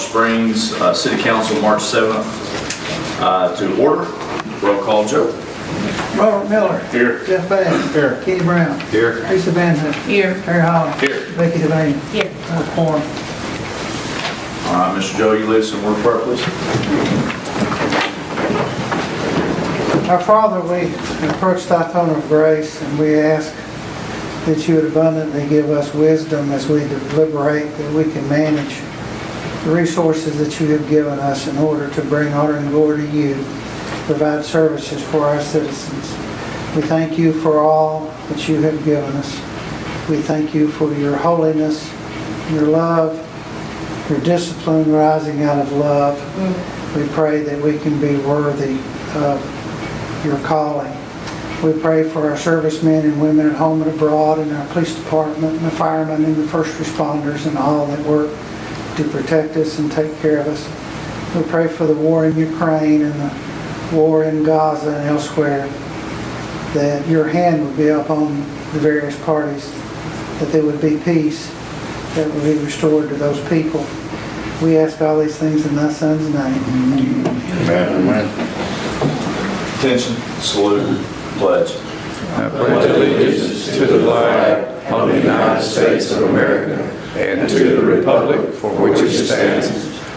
Springs City Council, March 7th, to order. Roll call, Joe. Robert Miller. Here. Jeff Bass. Here. Kenny Brown. Here. Teresa Van Hook. Here. Terry Holland. Here. Becky Devane. Here. Quorum. All right, Mr. Joe, you lead us in word prayer, please. Our Father, we approach thy throne of grace and we ask that you would abundantly give us wisdom as we deliberate, that we can manage the resources that you have given us in order to bring honor and glory to you, provide services for our citizens. We thank you for all that you have given us. We thank you for your holiness, your love, your discipline rising out of love. We pray that we can be worthy of your calling. We pray for our servicemen and women at home and abroad, and our police department, and the firemen and the first responders, and all that work to protect us and take care of us. We pray for the war in Ukraine and the war in Gaza and elsewhere, that your hand would be upon the various parties, that there would be peace that would be restored to those people. We ask all these things in thy Son's name. Amen. Attention, salute, pledge. I pledge allegiance to the flag of the United States of America and to the republic for which it stands,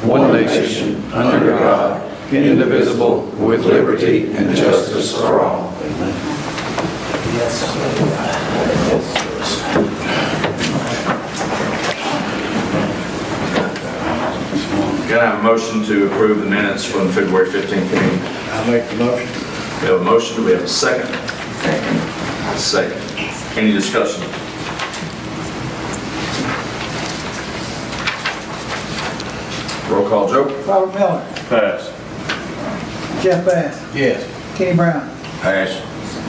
one nation, under God, indivisible, with liberty and justice for all. Can I have a motion to approve the minutes from the February 15th meeting? I'll make the motion. We have a motion. Do we have a second? Second. Any discussion? Roll call, Joe. Robert Miller. Pass. Jeff Bass. Yes. Kenny Brown. Pass.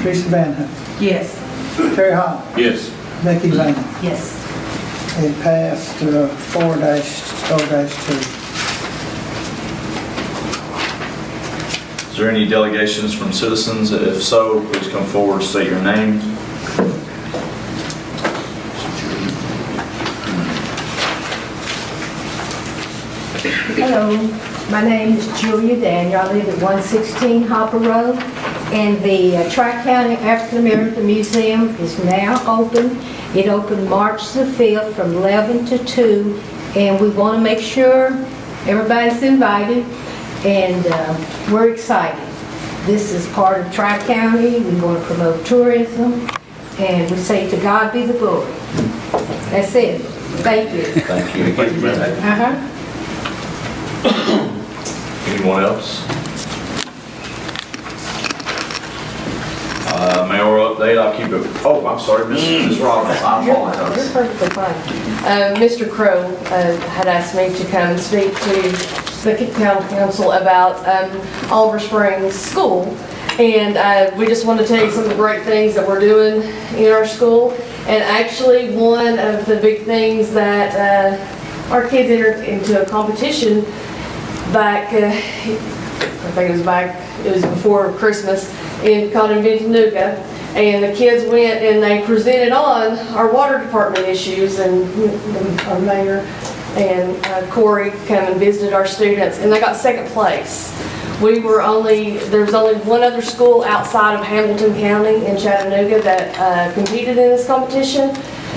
Teresa Van Hook. Yes. Terry Holland. Yes. Becky Devane. Yes. It passed 4-0-2. Is there any delegations from citizens? If so, please come forward, state your name. Hello, my name is Julia Daniel. I live at 116 Hopper Road, and the Tri-County African American Museum is now open. It opened March the 5th from 11 to 2, and we want to make sure everybody's invited, and we're excited. This is part of Tri-County. We want to promote tourism, and we say to God be the glory. That's it. Thank you. Thank you. Thank you, ma'am. Uh-huh. Anyone else? Mayoral update, I'll keep it. Oh, I'm sorry, Ms. Roberts, I You're apologize. perfectly fine. Mr. Crow had asked me to come and speak to the County Council about Oliver Springs School. And we just want to tell you some of the great things that we're doing in our school. And actually, one of the big things that our kids entered into a competition back, I think it was before Christmas, called Inventionuga, and the kids went and they presented on our water department issues, and our mayor and Corey come and visited our students, and they got second place. There was only one other school outside of Hamilton County in Chattanooga that competed in this competition,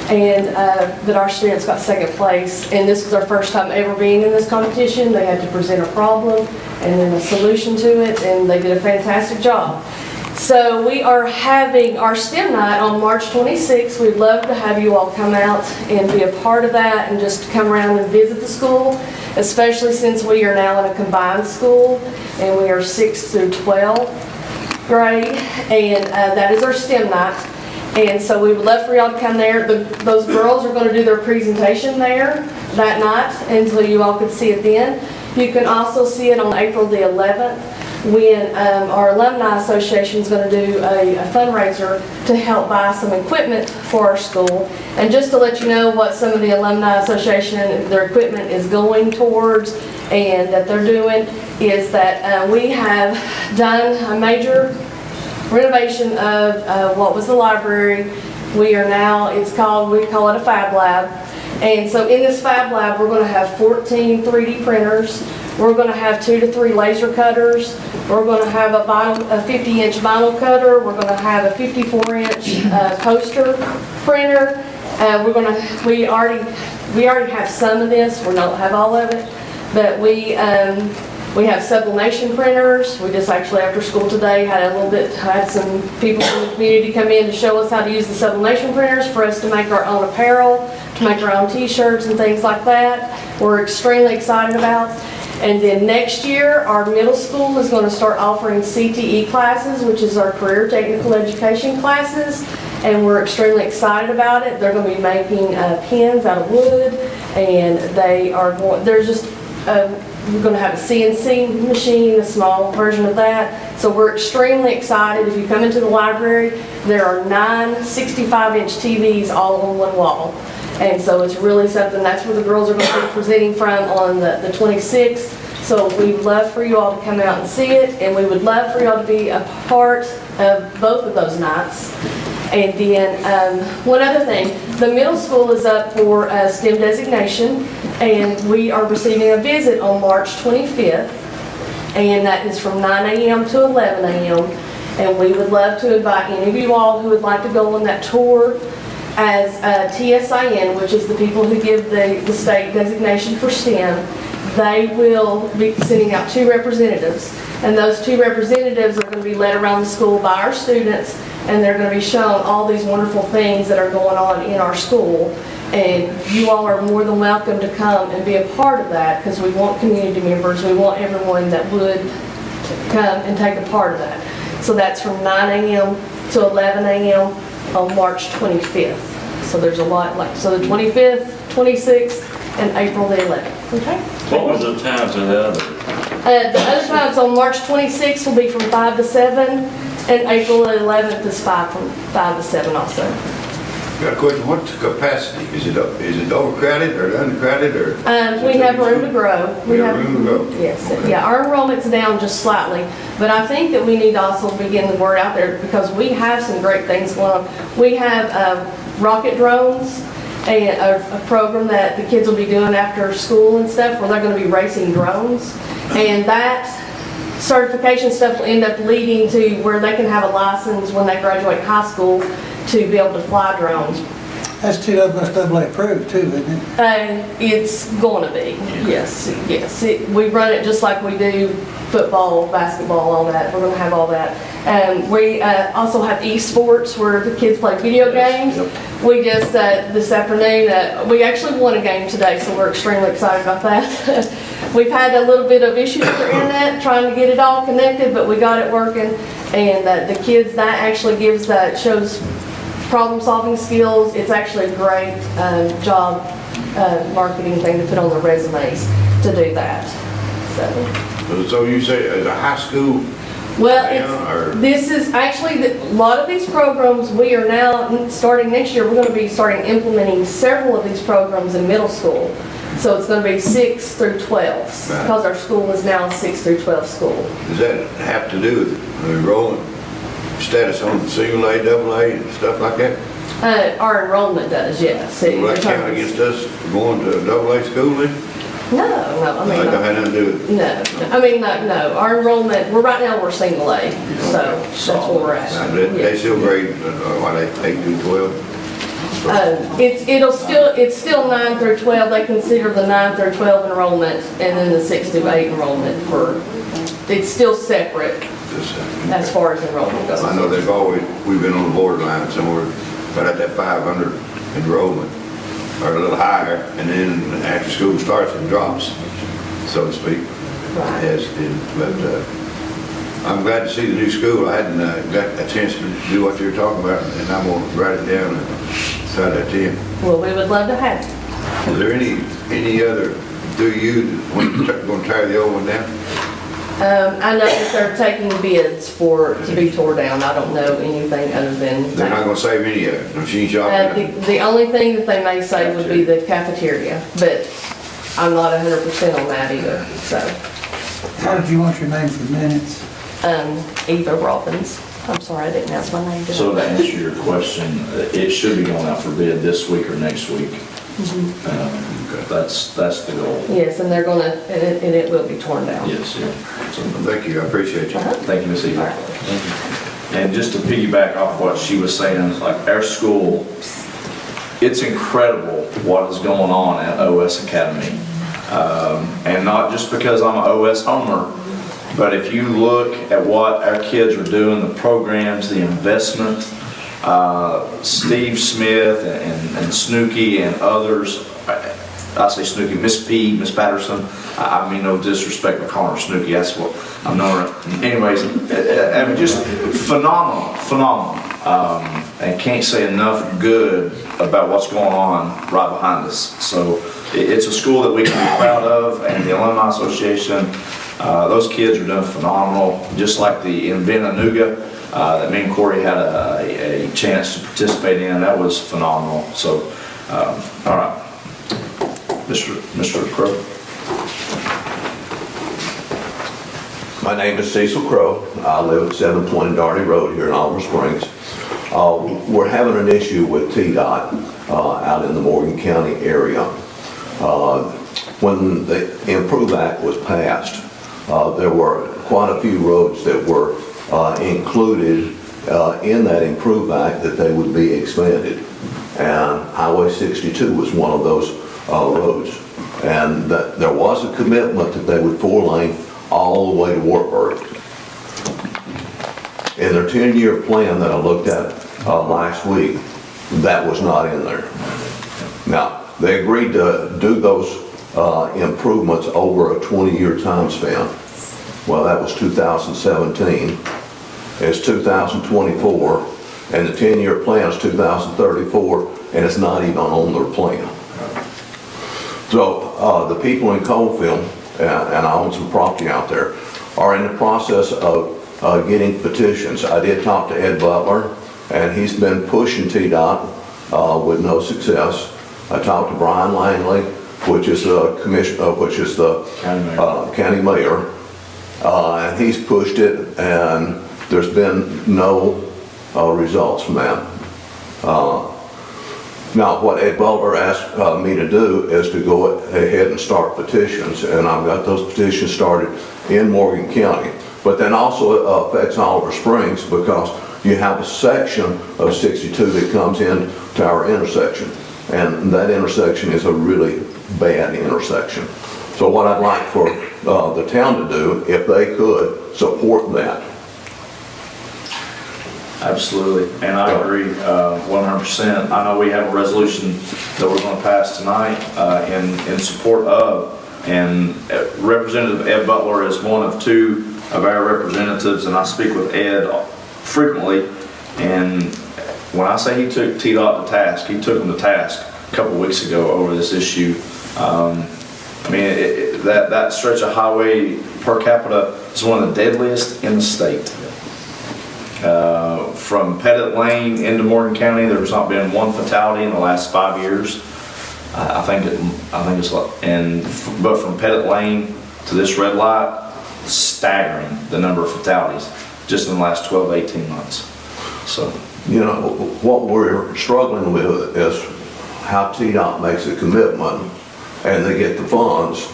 and that our students got second place. And this was their first time ever being in this competition. They had to present a problem and then a solution to it, and they did a fantastic job. So we are having our STEM night on March 26th. We'd love to have you all come out and be a part of that and just come around and visit the school, especially since we are now in a combined school and we are 6th through 12th grade, and that is our STEM night. And so we would love for y'all to come there. Those girls are going to do their presentation there that night, and so you all could see it then. You can also see it on April the 11th when our Alumni Association is going to do a fundraiser to help buy some equipment for our school. And just to let you know what some of the Alumni Association and their equipment is going towards and that they're doing is that we have done a major renovation of what was the library, We are now, we call it a Fab Lab. And so in this Fab Lab, we're gonna have 14 3D printers. We're gonna have 2 to 3 laser cutters. We're gonna have a 50-inch vinyl cutter. We're gonna have a 54-inch poster printer. We already have some of this. We don't have all of it, but we have sublimation printers. We just actually after school today had some people from the community come in to show us how to use the sublimation printers for us to make our own apparel, to make our own t-shirts and things like that. We're extremely excited about. And then next year, our middle school is going to start offering CTE classes, which is our career technical education classes. And we're extremely excited about it. They're going to be making pens out of wood, and we're going to have a CNC machine, a small version of that. So we're extremely excited. If you come into the library, there are 9 65-inch TVs all on one wall. And so it's really something, that's where the girls are going to be presenting from on the 26th. So we'd love for you all to come out and see it, and we would love for you all to be a part of both of those nights. And then one other thing, the middle school is up for STEM designation, and we are receiving a visit on March 25th, and that is from 9 a.m. to 11 a.m. And we would love to invite any of you all who would like to go on that tour as TSIN, which is the people who give the state designation for STEM. They will be sending out 2 representatives, and those 2 representatives are going to be led around the school by our students, and they're going to be shown all these wonderful things that are going on in our school. And you all are more than welcome to come and be a part of that, because we want community members, we want everyone that would come and take a part of that. So that's from 9 a.m. to 11 a.m. on March 25th. So there's a lot, so the 25th, 26th, and April the 11th, okay? What was the times of the other? The other times on March 26th will be from 5 to 7, and April the 11th is 5 to 7 also. Got a question, what's the capacity? Is it overcrowded or undercrowded or? We have room to grow. We have room to grow? Yes, Okay. yeah, our enrollment's down just slightly, but I think that we need to also begin the word out there, because we have some great things going on. We have rocket drones, and a program that the kids will be doing after school and stuff, where they're going to be racing drones, and that certification stuff will end up leading to where they can have a license when they graduate high school to be able to fly drones. That's TSSAA approved too, isn't it? It's going to be, yes. We run it just like we do football, basketball, all that. We're going to have all that. We also have esports where the kids play video games. We just, this afternoon, we actually won a game today, so we're extremely excited about that. We've had a little bit of issues with our internet, trying to get it all connected, but we got it working. And the kids, that actually shows problem-solving skills. It's actually a great job marketing thing to put on their resumes to do that. So you say as a high school? Well, this is actually, a lot of these programs, we are now, starting next year, we're going to be starting implementing several of these programs in middle school. So it's going to be 6 through 12, because our school is now a 6 through 12 school. Does that have to do with enrollment status on single A, double A, and stuff like that? Our enrollment does, yes. Will that count against us going to a double A school then? No, I mean, That don't have nothing to do with it. no. Our enrollment, right now we're single A, so that's where we're at. They still grade, what, 8 through 12? It's still 9 through 12. They consider the 9 through 12 enrollment, and then the 6 through 8 enrollment it's still separate as far as enrollment goes. I know we've been on the borderline somewhere, but at that 500 enrollment, or a little higher, and then after school starts, it drops, so to speak. Right. Yes, but I'm glad to see the new school. I hadn't got a chance to do what you were talking about, and I'm going to write it down and try that to you. Well, we would love to have it. Is there any other, through you, when you're going to tear the old one down? I know that they're taking bids to be tore down. I don't know anything other than They're not that. going to save any of it, machine shop? The only thing that they may say would be the cafeteria, but I'm not 100% on that either, so. How did you want your name for the minutes? Eva Robbins. I'm sorry, I didn't ask my name. did I? So to answer your question, it should be going out for bid this week or next week. That's the goal. Yes, and they're gonna, and it will be torn down. Yes, yeah. So, Thank you, I appreciate you. thank you, Ms. All Eva. right. And just to piggyback off what she was saying, like our school, it's incredible what is going on at OS Academy. And not just because I'm an OS homer, but if you look at what our kids are doing, the programs, the investment, Steve Smith and Snooky and others, I say Snooky, Miss P, Miss Patterson, I mean no disrespect to calling her Snooky, that's what I'm knowing her. Anyways, I mean just phenomenal. And can't say enough good about what's going on right behind us. So it's a school that we can be proud of, and the Alumni Association, those kids are doing phenomenal, just like the Invent Anuga that me and Corey had a chance to participate in. That was phenomenal. So, all right, Mr. Crow. My name is Cecil Crow. I live at 720 Darty Road here in Oliver Springs. We're having an issue with TDOT out in the Morgan County area. When the Improve Act was passed, there were quite a few roads that were included in that Improve Act that they would be expanded. And Highway 62 was one of those roads. And that there was a commitment that they would 4-lane all the way to Wartburg. In their 10-year plan that I looked at last week, that was not in there. Now, they agreed to do those improvements over a 20-year time span. Well, that was 2017. It's 2024, and the 10-year plan is 2034, and it's not even on their plan. So the people in Coalfield, and I own some property out there, are in the process of getting petitions. I did talk to Ed Butler, and he's been pushing TDOT with no success. I talked to Brian Langley, which is the county mayor, and he's pushed it, and there's been no results from that. Now, what Ed Butler asked me to do is to go ahead and start petitions, and I've got those petitions started in Morgan County. But then also affects Oliver Springs because you have a section of 62 that comes in to our intersection, and that intersection is a really bad intersection. So what I'd like for the town to do, if they could, support that. Absolutely, and I agree 100%. I know we have a resolution that we're going to pass tonight in support of, and Representative Ed Butler is one of 2 of our representatives, and I speak with Ed frequently, and when I say he took TDOT to task, he took them to task a couple weeks ago over this issue. I mean, that stretch of highway per capita is one of the deadliest in the state. From Pettit Lane into Morgan County, there's not been one fatality in the last 5 years. I think it's like, but from Pettit Lane to this red light, staggering the number of fatalities just in the last 12, 18 months. So, You know, what we're struggling with is how TDOT makes a commitment and they get the funds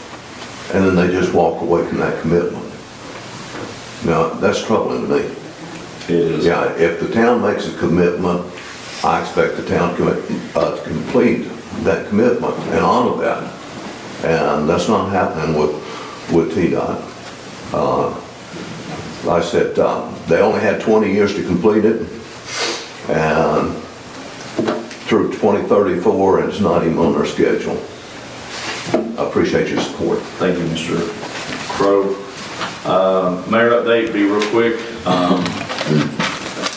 and then they just walk away from that commitment. Now, that's troubling to me. it is. Yeah, if the town makes a commitment, I expect the town to complete that commitment and honor that. And that's not happening with TDOT. Like I said, they only had 20 years to complete it, and through 2034, and it's not even on their schedule. I appreciate your support. Thank you, Mr. Crow. Mayor update, be real quick.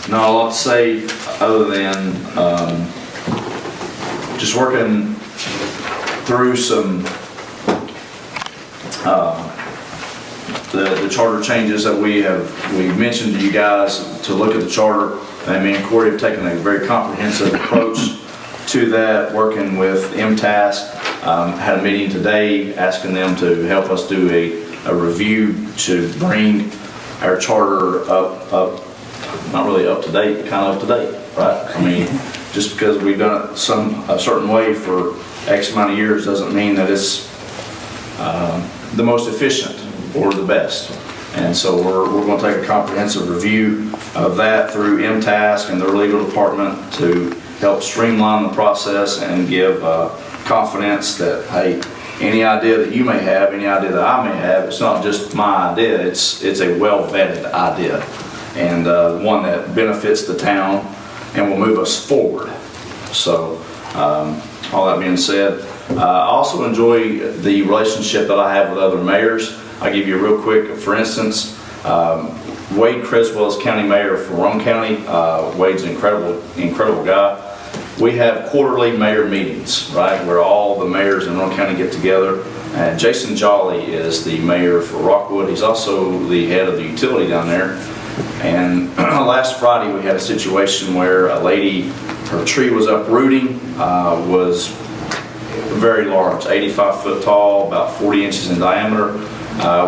Not a lot to say other than just working through some the charter changes that we mentioned to you guys to look at the charter. And me and Corey have taken a very comprehensive approach to that, working with MTask. Had a meeting today asking them to help us do a review to bring our charter up not really up to date, kind of up to date, right? I mean, just because we've done it a certain way for X amount of years doesn't mean that it's the most efficient or the best. And so we're going to take a comprehensive review of that through MTask and their legal department to help streamline the process and give confidence that, hey, any idea that you may have, any idea that I may have, it's not just my idea, it's a well-vetted idea, and one that benefits the town and will move us forward. So, all that being said, I also enjoy the relationship that I have with other mayors. I'll give you a real quick, for instance, Wade Criswell is county mayor for Roane County. Wade's an incredible guy. We have quarterly mayor meetings, right, where all the mayors in Roane County get together. And Jason Jolly is the mayor for Rockwood. He's also the head of the utility down there. And last Friday we had a situation where a lady, her tree was uprooting, was very large, 85 foot tall, about 40 inches in diameter,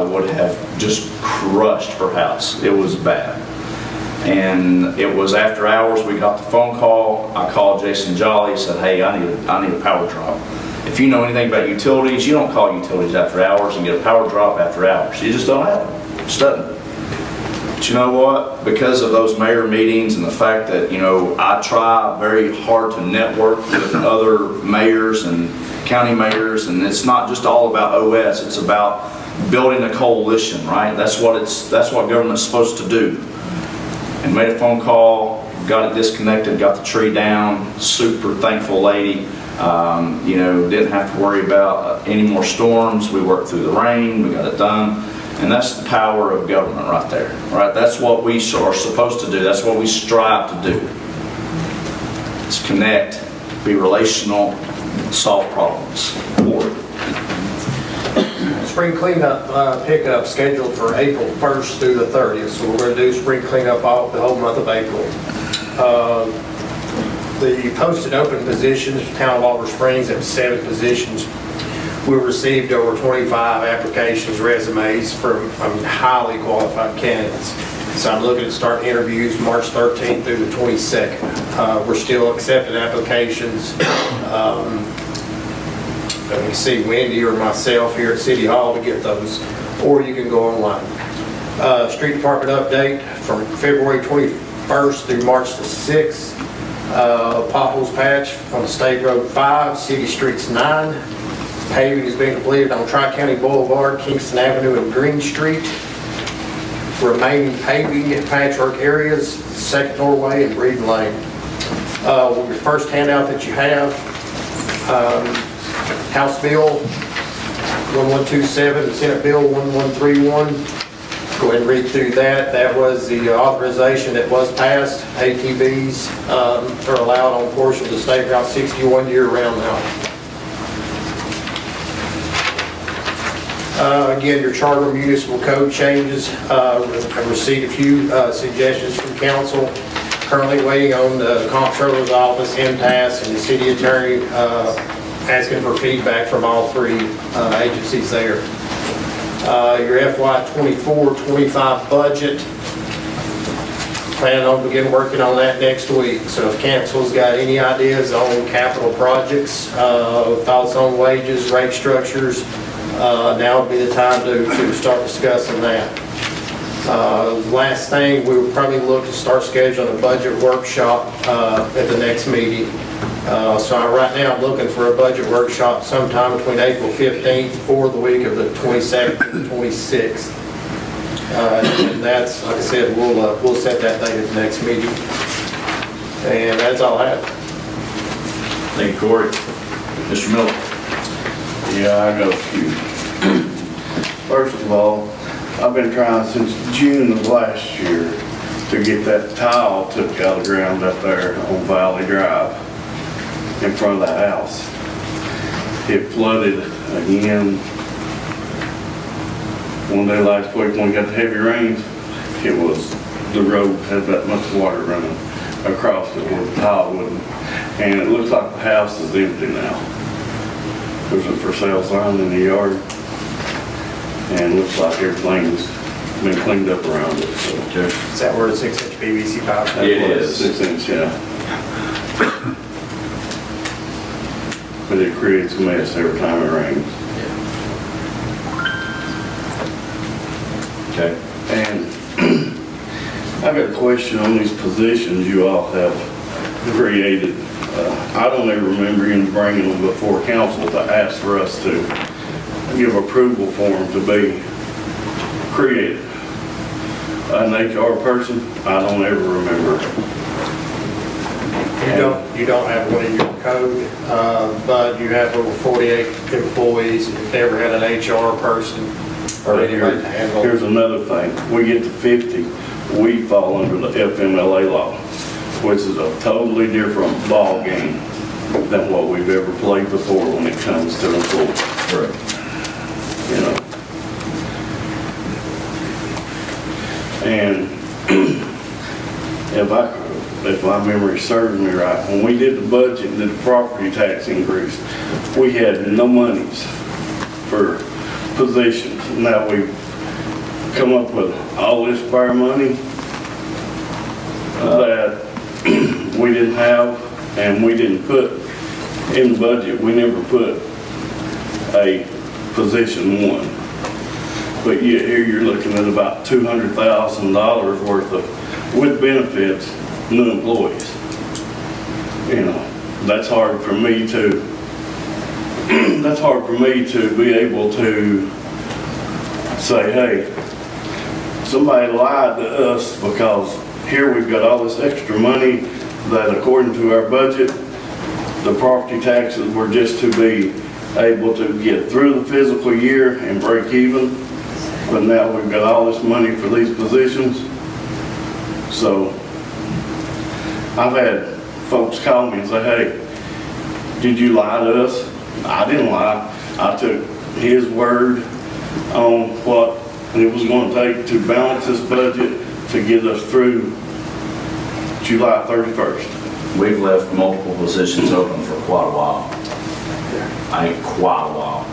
would have just crushed her house. It was bad. And it was after hours, we got the phone call. I called Jason Jolly, said, hey, I need a power drop. If you know anything about utilities, you don't call utilities after hours and get a power drop after hours. You just don't have it. It just doesn't. But you know what? Because of those mayor meetings and the fact that, you know, I try very hard to network with other mayors and county mayors, and it's not just all about OS, it's about building a coalition, right? That's what government's supposed to do. And made a phone call, got it disconnected, got the tree down, super thankful lady. You know, didn't have to worry about any more storms. We worked through the rain, we got it done. And that's the power of government right there, right? That's what we are supposed to do. That's what we strive to do. It's connect, be relational, solve problems. Forward. Spring cleanup pickup scheduled for April 1st through the 30th. So we're going to do spring cleanup all the whole month of April. The posted open positions, town of Oliver Springs, have 7 positions. We received over 25 applications, resumes from highly qualified candidates. So I'm looking to start interviews March 13th through the 22nd. We're still accepting applications. You can see Wendy or myself here at City Hall to get those, or you can go online. Street Department update from February 21st through March the 6th. Potholes patch on State Road 5, City Streets 9. Paving has been completed on Tri-County Boulevard, Kingston Avenue, and Green Street. Remaining paving in patchwork areas, Second Norway and Breeden Lane. Your first handout that you have, House Bill 1127, Senate Bill 1131. Go ahead and read through that. That was the authorization that was passed. ATVs are allowed on portion of the State Route 61 year-round now. Again, your charter municipal code changes. I've received a few suggestions from council. Currently waiting on the comptroller's office, MTask, and the city attorney, asking for feedback from all 3 agencies there. Your FY 24-25 budget, planning on beginning working on that next week. So if council's got any ideas on capital projects, thoughts on wages, rate structures, now would be the time to start discussing that. Last thing, we would probably look to start scheduling a budget workshop at the next meeting. So right now I'm looking for a budget workshop sometime between April 15th or the week of the 22nd and 26th. And that's, like I said, we'll set that date at the next meeting. And that's all I have. Thank you, Corey. Mr. Miller. Yeah, I got a few. First of all, I've been trying since June of last year to get that tile took out of the ground up there on Valley Drive in front of the house. It flooded again one day last week when we got the heavy rains. The road had that much water running across it where the tile wouldn't. And it looks like the house is empty now. There's a for sale sign in the yard, and it looks like everything's been cleaned up around it, so. Is that where the 6-inch PVC pipe? It is. 6 inch, yeah. But it creates a mess every time it rains. Okay. And I got a question on these positions you all have created. I don't ever remember even bringing them before council to ask for us to give approval for them to be created. An HR person, I don't ever remember. You don't have one in your code, but you have over 48 employees. You've never had an HR person or anybody to handle. Here's another thing. We get to 50, we fall under the FMLA law, which is a totally different ball game than what we've ever played before when it comes to employees. Correct. You know. And if my memory serves me right, when we did the budget and did the property tax increase, we had no monies for positions. Now we've come up with all this fire money that we didn't have and we didn't put in the budget. We never put a position one. But yet here you're looking at about $200,000 worth of, with benefits, new employees. You know, that's hard for me to, be able to say, hey, somebody lied to us because here we've got all this extra money that according to our budget, the property taxes were just to be able to get through the fiscal year and break even. But now we've got all this money for these positions. So I've had folks call me and say, hey, did you lie to us? I didn't lie. I took his word on what it was going to take to balance this budget to get us through July 31st. We've left multiple positions open for quite a while. I mean, quite a while.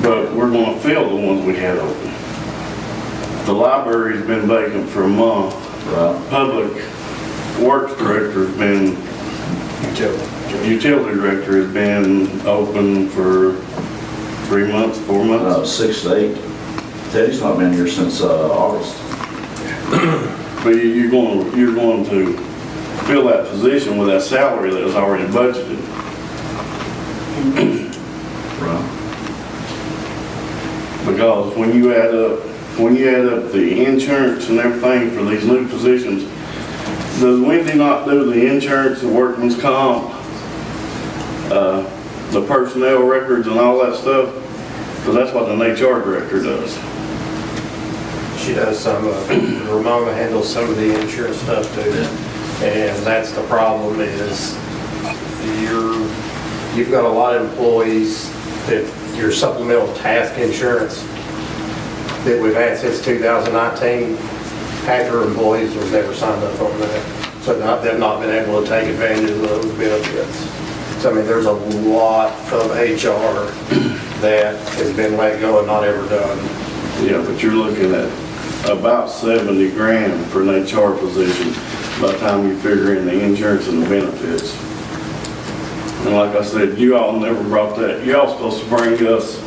But we're going to fill the ones we had open. The library's been vacant for a month. Right. Public Works Director's been, Utility Director has been open for 3 months, 4 months. 6 to 8. Teddy's not been here since August. But you're going to fill that position with that salary that was already budgeted. Right. Because when you add up the insurance and everything for these new positions, does Wendy not do the insurance, the workman's comp, the personnel records and all that stuff? Because that's what an HR director does. She does some, Ramona handles some of the insurance stuff too. And that's the problem is you've got a lot of employees that your supplemental task insurance that we've had since 2019, half your employees have never signed up on that. So they've not been able to take advantage of those benefits. So I mean, there's a lot of HR that has been let go and not ever done. Yeah, but you're looking at about 70 grand for an HR position by the time you figure in the insurance and the benefits. And like I said, you all never brought that. You all supposed to bring us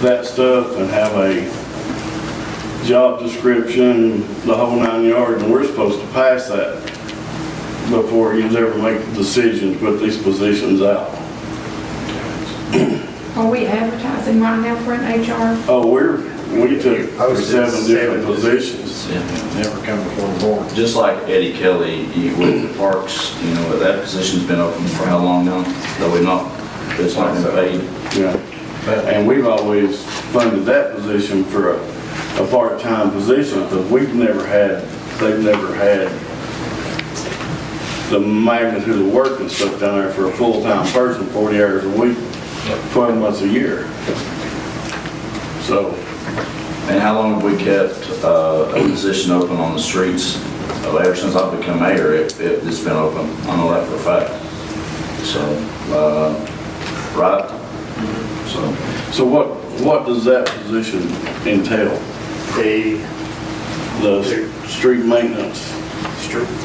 that stuff and have a job description, the whole 9 yards, and we're supposed to pass that before you ever make the decision to put these positions out. Are we advertising right now for an HR? Oh, we took for 7 different positions. Never come before the board. Just like Eddie Kelly with the parks, you know, that position's been open for how long now? That it's not been paid. Yeah, and we've always funded that position for a part-time position, because they've never had the magnitude of work and stuff down there for a full-time person, 40 hours a week, 12 months a year. So. And how long have we kept a position open on the streets? Ever since I've become mayor, it's been open. I know that for a fact. So, right? So what does that position entail? the street maintenance.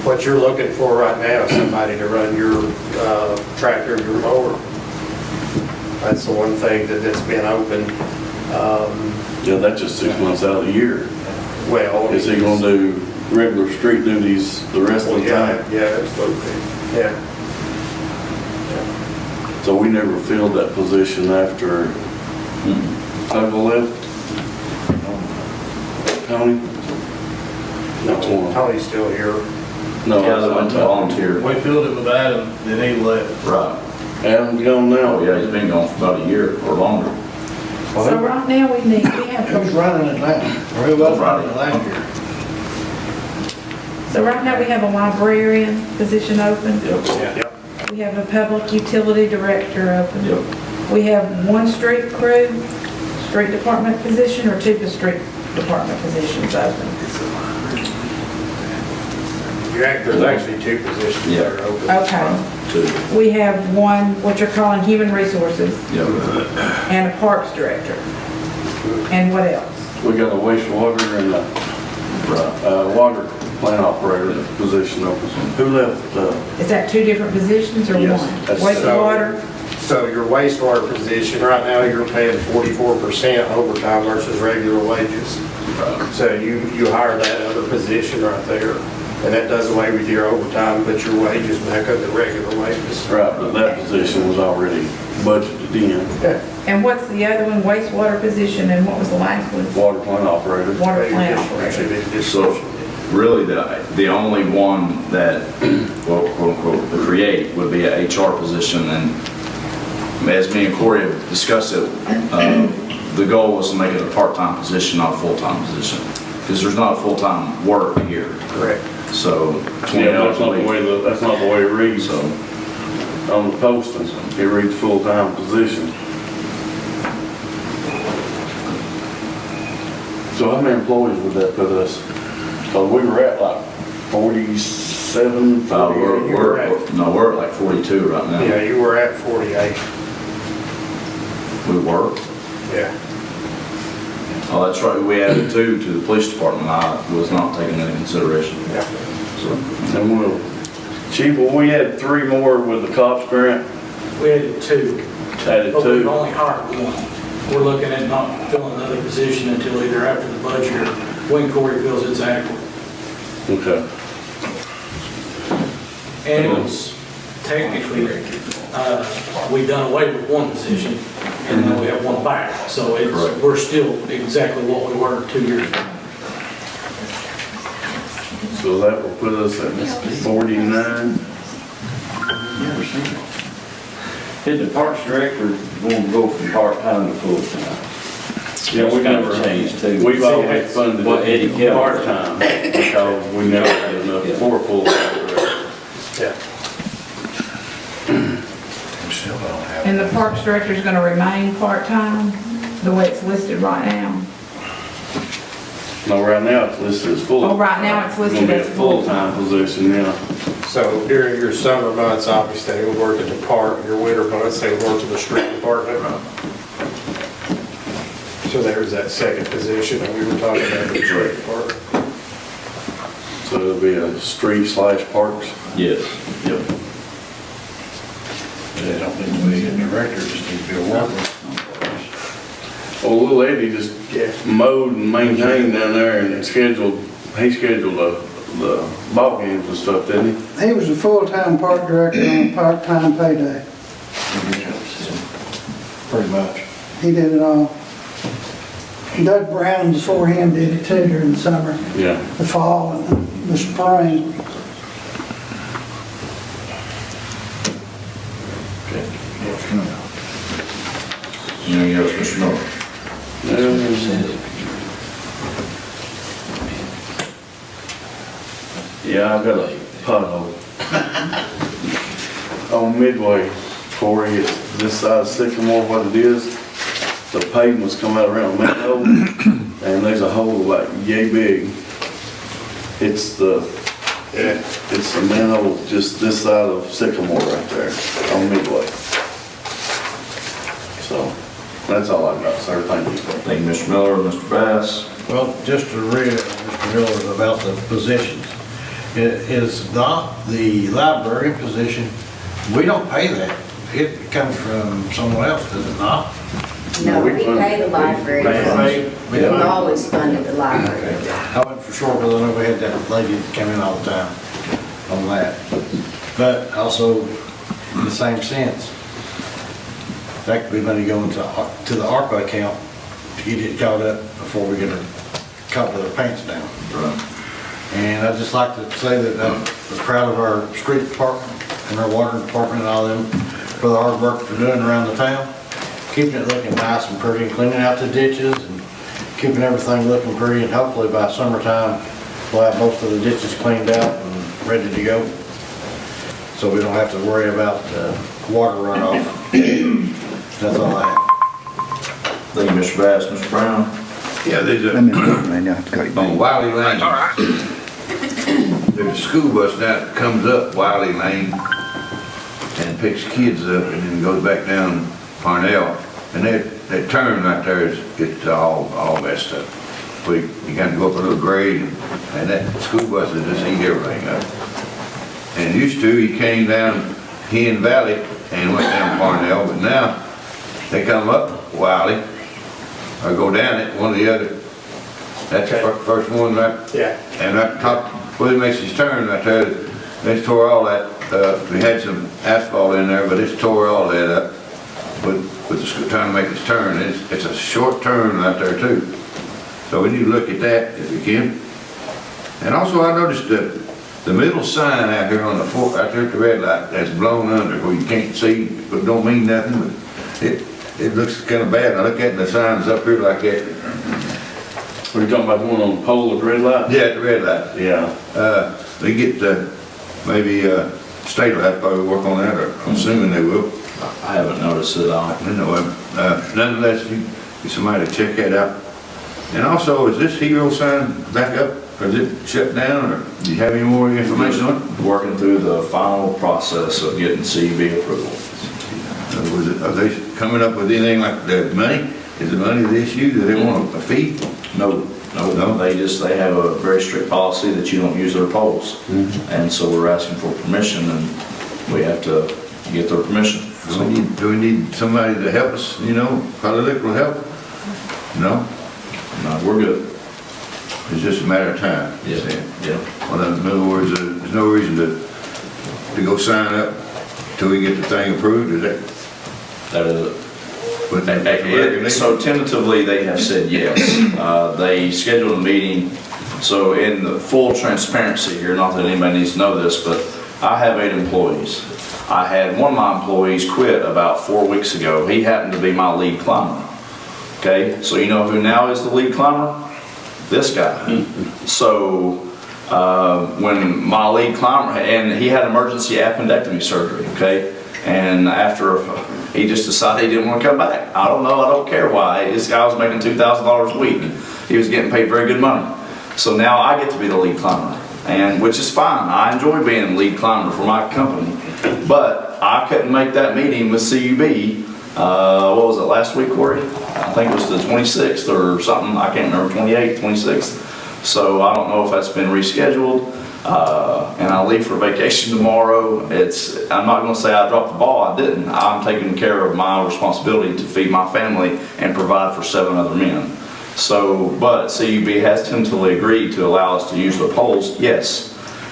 What you're looking for right now is somebody to run your tractor, your mower. That's the one thing that's been open. Yeah, that's just 6 months out of the year. Well. Is he gonna do regular street duties the rest of the time? Yeah, absolutely. Yeah. So we never filled that position after Tuggle left? Tony? Which one? Tony's still here. No, Yeah, they went to Tony. volunteer. We filled it with Adam, then he left. Right. Adam's gone now. Oh, yeah, he's been gone for about a year or longer. So right now, we have, Who's running it now? Or who was running it last year? so right now we have a librarian position open. Yep. Yep. We have a public utility director open. Yep. We have one street crew, street department position, or two street department positions open. There's actually two positions that are open. Okay. Two. We have one, what you're calling human resources, Yep. and a parks director. And what else? We got a wastewater and a water plant operator position open. Who left? Is that two different positions or Yes, one? that's- Wastewater? So your wastewater position, right now, you're paying 44% overtime versus regular wages. So you hire that other position right there, and that does away with your overtime, but your wages back up to regular wages. Right, but that position was already budgeted in. And what's the other one, wastewater position, and what was the last one? Water plant operator. Water plant Actually, operator. they just- So really, the only one that, well, quote unquote, the create would be a HR position. And as me and Corey have discussed it, the goal was to make it a part-time position, not a full-time position. Because there's not full-time work here. Correct. So 20 Yeah, hours that's a not the week. way, that's not the way it reads So, on the posting. It reads full-time position. So how many employees would that put us? Because we were at like 47, 48. we're at like 42 right now. Yeah, you were at 48. We were. Yeah. Oh, that's right, we added 2 to the police department. I was not taking into consideration. Yeah. And we'll, Chief, well, we had 3 more with the cops grant, We added 2, added but we've 2. only hired 1. We're looking at not filling another position until either after the budget or when Corey feels it's adequate. Okay. And it was technically, we done away with 1 position, and now we have 1 back. So it's, we're still exactly what we were 2 years ago. So that will put us at 49. Did the parks director want to go from part-time to full-time? Yeah, we That's never gotta change too. We've always funded What Eddie it Kelly- part-time because we never had enough for full-time. Yeah. And the parks director is going to remain part-time, the way it's listed right now? No, right now it's listed as full. Oh, right now it's listed Gonna be a as full-time. full-time position now. So during your summer months, obviously, they would work at the park. Your winter months, they would work at the street department. So there's that second position that we were talking about, the street department. So it'll be a street/parks. Yes. Yep. They don't need to be a director, just need to be a worker. Well, little Eddie just mowed and maintained down there and he scheduled the ball games and stuff, didn't he? He was a full-time park director on a part-time payday. Pretty much. He did it all. Doug Brown before him did it too during the summer, Yeah. the fall, and the spring. Anything else, Mr. Miller? Yeah, I've got a pothole. On Midway, Corey, it's this side of Sycamore, what it is, the pavements come out around the manhole, and there's a hole like yay big. It's the manhole just this side of Sycamore right there on Midway. So, That's all I've got, sir, thank you. Thank you, Mr. Miller. Mr. Bass? Well, just to read Mr. Miller about the positions. It is not the librarian position, we don't pay that. It comes from someone else, does it not? No, we pay the library. We've always funded the library. I went for sure because I know we had that lady that came in all the time on that. But also, in the same sense, that could be money going to the ARPA account to get it caught up before we get caught with our pants down. Right. And I'd just like to say that I'm proud of our street department and our water department and all them for the hard work they're doing around the town. Keeping it looking nice and pretty and cleaning out the ditches and keeping everything looking pretty. And hopefully by summertime, we'll have most of the ditches cleaned out and ready to go. So we don't have to worry about water runoff. That's all I have. Thank you, Mr. Bass. Mr. Brown? Yeah, there's a, on Wiley Lane. There's a school bus now that comes up Wiley Lane and picks kids up and then goes back down Parnell. And that turn right there it's all messed up. You got to go up a little grade and that school bus is just eat everything up. And used to, he came down Hen Valley and went down Parnell, but now they come up Wiley or go down it, one or the other. That's the first one right. Yeah. And right top, where he makes his turn right there, they tore all that, we had some asphalt in there, but it's tore all that up with the trying to make his turn. It's a short turn right there too. So we need to look at that if we can. And also I noticed that the middle sign out here on the fork, out there at the red light, that's blown under where you can't see, but don't mean nothing, but it looks kind of bad. I look at the signs up here like that. What are you talking about, the one on the pole at the red light? Yeah, at the red light. Yeah. They get, maybe, state will have to probably work on that, or I'm assuming they will. I haven't noticed it. Nonetheless, if you get somebody to check that out. And also, is this Hero sign back up, or is it shut down, or do you have any more information on it? Working through the final process of getting CUB approval. Are they coming up with anything like the money? Is the money the issue? Do they want a fee? No. They have a very strict policy that you don't use their poles. And so we're asking for permission and we have to get their permission. Do we need somebody to help us, political help? No? No, we're good. It's just a matter of time? Yeah. Well, in other words, there's no reason to go sign up till we get the thing approved, is that? That is it. So tentatively, they have said yes. They scheduled a meeting. So in the full transparency here, not that anybody needs to know this, but I have 8 employees. I had one of my employees quit about 4 weeks ago. He happened to be my lead climber. Okay, so you know who now is the lead climber? This guy. So when my lead climber, and he had emergency appendectomy surgery, okay? And after, he just decided he didn't want to come back. I don't know, I don't care why. This guy was making $2,000 a week. He was getting paid very good money. So now I get to be the lead climber, and which is fine. I enjoy being the lead climber for my company. But I couldn't make that meeting with CUB, what was it, last week, Corey? I think it was the 26th or something, I can't remember, 28th, 26th. So I don't know if that's been rescheduled. And I leave for vacation tomorrow. I'm not gonna say I dropped the ball, I didn't. I'm taking care of my responsibility to feed my family and provide for 7 other men. So, but CUB has tentatively agreed to allow us to use the poles, yes.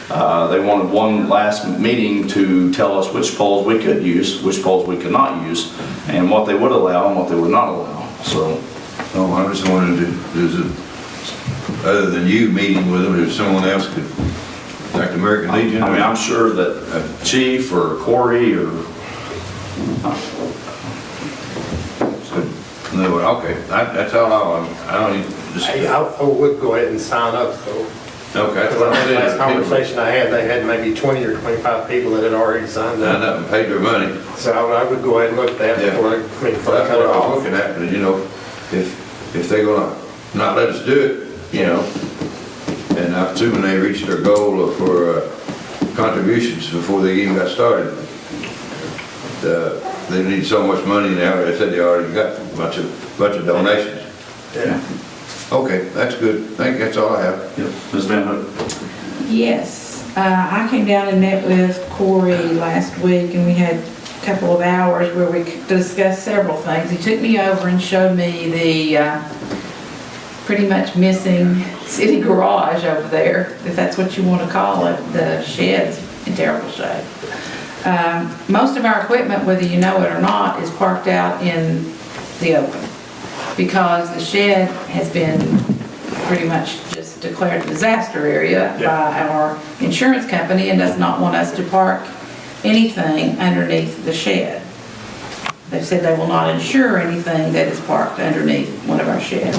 They wanted one last meeting to tell us which poles we could use, which poles we could not use, and what they would allow and what they would not allow, so. Oh, I just wanted other than you meeting with them, if someone else could, like the American Legion? I mean, I'm sure that a chief or Corey or. No, okay, that's all I don't even. Hey, I would go ahead and sign up though. Okay. Because the last conversation I had, they had maybe 20 or 25 people that had already signed up. Signed up and paid their money. So I would go ahead and look at that before I Well, that's what I was looking at, but if they're gonna not let us do it, and I'm assuming they reached their goal for contributions before they even got started. They need so much money now, they said they already got a bunch of donations. Yeah. Okay, that's good. I think that's all I have. Ms. Van Hook? Yes, I came down and met with Corey last week, and we had a couple of hours where we discussed several things. He took me over and showed me the pretty much missing city garage over there, if that's what you want to call it. The shed's in terrible shape. Most of our equipment, whether you know it or not, is parked out in the open because the shed has been pretty much just declared a disaster area by our insurance company and does not want us to park anything underneath the shed. They've said they will not insure anything that is parked underneath one of our sheds.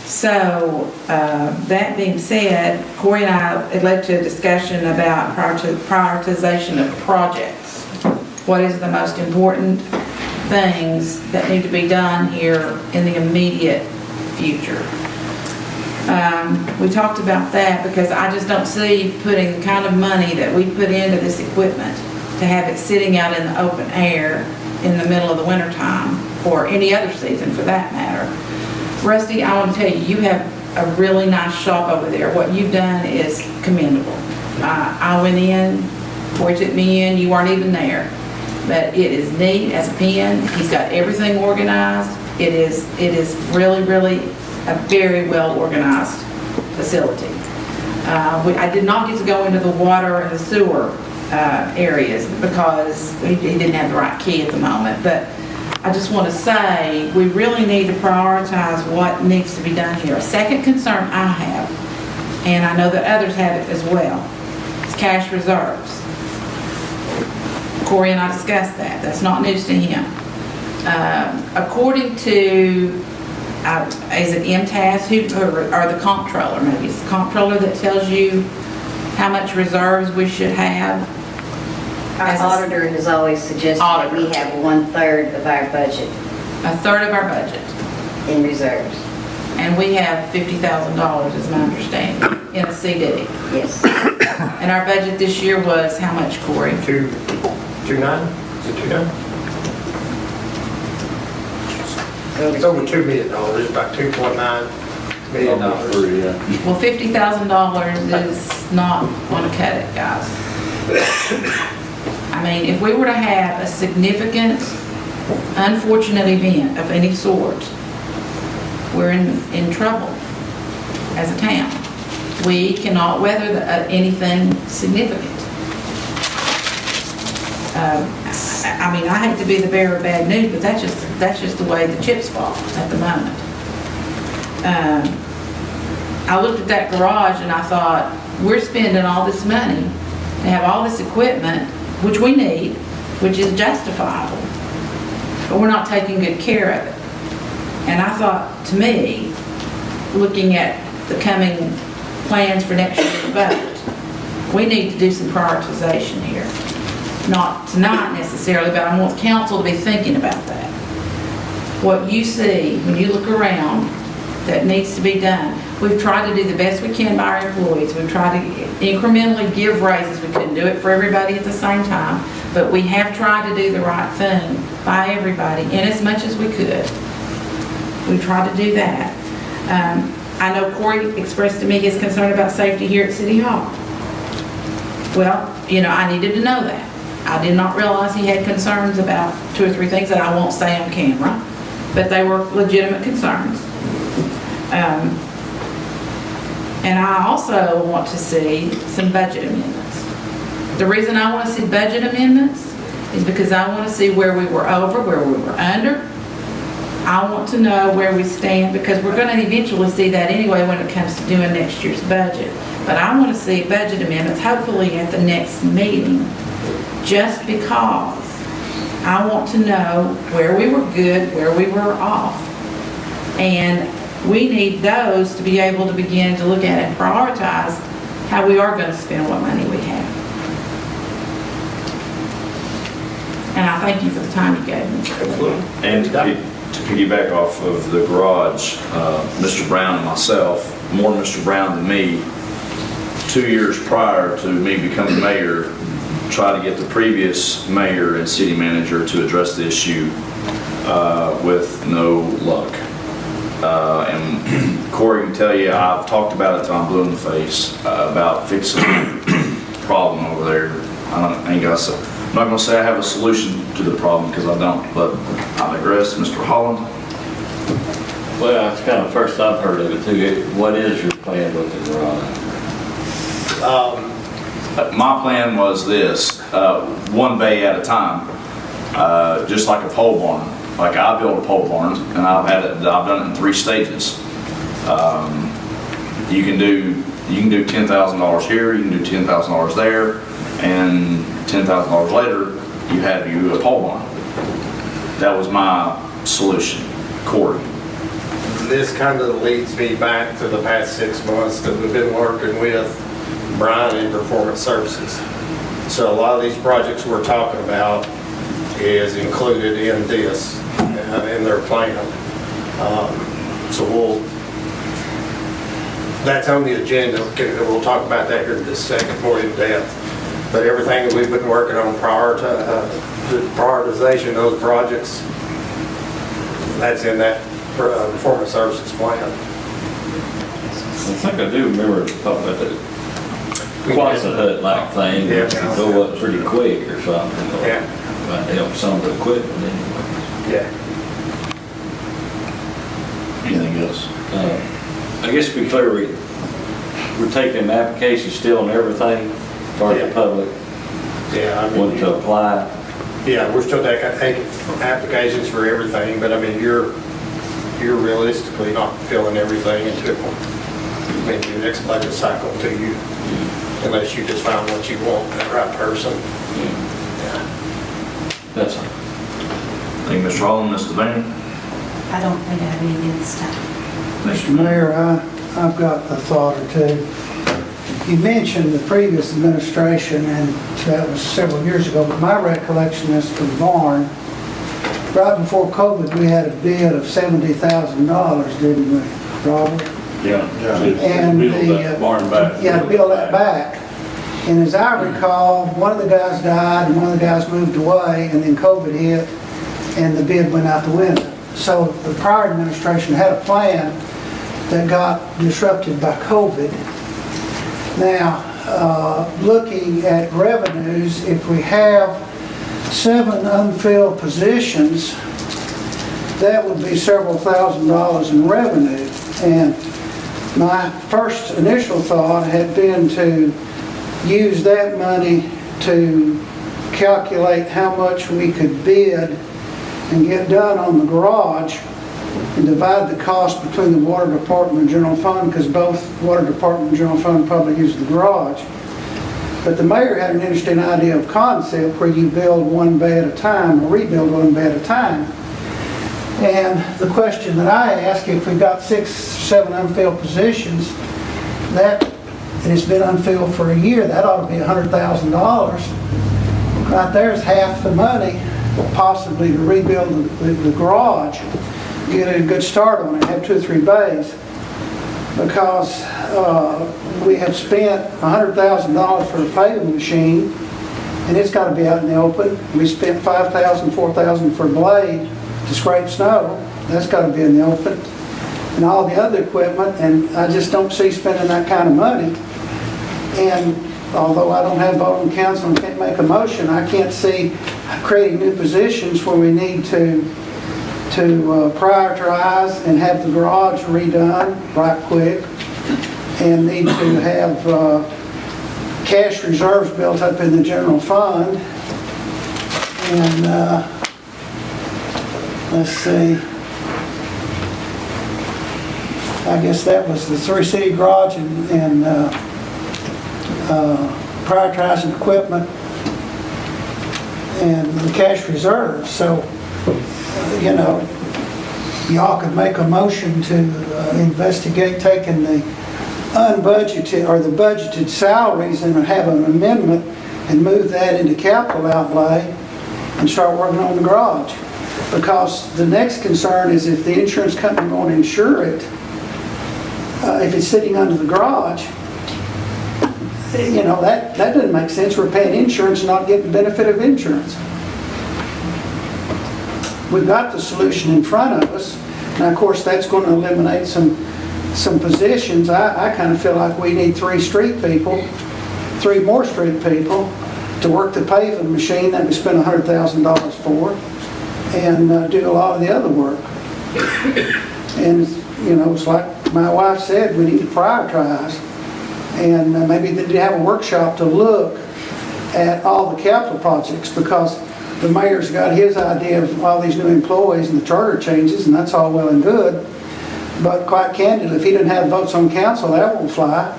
So, that being said, Corey and I had led to a discussion about prioritization of projects. What is the most important things that need to be done here in the immediate future? We talked about that because I just don't see putting the kind of money that we put into this equipment to have it sitting out in the open air in the middle of the winter time or any other season for that matter. Rusty, I want to tell you, you have a really nice shop over there. What you've done is commendable. I went in, Corey took me in, you weren't even there. But it is neat as a pin. He's got everything organized. It is really, really a very well organized facility. I did not get to go into the water and the sewer areas because he didn't have the right key at the moment. But I just want to say, we really need to prioritize what needs to be done here. A second concern I have, and I know that others have it as well, is cash reserves. Corey and I discussed that. That's not news to him. According to, is it MTAS, or the comptroller, maybe it's the comptroller that tells you how much reserves we should have? Our auditor has always suggested that we have 1/3 of our budget. 1/3 of our budget. In reserves. And we have $50,000 is my understanding, in a CD. Yes. And our budget this year was how much, Corey? 2.9? Is it 2.9? It's over $2 million, it's about $2.9 million. Well, $50,000 is not going to cut it, guys. I mean, if we were to have a significant, unfortunate event of any sort, we're in trouble as a town. We cannot weather anything significant. I mean, I hate to be the bearer of bad news, but that's just the way the chips fall at the moment. I looked at that garage and I thought, we're spending all this money to have all this equipment, which we need, which is justifiable, but we're not taking good care of it. And I thought, to me, looking at the coming plans for next year's budget, we need to do some prioritization here. Not tonight necessarily, but I want council to be thinking about that. What you see when you look around that needs to be done. We've tried to do the best we can by our employees. We've tried to incrementally give raises. We couldn't do it for everybody at the same time, but we have tried to do the right thing by everybody in as much as we could. We tried to do that. I know Corey expressed to me his concern about safety here at City Hall. Well, you know, I needed to know that. I did not realize he had concerns about 2 or 3 things that I won't say on camera, but they were legitimate concerns. And I also want to see some budget amendments. The reason I want to see budget amendments is because I want to see where we were over, where we were under. I want to know where we stand because we're going to eventually see that anyway when it comes to doing next year's budget. But I want to see budget amendments hopefully at the next meeting, just because I want to know where we were good, where we were off. And we need those to be able to begin to look at and prioritize how we are going to spend what money we have. And I thank you for the time you gave me. And to piggyback off of the garage, Mr. Brown and myself, more Mr. Brown than me, 2 years prior to me becoming mayor, try to get the previous mayor and city manager to address the issue with no luck. And Corey can tell you, I've talked about it till I'm blue in the face about fixing the problem over there. I ain't got I'm not gonna say I have a solution to the problem because I don't, but I digress. Mr. Holland? Well, it's kind of the first I've heard of it too. What is your plan with the garage? My plan was this, one bay at a time, just like a pole barn. Like I built a pole barn and I've done it in 3 stages. You can do $10,000 here, you can do $10,000 there, and $10,000 later, you have a pole barn. That was my solution. Corey? This kind of leads me back to the past 6 months that we've been working with Brian in Performance Services. So a lot of these projects we're talking about is included in this, in their plan. So that's on the agenda. We'll talk about that here in just a second, more in depth. But everything that we've been working on the prioritization of those projects, that's in that Performance Services plan. I think I do remember talking about that Quonset hut-like thing, Yeah. go up pretty quick or something. Yeah. Might help some of the equipment anyway. Yeah. Anything else? I guess to be clear, we're taking applications still and everything for the Yeah. public, Yeah, I want mean, to apply. yeah, we're still taking applications for everything, but I mean, you're realistically not filling everything until maybe the next budget cycle to you, unless you just find what you want, that right person. Yeah. That's all. Thank you, Mr. Holland. Mr. Van? I don't think I have anything this time. Mr. Mayor, I've got a thought or two. You mentioned the previous administration, and that was several years ago, but my recollection is from Varn. Right before COVID, we had a bid of $70,000, didn't we, Robert? Yeah. And Build that barn back. Yeah, to build that back. And as I recall, one of the guys died and one of the guys moved away, and then COVID hit and the bid went out the window. So the prior administration had a plan that got disrupted by COVID. Now, looking at revenues, if we have 7 unfilled positions, that would be several $1,000s in revenue. And my first initial thought had been to use that money to calculate how much we could bid and get done on the garage and divide the cost between the water department and general fund, because both water department and general fund probably use the garage. But the mayor had an interesting idea of concept where you build one bay at a time, or rebuild one bay at a time. And the question that I ask, if we've got 6, 7 unfilled positions, and it's been unfilled for a year, that ought to be $100,000. Right there's half the money, possibly, to rebuild the garage, get a good start on it, have 2 or 3 bays. Because we have spent $100,000 for a paving machine, and it's got to be out in the open. We spent $5,000, $4,000 for a blade to scrape snow. That's got to be in the open. And all the other equipment, and I just don't see spending that kind of money. And although I don't have voting council and can't make a motion, I can't see creating new positions where we need to prioritize and have the garage redone right quick, and need to have cash reserves built up in the general fund. And let's see, I guess that was the 3 city garage and prioritizing equipment and the cash reserves. So, you know, y'all could make a motion to investigate taking the unbudgeted or the budgeted salaries and have an amendment and move that into capital outlay and start working on the garage. Because the next concern is if the insurance company won't insure it, if it's sitting under the garage, you know, that doesn't make sense. We're paying insurance and not getting the benefit of insurance. We've got the solution in front of us. Now, of course, that's going to eliminate some positions. I kind of feel like we need 3 more street people to work the paving machine that we spent $100,000 for and do a lot of the other work. And, you know, it's like my wife said, we need to prioritize. And maybe they need to have a workshop to look at all the capital projects, because the mayor's got his idea of all these new employees and the charter changes, and that's all well and good. But quite candidly, if he didn't have votes on council, that won't fly.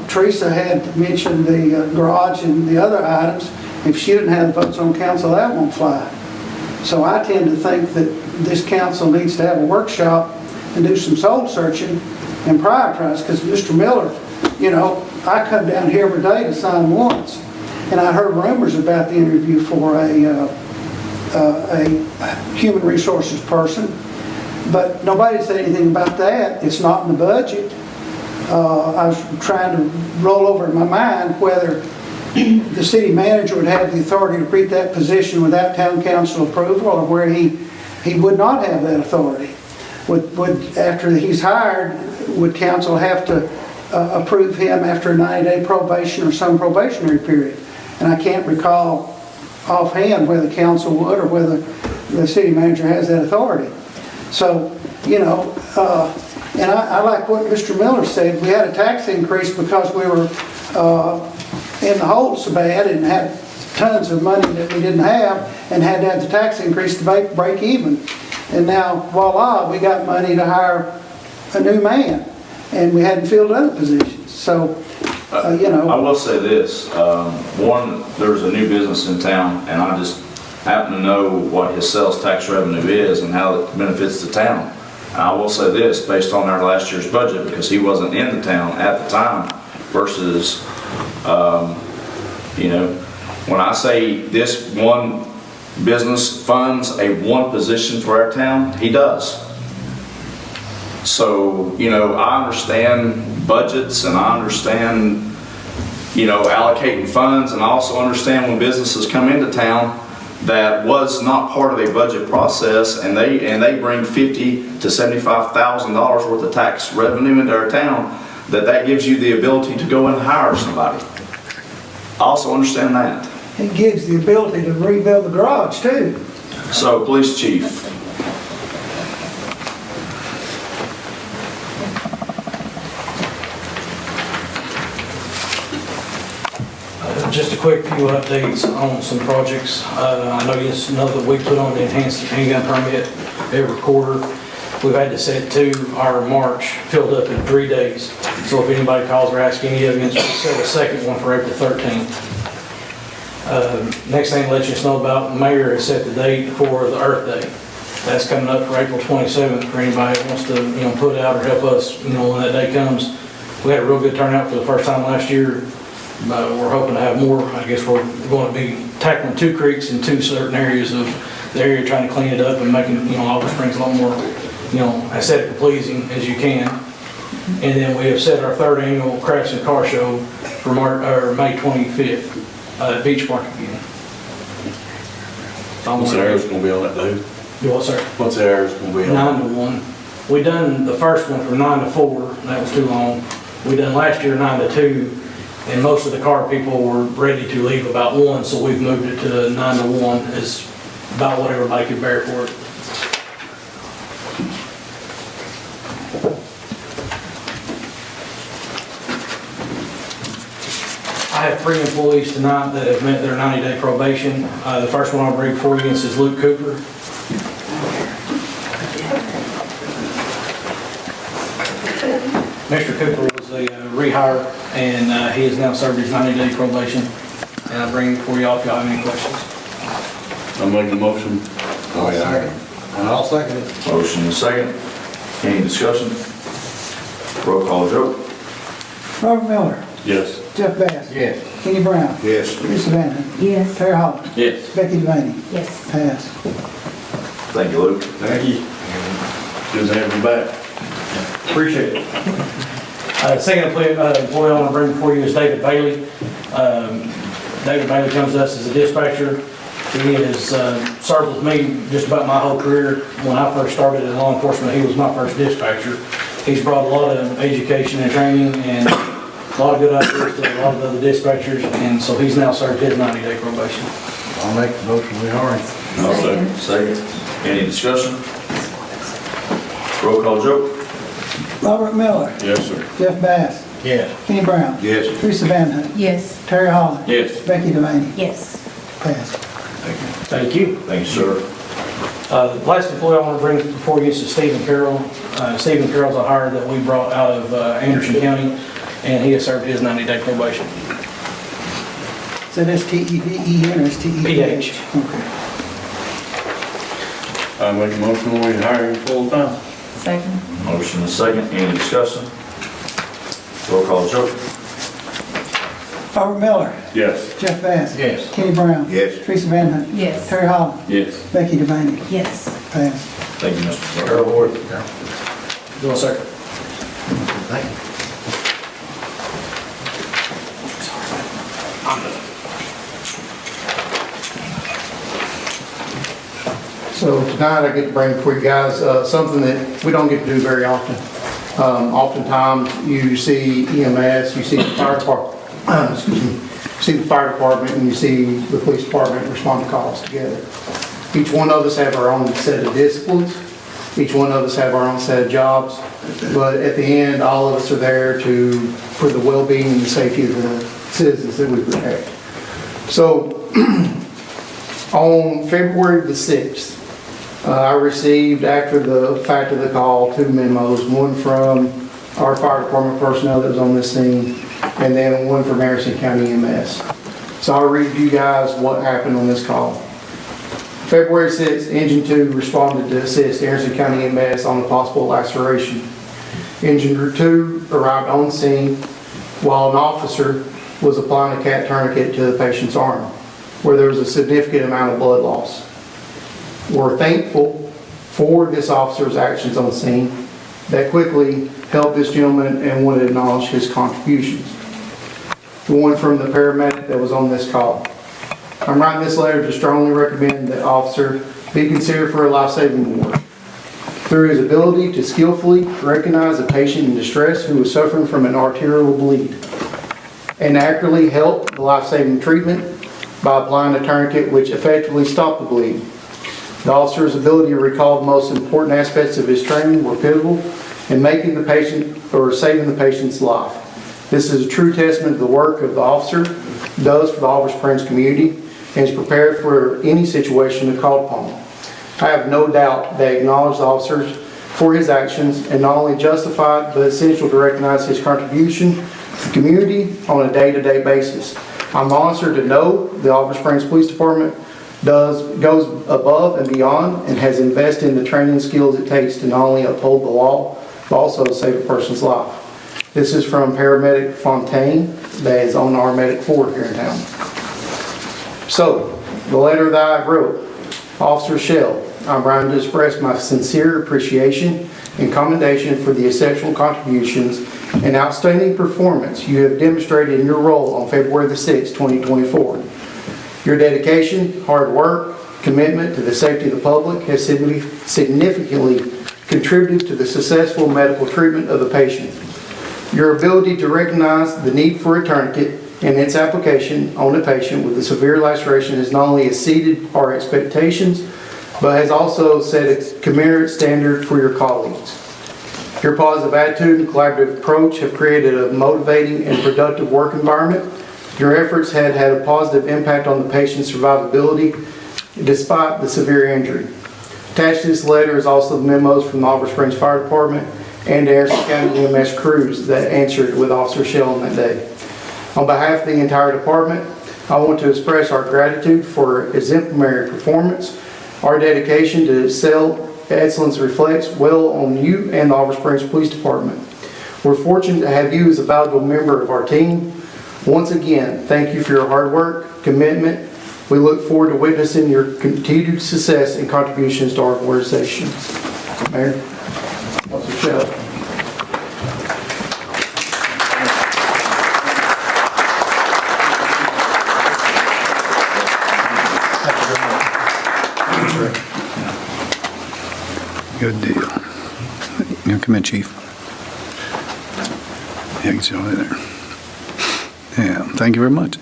Teresa had mentioned the garage and the other items. If she didn't have votes on council, that won't fly. So I tend to think that this council needs to have a workshop and do some soul searching and prioritize, because Mr. Miller, you know, I come down here every day to sign warrants, and I heard rumors about the interview for a human resources person, but nobody said anything about that. It's not in the budget. I was trying to roll over in my mind whether the city manager would have the authority to create that position without town council approval, or where he would not have that authority. Would after he's hired, would council have to approve him after a 90-day probation or some probationary period? And I can't recall offhand whether the council would or whether the city manager has that authority. So, you know, and I like what Mr. Miller said. We had a tax increase because we were in the hole so bad and had tons of money that we didn't have, and had to have the tax increase to break even. And now, voila, we got money to hire a new man, and we hadn't filled other positions. So, you know. I will say this. One, there's a new business in town, and I just happen to know what his sales tax revenue is and how it benefits the town. And I will say this, based on our last year's budget, because he wasn't in the town at the time, versus, you know, when I say this one business funds a one position for our town, he does. So, you know, I understand budgets, and I understand, you know, allocating funds, and I also understand when businesses come into town that was not part of a budget process, and they bring $50,000 to $75,000 worth of tax revenue into our town, that gives you the ability to go and hire somebody. I also understand that. It gives the ability to rebuild the garage too. So, police chief. Just a quick few updates on some projects. I know you know that we put on the enhanced handgun permit every quarter. We've had to set our March filled up in 3 days. So if anybody calls or asks any evidence, we'll set a second one for April 13th. Next thing to let you know about, the mayor has set the date for the Earth Day. That's coming up for April 27th for anybody that wants to, you know, put out or help us, you know, when that day comes. We had a real good turnout for the first time last year. We're hoping to have more. I guess we're going to be tackling 2 creeks in 2 certain areas of the area, trying to clean it up and making, you know, Olive Springs a lot more, you know, aesthetically pleasing as you can. And then we have set our 3rd annual Crafts and Car Show for May 25th at Beach Park again. What's the hours gonna be on that day? Do what, sir? What's the hours gonna be on? 9 to 1. We done the first one from 9 to 4. That was too long. We done last year 9 to 2. And most of the car people were ready to leave about 1, so we've moved it to 9 to 1 is about what everybody could bear for it. I have 3 employees tonight that have met their 90-day probation. The first one I'll bring for you is Luke Cooper. Mr. Cooper was a rehire, and he has now served his 90-day probation. And I bring it for y'all if y'all have any questions. I'm making a motion. Oh, yeah. And I'll second it. Motion and second. Any discussion? Roll call, Joe. Robert Miller. Yes. Jeff Bass. Yes. Kenny Brown. Yes. Teresa Bannon. Yes. Terry Holland. Yes. Becky Devaney. Yes. Pass. Thank you, Luke. Thank you. Good to have you back. Appreciate it. Second employee I want to bring before you is David Bailey. David Bailey comes to us as a dispatcher. He has served with me just about my whole career. When I first started in law enforcement, he was my first dispatcher. He's brought a lot of education and training and a lot of good ideas to a lot of the other dispatchers, and so he's now served his 90-day probation. I'll make the motion, we hire him. I'll second. Any discussion? Roll call, Joe? Robert Miller, Yes, sir. Jeff Bass, Yes. Kenny Brown, Yes. Teresa Van Hunt, Yes. Terry Holland, Yes. Becky Devaney. Yes. Passed. Thank you. Thank you, sir. The last employee I want to bring before you is Stephen Carroll. Stephen Carroll's a hire that we brought out of Anderson County, and he has served his 90-day probation. Is that S-T-E-V-E-N or S-T-E-V-H? PH. Okay. I make a motion, we hire him full-time. Second. Motion and second. Any discussion? Roll call, Joe? Robert Miller, Yes. Jeff Bass. Yes. Kenny Brown. Yes. Teresa Van Hunt. Yes. Terry Holland, Yes. Becky Devaney. Yes. Passed. Thank you, Mr. Clerk. Carol Ward. Do a second. Thank you. So tonight I get to bring for you guys something that we don't get to do very often. Oftentimes you see EMS, you see the fire department, excuse me, you see the fire department and you see the police department respond to calls together. Each one of us have our own set of disciplines. Each one of us have our own set of jobs. But at the end, all of us are there for the well-being and the safety of the citizens that we protect. So on February the 6th, I received, after the fact of the call, 2 memos, one from our fire department personnel that was on this scene, and then one from Harrison County EMS. So I'll read you guys what happened on this call. February 6th, Engine 2 responded to assist Harrison County EMS on a possible laceration. Engine 2 arrived on scene while an officer was applying a cat tourniquet to the patient's arm, where there was a significant amount of blood loss. We're thankful for this officer's actions on scene that quickly helped this gentleman and want to acknowledge his contributions. The one from the paramedic that was on this call. I'm writing this letter to strongly recommend that officer be considered for a life-saving award. Through his ability to skillfully recognize a patient in distress who was suffering from an arterial bleed and accurately help the life-saving treatment by applying a tourniquet which effectively stopped the bleed. The officer's ability to recall the most important aspects of his training were pivotal in making the patient or saving the patient's life. This is a true testament to the work of the officer does for the Oliver Springs community and is prepared for any situation called upon. I have no doubt they acknowledge the officers for his actions and not only justified but essential to recognize his contribution to the community on a day-to-day basis. I'm honored to know the Oliver Springs Police Department goes above and beyond and has invested in the training skills it takes to not only uphold the law, but also save a person's life. This is from Paramedic Fontaine, that is on our Medic 4 here in town. So, the letter that I wrote, Officer Shell, I'm writing to express my sincere appreciation and commendation for the exceptional contributions and outstanding performance you have demonstrated in your role on February the 6th, 2024. Your dedication, hard work, commitment to the safety of the public has significantly contributed to the successful medical treatment of the patient. Your ability to recognize the need for a tourniquet and its application on a patient with a severe laceration has not only exceeded our expectations, but has also set a commensurate standard for your colleagues. Your positive attitude and collaborative approach have created a motivating and productive work environment. Your efforts had had a positive impact on the patient's survivability despite the severe injury. Attached to this letter is also the memos from the Oliver Springs Fire Department and the Harrison County EMS crews that answered with Officer Shell on that day. On behalf of the entire department, I want to express our gratitude for exemplary performance. Our dedication to excellence reflects well on you and the Oliver Springs Police Department. We're fortunate to have you as a valuable member of our team. Once again, thank you for your hard work, commitment. We look forward to witnessing your continued success and contributions to our organization. Mayor, Officer Shell. Good deal. You come in, Chief. Yeah, you can sit over there. Yeah, thank you very much.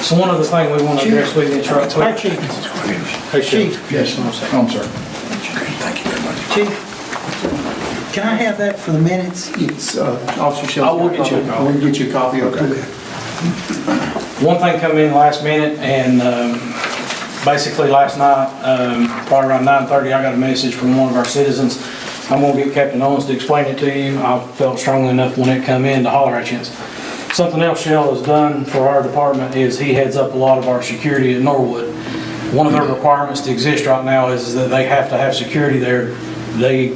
So one other thing we want to address with you, Chuck. Hey, Chief. Hey, Chief. Yes, I'm sorry. Thank you very much. Chief, can I have that for the minutes? It's, Officer Shelley. I will get you a copy. We'll get you a copy of it. One thing come in last minute, and basically last night, probably around 9:30, I got a message from one of our citizens. I'm gonna get Captain Owens to explain it to you. I felt strongly enough when it come in to holler at you. Something else Shell has done for our department is he heads up a lot of our security at Norwood. One of their requirements to exist right now is that they have to have security there. They,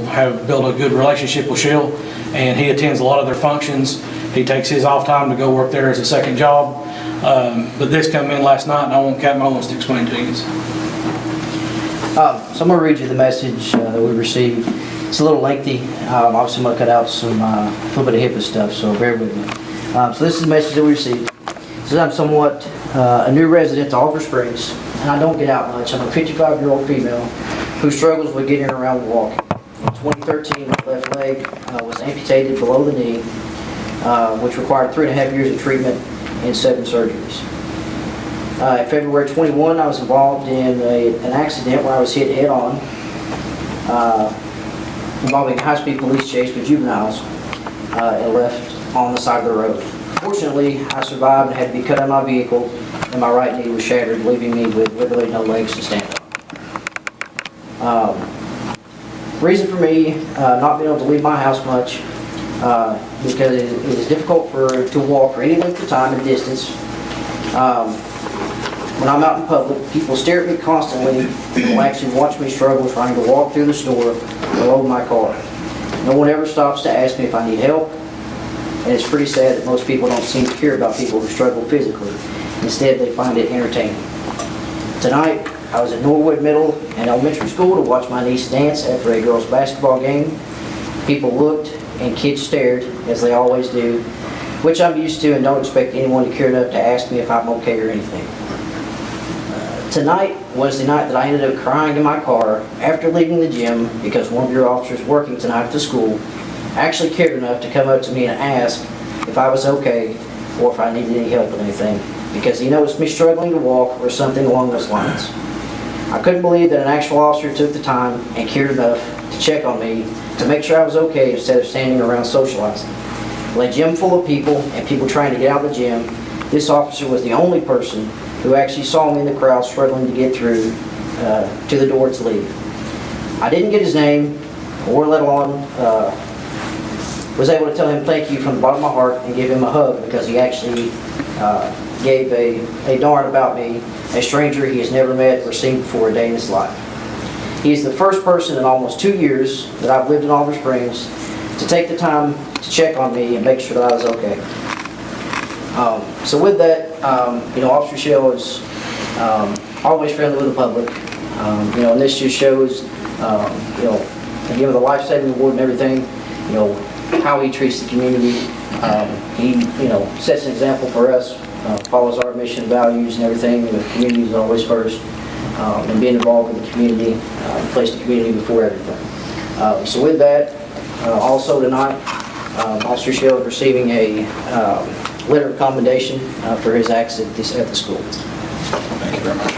have built a good relationship with Shell, and he attends a lot of their functions. He takes his off time to go work there as a second job. But this come in last night, and I want Captain Owens to explain to you. So I'm going to read you the message that we received. It's a little lengthy. Obviously, I'm going to cut out some a little bit of HIPAA stuff, so bear with me. So this is the message that we received. It says, I'm somewhat a new resident to Oliver Springs, and I don't get out much. I'm a 55-year-old female who struggles with getting around and walking. In 2013, my left leg was amputated below the knee, which required 3.5 years of treatment and 7 surgeries. In February 21, I was involved in an accident where I was hit head-on, involving a high-speed police chase with juveniles, and left on the side of the road. Fortunately, I survived and had to be cut out of my vehicle, and my right knee was shattered, leaving me with literally no legs to stand up. Reason for me not being able to leave my house much, because it is difficult to walk for any length of time and distance. When I'm out in public, people stare at me constantly and will actually watch me struggle trying to walk through the store or load my car. No one ever stops to ask me if I need help, and it's pretty sad that most people don't seem to care about people who struggle physically. Instead, they find it entertaining. Tonight, I was at Norwood Middle and Elementary School to watch my niece dance after a girls' basketball game. People looked and kids stared, as they always do, which I'm used to and don't expect anyone to care enough to ask me if I'm okay or anything. Tonight was the night that I ended up crying in my car after leaving the gym because one of your officers working tonight at the school actually cared enough to come up to me and ask if I was okay or if I needed any help with anything, because he noticed me struggling to walk or something along those lines. I couldn't believe that an actual officer took the time and cared enough to check on me to make sure I was okay instead of standing around socializing. In a gym full of people and people trying to get out of the gym, this officer was the only person who actually saw me in the crowd struggling to get through to the door to leave. I didn't get his name, or let alone was able to tell him thank you from the bottom of my heart and give him a hug, because he actually gave a darn about me, a stranger he has never met or seen before a day in his life. He is the first person in almost 2 years that I've lived in Oliver Springs to take the time to check on me and make sure that I was okay. So with that, Officer Shell is always friendly with the public, and this just shows, the life-saving award and everything, how he treats the community. He, sets an example for us, follows our mission, values, and everything. The community is always first, and being involved with the community, place the community before everything. So with that, also tonight, Officer Shell is receiving a letter of commendation for his acts at the school. Thank you very much.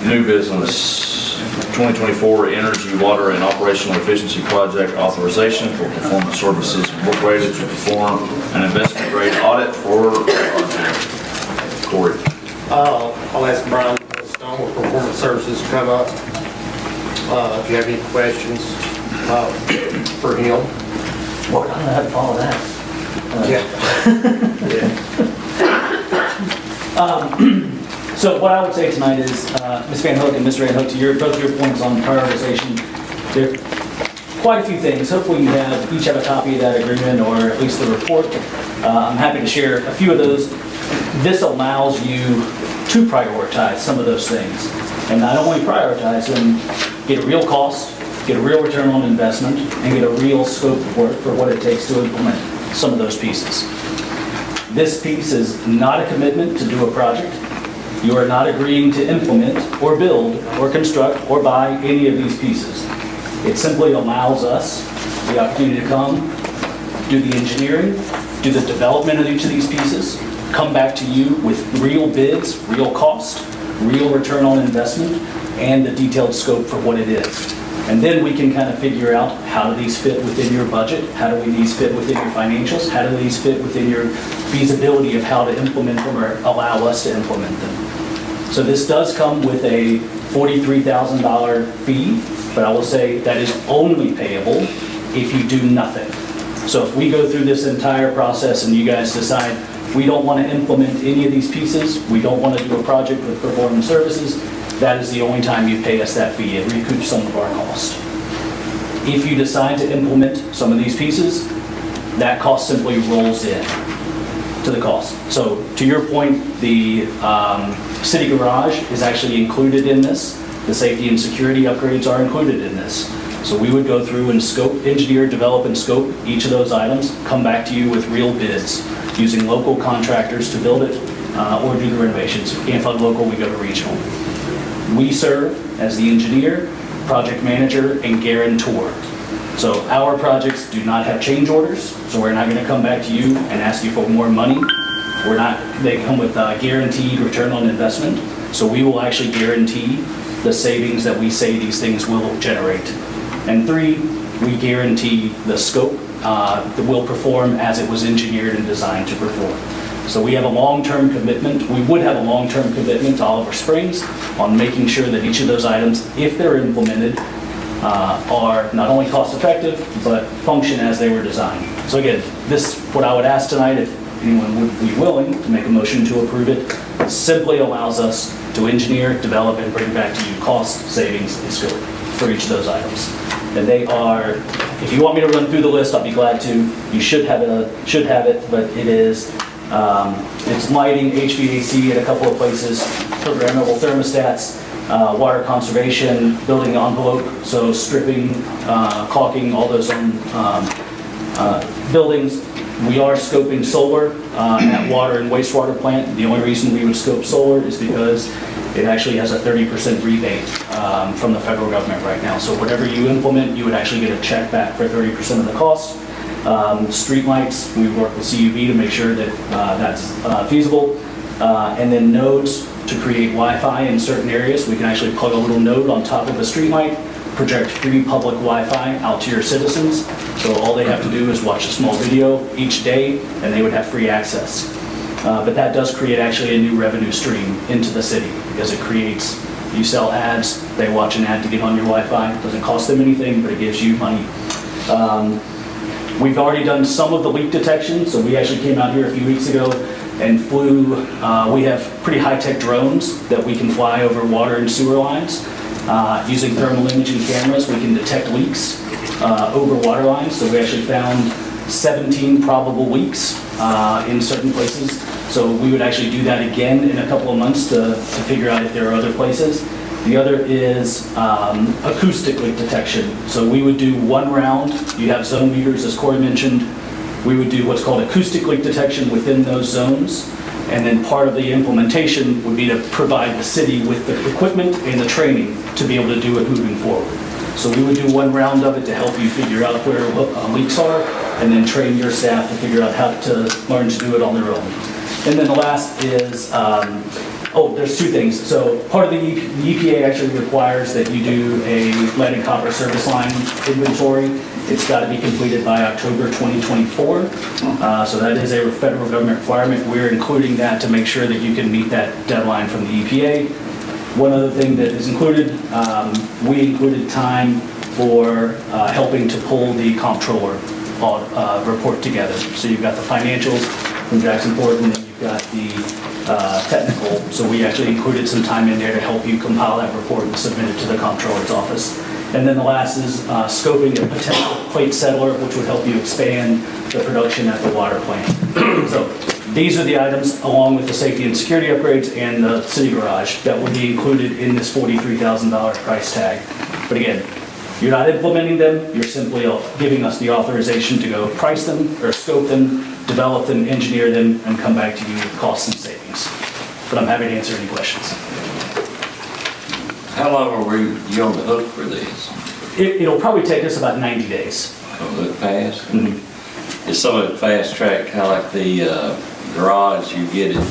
New business, 2024 Energy, Water, and Operational Efficiency Project authorization for Performance Services Incorporated to perform an investment-grade audit for the project. Corey. I'll ask Brian Stone with Performance Services to come up. If you have any questions for him. Well, I don't know how to follow that. So what I would say tonight is, Ms. Van Hook and Mr. Van Hook, to both your points on prioritization, there are quite a few things. Hopefully you each have a copy of that agreement, or at least the report. I'm happy to share a few of those. This allows you to prioritize some of those things. And not only prioritize them, get a real cost, get a real return on investment, and get a real scope of work for what it takes to implement some of those pieces. This piece is not a commitment to do a project. You are not agreeing to implement or build or construct or buy any of these pieces. It simply allows us the opportunity to come, do the engineering, do the development of each of these pieces, come back to you with real bids, real cost, real return on investment, and the detailed scope for what it is. And then we can kind of figure out, how do these fit within your budget? How do these fit within your financials? How do these fit within your feasibility of how to implement them or allow us to implement them? So this does come with a $43,000 fee, but I will say that is only payable if you do nothing. So if we go through this entire process and you guys decide we don't want to implement any of these pieces, we don't want to do a project with performance services, that is the only time you pay us that fee. It recoups some of our cost. If you decide to implement some of these pieces, that cost simply rolls in to the cost. So to your point, the city garage is actually included in this. The safety and security upgrades are included in this. So we would go through and scope, engineer, develop, and scope each of those items, come back to you with real bids, using local contractors to build it or do the renovations. If we can't find local, we go to regional. We serve as the engineer, project manager, and guarantor. So our projects do not have change orders, so we're not going to come back to you and ask you for more money. They come with guaranteed return on investment, so we will actually guarantee the savings that we say these things will generate. And 3, we guarantee the scope that will perform as it was engineered and designed to perform. So we have a long-term commitment. We would have a long-term commitment to Oliver Springs on making sure that each of those items, if they're implemented, are not only cost-effective, but function as they were designed. So again, this, what I would ask tonight, if anyone would be willing to make a motion to approve it, simply allows us to engineer, develop, and bring back to you cost, savings, and scope for each of those items. And they are, if you want me to run through the list, I'll be glad to. You should have it, but it is, it's lighting, HVAC at a couple of places, programmable thermostats, water conservation, building envelope, so stripping, caulking, all those buildings. We are scoping solar at water and wastewater plant. The only reason we would scope solar is because it actually has a 30% rebate from the federal government right now. So whatever you implement, you would actually get a check back for 30% of the cost. Street lights, we work with CUB to make sure that that's feasible. And then nodes to create Wi-Fi in certain areas. We can actually plug a little node on top of a street light, project free public Wi-Fi out to your citizens. So all they have to do is watch a small video each day and they would have free access. But that does create actually a new revenue stream into the city because it creates, you sell ads, they watch an ad to get on your Wi-Fi. It doesn't cost them anything, but it gives you money. We've already done some of the leak detection. So we actually came out here a few weeks ago and flew, we have pretty high-tech drones that we can fly over water and sewer lines. Using thermal imaging cameras, we can detect leaks over water lines. So we actually found 17 probable leaks in certain places. So we would actually do that again in a couple of months to figure out if there are other places. The other is acoustic leak detection. So we would do one round. You have zone meters, as Corey mentioned. We would do what's called acoustic leak detection within those zones. And then part of the implementation would be to provide the city with the equipment and the training to be able to do it moving forward. So we would do one round of it to help you figure out where leaks are, and then train your staff to figure out how to learn to do it on their own. And then the last is, there's 2 things. So part of the EPA actually requires that you do a lead and copper service line inventory. It's got to be completed by October 2024. So that is a federal government requirement. We're including that to make sure that you can meet that deadline from the EPA. One other thing that is included, we included time for helping to pull the comptroller report together. So you've got the financials from Jackson Port, and then you've got the technical. So we actually included some time in there to help you compile that report and submit it to the comptroller's office. And then the last is scoping a potential plate settler, which would help you expand the production at the water plant. So these are the items, along with the safety and security upgrades and the city garage, that will be included in this $43,000 price tag. But again, You're not implementing them, you're simply giving us the authorization to go price them, or scope them, develop them, engineer them, and come back to you with costs and savings. But I'm happy to answer any questions. How long are you on the hook for these? It'll probably take us about 90 days. Oh, look fast? Mhm. Is some of it fast track, kind of like the garage, you get it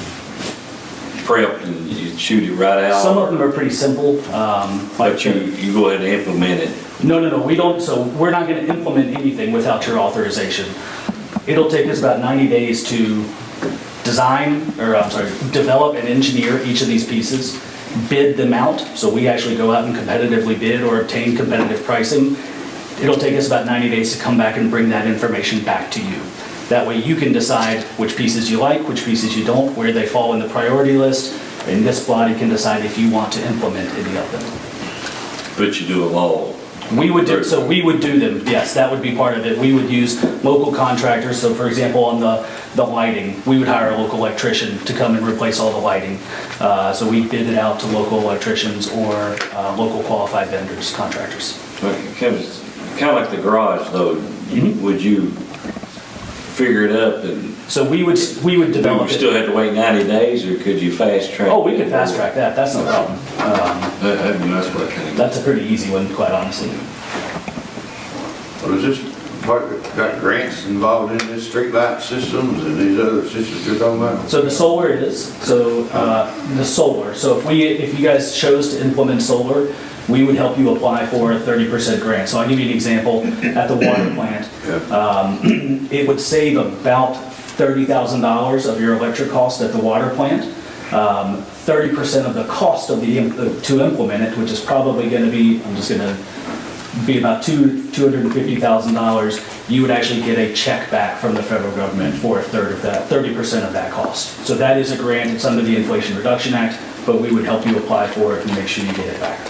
prepped and you shoot it right out? Some of them are pretty simple. But you go ahead and implement it? No, we don't, so we're not gonna implement anything without your authorization. It'll take us about 90 days to develop and engineer each of these pieces, bid them out, so we actually go out and competitively bid or obtain competitive pricing. It'll take us about 90 days to come back and bring that information back to you. That way you can decide which pieces you like, which pieces you don't, where they fall in the priority list, and this body can decide if you want to implement any of them. But you do them all? We would do them, yes, that would be part of it. We would use local contractors, so for example, on the lighting, we would hire a local electrician to come and replace all the lighting. So we bid it out to local electricians or local qualified vendors, contractors. Kind of like the garage though, would you figure it up and? So we would develop Would you still have to wait 90 days or could you fast track? Oh, we could fast track that, that's no problem. That's what I kind of. That's a pretty easy one, quite honestly. Well, is this part, got grants involved in this streetlight systems and these other systems you're talking about? So the solar is, the solar, so if you guys chose to implement solar, we would help you apply for a 30% grant. So I'll give you an example, at the water plant, it would save about $30,000 of your electric cost at the water plant. 30% of the cost of to implement it, which is probably gonna be, be about $250,000, you would actually get a check back from the federal government for a third of that, 30% of that cost. So that is a grant, it's under the Inflation Reduction Act, but we would help you apply for it and make sure you get it back.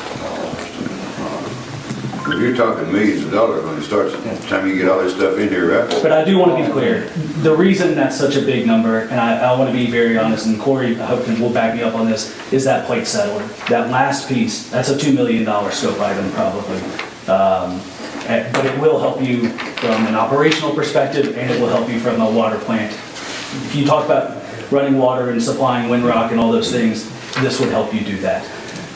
You're talking millions of dollars when it starts, the time you get all this stuff in here, right? But I do want to be clear, the reason that's such a big number, and I want to be very honest, and Corey, I hope will back me up on this, is that plate settler. That last piece, that's a $2 million scope item probably. But it will help you from an operational perspective, and it will help you from a water plant. If you talk about running water and supplying Windrock and all those things, this would help you do that.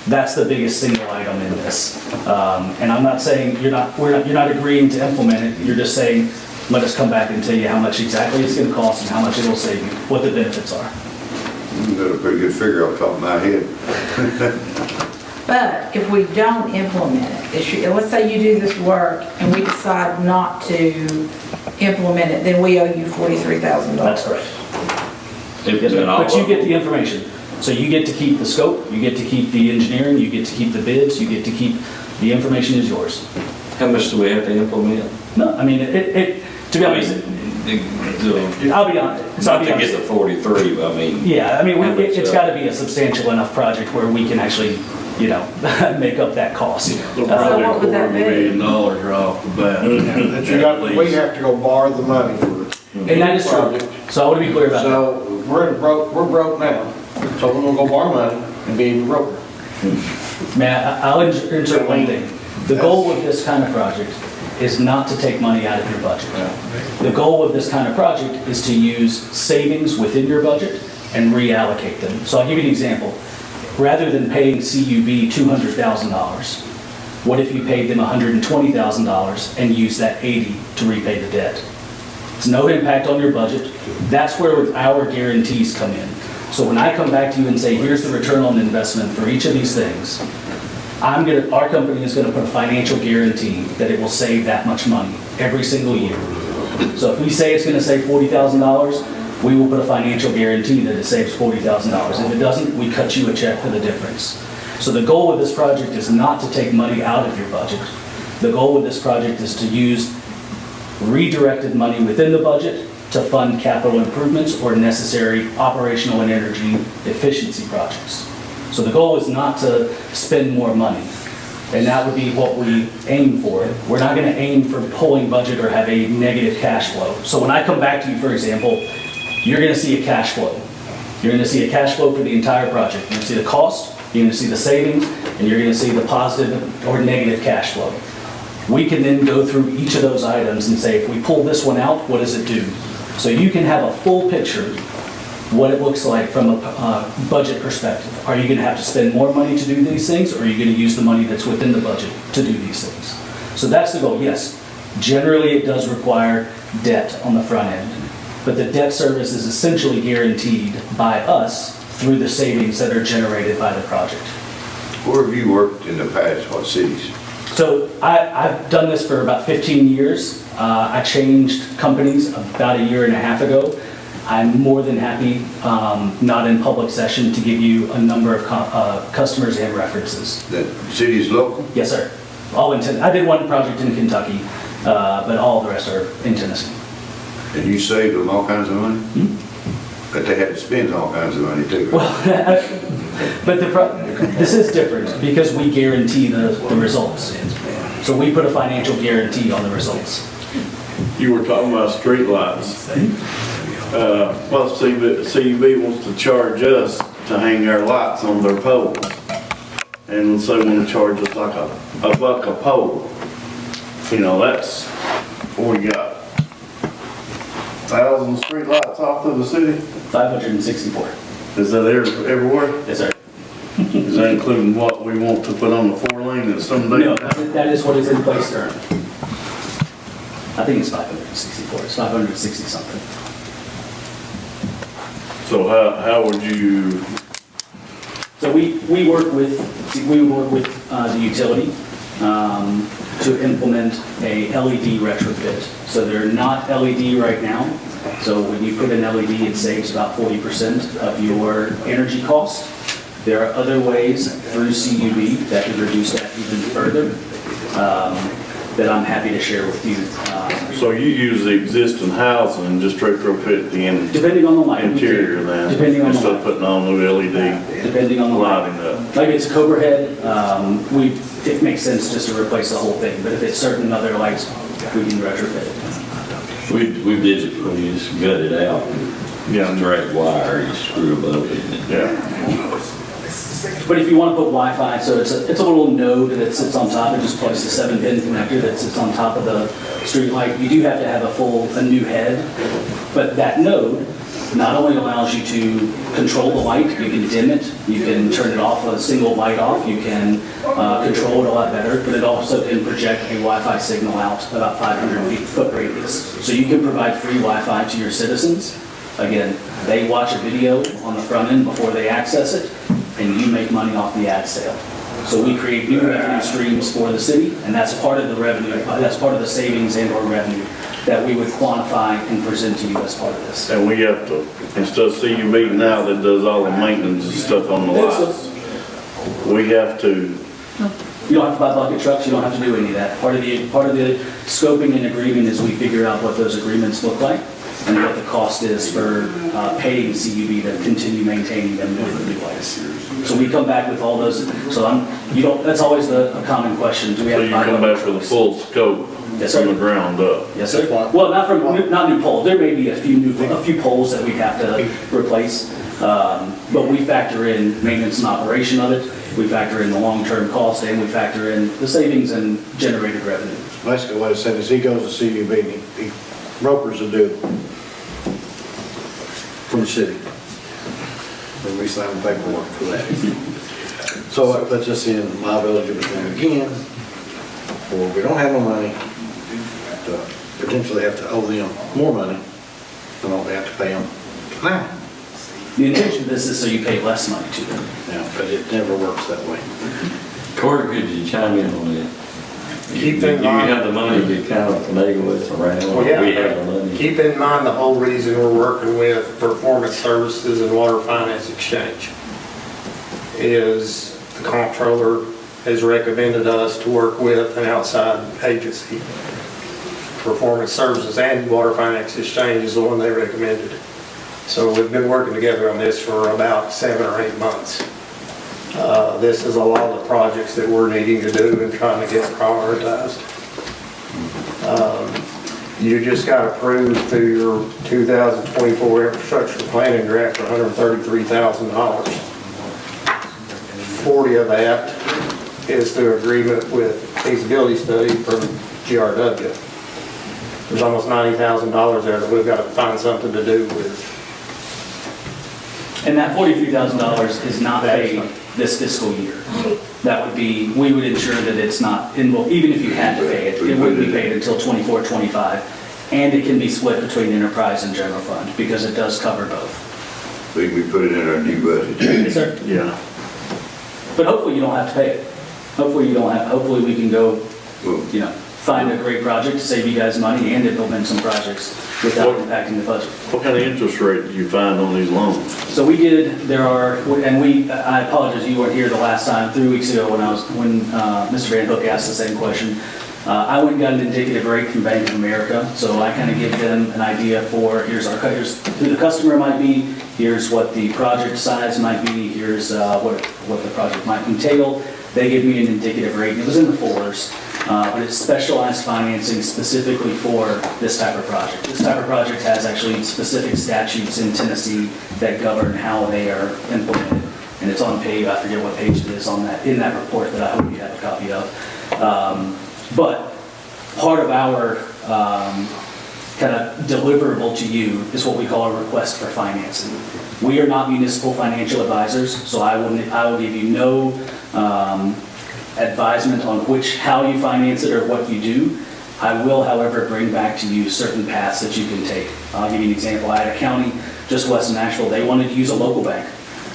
That's the biggest single item in this. And I'm not saying you're not agreeing to implement it. You're just saying, let us come back and tell you how much exactly it's going to cost and how much it will save you, what the benefits are. You got a pretty good figure off the top of my head. But if we don't implement it, let's say you do this work and we decide not to implement it, then we owe you $43,000. That's correct. But you get the information. So you get to keep the scope, you get to keep the engineering, you get to keep the bids, you get to keep, the information is yours. How much do we have to implement? No, I mean, to be honest, I'll be honest. Not to get the 43, but I mean. Yeah, I mean, it's got to be a substantial enough project where we can actually, make up that cost. So what would that be? $250 million right off the bat. We have to go borrow the money for it. And that is true. So I want to be clear about that. So we're broke now, so we're gonna go borrow money and be even broker. I'll insert one thing. The goal of this kind of project is not to take money out of your budget. The goal of this kind of project is to use savings within your budget and reallocate them. So I'll give you an example. Rather than paying CUB $200,000, what if you paid them $120,000 and used that $80,000 to repay the debt? It's no impact on your budget. That's where our guarantees come in. So when I come back to you and say, here's the return on investment for each of these things, our company is going to put a financial guarantee that it will save that much money every single year. So if we say it's going to save $40,000, we will put a financial guarantee that it saves $40,000. If it doesn't, we cut you a check for the difference. So the goal of this project is not to take money out of your budget. The goal of this project is to use redirected money within the budget to fund capital improvements or necessary operational and energy efficiency projects. So the goal is not to spend more money, and that would be what we aim for. We're not going to aim for pulling budget or have a negative cash flow. So when I come back to you, for example, you're going to see a cash flow. You're going to see a cash flow for the entire project. You're going to see the cost, you're going to see the savings, and you're going to see the positive or negative cash flow. We can then go through each of those items and say, if we pull this one out, what does it do? So you can have a full picture, what it looks like from a budget perspective. Are you gonna have to spend more money to do these things, or are you gonna use the money that's within the budget to do these things? So that's the goal, yes. Generally, it does require debt on the front end, but the debt service is essentially guaranteed by us through the savings that are generated by the project. Where have you worked in the past, what cities? So I've done this for about 15 years. I changed companies about a year and a half ago. I'm more than happy, not in public session, to give you a number of customers and references. The city is local? Yes, sir. All in I did one project in Kentucky, but all the rest are in Tennessee. And you saved them all kinds of money? But they had to spend all kinds of money too. Well, but this is different because we guarantee the results. So we put a financial guarantee on the results. You were talking about street lights. Well, CUB wants to charge us to hang our lights on their poles. And so they want to charge us like a buck a pole. You know, that's, what we got? 1,000 street lights off of the city? 564. Is that everywhere? Yes, sir. Is that including what we want to put on the 4-lane and some No, that is what is in place currently. I think it's 564, it's 560 something. So how would you? So we work with the utility to implement a LED retrofit. So they're not LED right now. So when you put an LED, it saves about 40% of your energy cost. There are other ways through CUB that could reduce that even further that I'm happy to share with you. So you use the existing housing and just retrofit the depending on the light interior then? Depending on the instead light. of putting on the LED. Depending on the lighting up. Like it's a Cobra head, it makes sense just to replace the whole thing, but if it's certain other lights, we can retrofit it. We did it, we just gut it out. Yeah. Direct wire, you screw above it. Yeah. But if you want to put Wi-Fi, so it's a little node that sits on top, it just plugs the 7-pin connector that sits on top of the street light. You do have to have a new head, but that node not only allows you to control the light, you can dim it, you can turn it off, a single light off, you can control it a lot better, but it also can project a Wi-Fi signal out about 500 foot radius. So you can provide free Wi-Fi to your citizens. Again, they watch a video on the front end before they access it, and you make money off the ad sale. So we create new revenue streams for the city, and that's part of the revenue, that's part of the savings and or revenue that we would quantify and present to you as part of this. And we have to, instead of CUB now that does all the maintenance and stuff on the lights, we have to. You don't have to buy bucket trucks, you don't have to do any of that. Part of the scoping and agreement is we figure out what those agreements look like and what the cost is for paying CUB to continue maintaining them with the new lights. So we come back with all those, that's always a common question. Do we have So to you buy come bucket back with a trucks? full scope from the ground up? Yes, sir. Well, not new poles. There may be a few poles that we have to replace, but we factor in maintenance and operation of it. We factor in the long-term cost, and we factor in the savings and generated revenue. Basically what I said is he goes to CUB and he brokers the deal from the city. And we sign the paperwork for that. So that puts us in liability with them again, or we don't have no money, to potentially have to owe them more money than what we have to pay them now. The intention of this is so you pay less money to them. Yeah, but it never works that way. Corey, could you chime in on that? Do you have the money to kind of finagle this around? Well, yeah. We have the money. Keep in mind the whole reason we're working with Performance Services and Water Finance Exchange is the comptroller has recommended us to work with an outside agency. Performance Services and Water Finance Exchange is the one they recommended. So we've been working together on this for about 7 or 8 months. This is a lot of the projects that we're needing to do and trying to get prioritized. You just got approved through your 2024 infrastructure planning grant for $133,000. 40 of that is through agreement with feasibility study for GRW. There's almost $90,000 there that we've got to find something to do with. And that $43,000 is not paid this fiscal year. That would be, we would ensure that it's not, even if you had to pay it, it wouldn't be paid until 24, 25. And it can be split between enterprise and general fund because it does cover both. We put it in our new budget. Yes, sir. Yeah. But hopefully you don't have to pay it. Hopefully we can go, find a great project to save you guys money and implement some projects without impacting the budget. What kind of interest rate did you find on these loans? So we did, I apologize, you weren't here the last time, 3 weeks ago when Mr. Van Hook asked the same question. I went and got an indicative rate from Bank of America, so I kind of give them an idea for, here's who the customer might be, here's what the project size might be, here's what the project might entail. They gave me an indicative rate, and it was in the 4s, but it's specialized financing specifically for this type of project. This type of project has actually specific statutes in Tennessee that govern how they are implemented, and it's on page, I forget what page it is in that report that I hope you have a copy of. But part of our kind of deliverable to you is what we call a request for financing. We are not municipal financial advisors, so I will give you no advisement on how you finance it or what you do. I will, however, bring back to you certain paths that you can take. I'll give you an example. I had a county just west of Nashville. They wanted to use a local bank.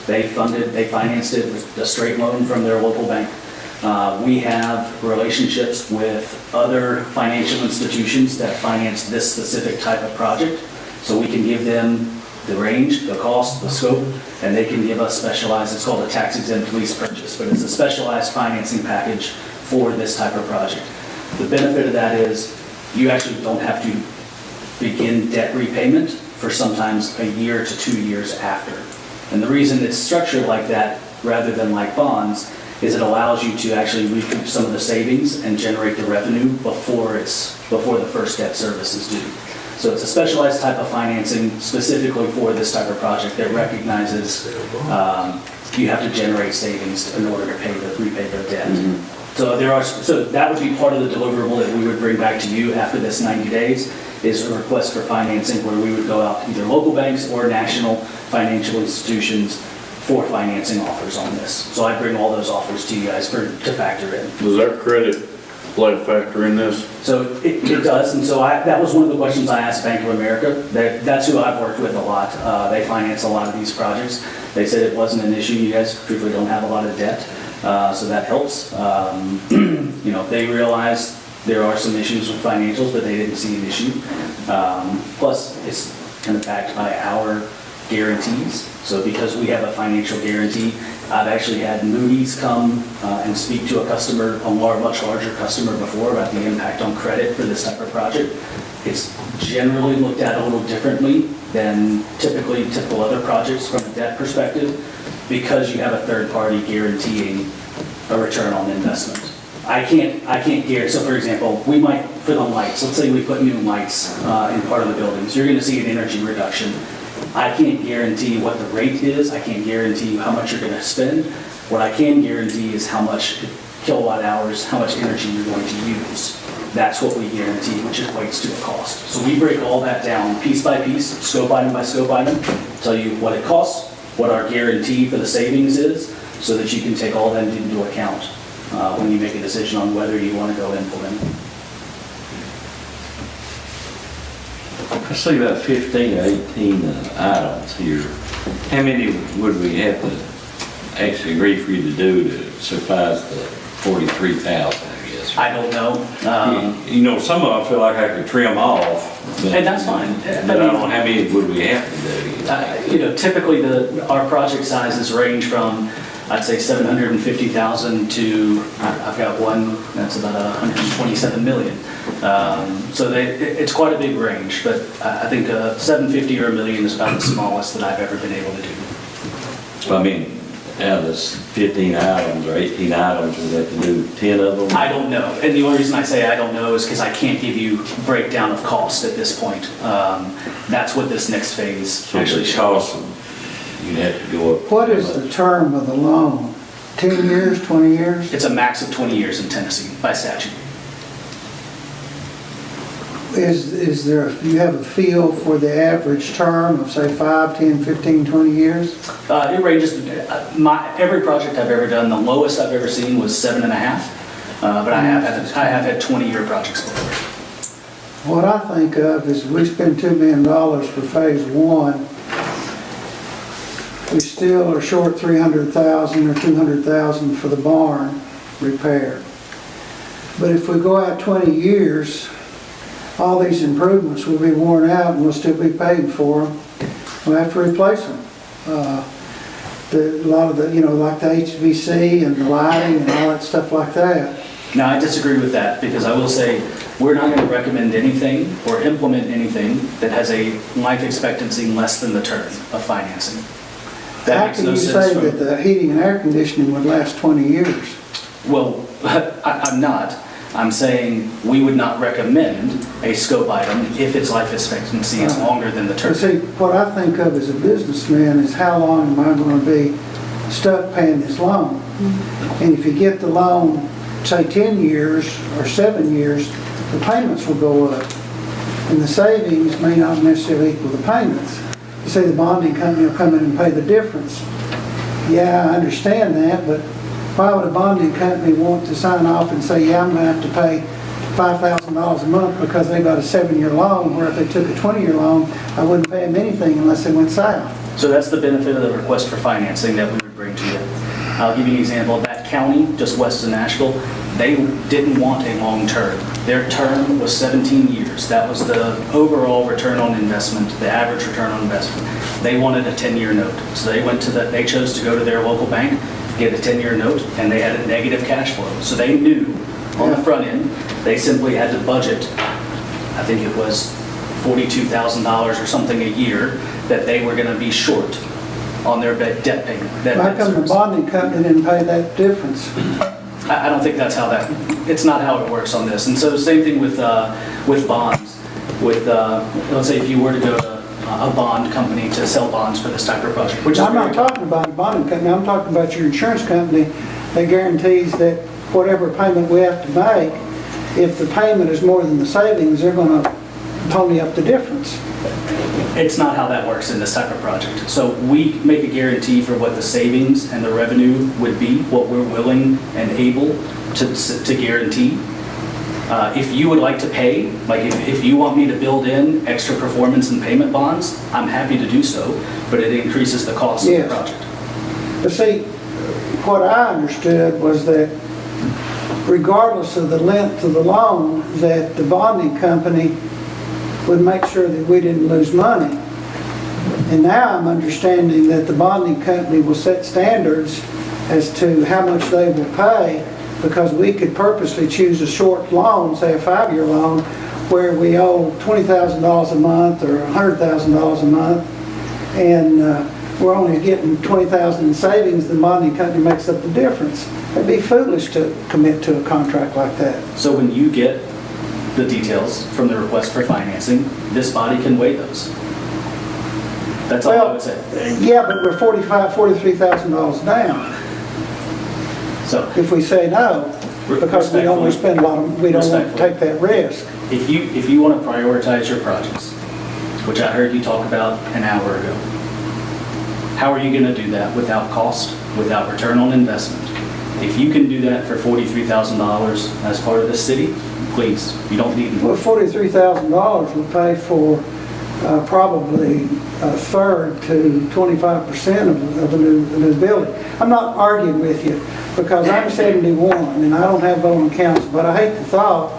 They financed it with a straight loan from their local bank. We have relationships with other financial institutions that finance this specific type of project. So we can give them the range, the cost, the scope, and they can give us specialized, it's called a tax exempt lease purchase, but it's a specialized financing package for this type of project. The benefit of that is you actually don't have to begin debt repayment for sometimes a year to 2 years after. And the reason it's structured like that rather than like bonds is it allows you to actually recoup some of the savings and generate the revenue before the first debt service is due. So it's a specialized type of financing specifically for this type of project that recognizes you have to generate savings in order to repay the debt. Mm-hmm. So that would be part of the deliverable that we would bring back to you after this 90 days is a request for financing where we would go out to either local banks or national financial institutions for financing offers on this. So I bring all those offers to you guys to factor in. Does our credit play a factor in this? So it does, and so that was one of the questions I asked Bank of America. That's who I've worked with a lot. They finance a lot of these projects. They said it wasn't an issue. You guys truthfully don't have a lot of debt, so that helps. They realized there are some issues with financials, but they didn't see an issue. Plus, it's kind of backed by our guarantees. So because we have a financial guarantee, I've actually had Moody's come and speak to a customer, a much larger customer before about the impact on credit for this type of project. It's generally looked at a little differently than typical other projects from a debt perspective because you have a third party guaranteeing a return on investment. I can't guarantee, so for example, we might, for the lights, let's say we put new lights in part of the buildings, you're gonna see an energy reduction. I can't guarantee what the rate is. I can't guarantee how much you're going to spend. What I can guarantee is how much kilowatt hours, how much energy you're going to use. That's what we guarantee, which equates to a cost. So we break all that down piece by piece, scope item by scope item, tell you what it costs, what our guarantee for the savings is, so that you can take all that into account when you make a decision on whether you want to go implement. I see about 15 or 18 items here. How many would we have to actually agree for you to do to suffice the 43,000, I guess? I don't know. Some of them feel like I could trim off. And that's fine. But I don't know how many would we have to do. Typically our project sizes range from, I'd say 750,000 to, I've got one that's about 127 million. So it's quite a big range, but I think 750 or $1 million is about the smallest that I've ever been able to do. I mean, out of this 15 items or 18 items, would have to do 10 of them? I don't know. And the only reason I say I don't know is because I can't give you breakdown of cost at this point. That's what this next phase actually shows. You'd have to go up. What is the term of the loan? 10 years, 20 years? It's a max of 20 years in Tennessee by statute. Is there, do you have a feel for the average term of, say, 5, 10, 15, 20 years? It ranges, every project I've ever done, the lowest I've ever seen was 7.5. But I have had 20-year projects before. What I think of is we spend $2 million for phase 1. We still are short $300,000 or $200,000 for the barn repair. But if we go out 20 years, all these improvements will be worn out and we'll still be paying for them. We'll have to replace them. A lot of the, like the HVC and the lighting and all that stuff like that. Now, I disagree with that because I will say we're not going to recommend anything or implement anything that has a life expectancy less than the term of financing. That How makes can no you sense say from- that the heating and air conditioning would last 20 years? Well, I'm not. I'm saying we would not recommend a scope item if its life expectancy is longer than the term. But see, what I think of as a businessman is how long am I going to be stuck paying this loan? And if you get the loan, say 10 years or 7 years, the payments will go up. And the savings may not necessarily equal the payments. You say the bonding company will come in and pay the difference. Yeah, I understand that, but why would a bonding company want to sign off and say, yeah, I'm going to have to pay $5,000 a month because they got a 7-year loan, where if they took a 20-year loan, I wouldn't pay them anything unless they went south. So that's the benefit of the request for financing that we would bring to you. I'll give you an example. That county, just west of Nashville, they didn't want a long term. Their term was 17 years. That was the overall return on investment, the average return on investment. They wanted a 10-year note. So they chose to go to their local bank, get a 10-year note, and they had a negative cash flow. So they knew on the front end, they simply had to budget, I think it was $42,000 or something a year, that they were going to be short on their debt payment. How come the bonding company didn't pay that difference? I don't think that's how it's not how it works on this. And so the same thing with bonds. Let's say if you were to go to a bond company to sell bonds for this type of project, which I'm not talking about a bonding company, I'm talking about your insurance company that guarantees that whatever payment we have to make, if the payment is more than the savings, they're going to pony up the difference. It's not how that works in this type of project. So we make a guarantee for what the savings and the revenue would be, what we're willing and able to guarantee. If you would like to pay, like if you want me to build in extra performance and payment bonds, I'm happy to do so, but it increases the cost of the project. But see, what I understood was that regardless of the length of the loan, that the bonding company would make sure that we didn't lose money. And now I'm understanding that the bonding company will set standards as to how much they will pay, because we could purposely choose a short loan, say a 5-year loan, where we owe $20,000 a month or $100,000 a month, and we're only getting $20,000 in savings, the bonding company makes up the difference. It'd be foolish to commit to a contract like that. So when you get the details from the request for financing, this body can weigh those. That's all I would say. Yeah, but we're $43,000 down. So if we say no, because we don't want to spend a lot of, we don't want to take that risk. If you want to prioritize your projects, which I heard you talk about an hour ago, how are you going to do that without cost, without return on investment? If you can do that for $43,000 as part of the city, please, you don't need more. Well, $43,000 will pay for probably a third to 25% of a new building. I'm not arguing with you, because I'm 71 and I don't have vote on council, but I hate the thought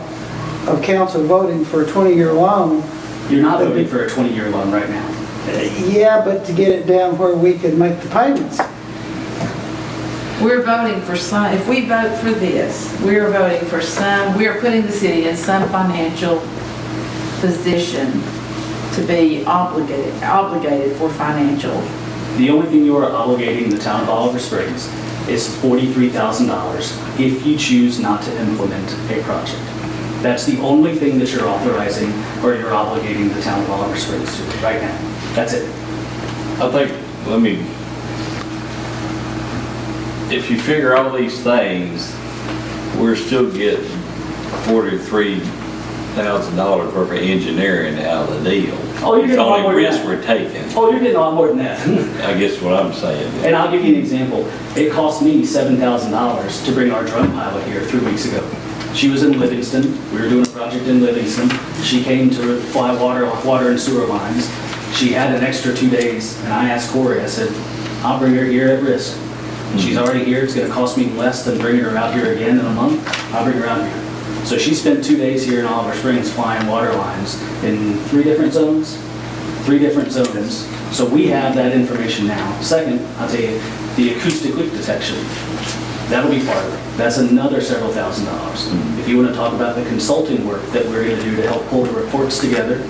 of council voting for a 20-year loan. You're not voting for a 20-year loan right now. Yeah, but to get it down where we can make the payments. We're voting for some, if we vote for this, we're voting for some, we're putting the city in some financial position to be obligated for financial. The only thing you are obligating the town of Oliver Springs is $43,000 if you choose not to implement a project. That's the only thing that you're authorizing or you're obligating the town of Oliver Springs to right now. That's it. I think, if you figure all these things, we're still getting $43,000 worth of engineering out of the deal. Oh, you're getting a lot more than It's that. only risk we're taking, Oh, you're getting a lot more than that. I guess what I'm saying. And I'll give you an example. It cost me $7,000 to bring our drone pilot here 3 weeks ago. She was in Livingston. We were doing a project in Livingston. She came to fly water and sewer lines. She had an extra 2 days, and I asked Corey, I said, I'll bring her here at risk. She's already here. It's gonna cost me less than bringing her out here again in a month. I'll bring her out here. So she spent 2 days here in Oliver Springs flying water lines in 3 different zones. 3 different zones. So we have that information now. Second, I'll tell you, the acoustic leak detection, that'll be part of it. That's another several $1,000s. If you want to talk about the consulting work that we're going to do to help pull the reports together,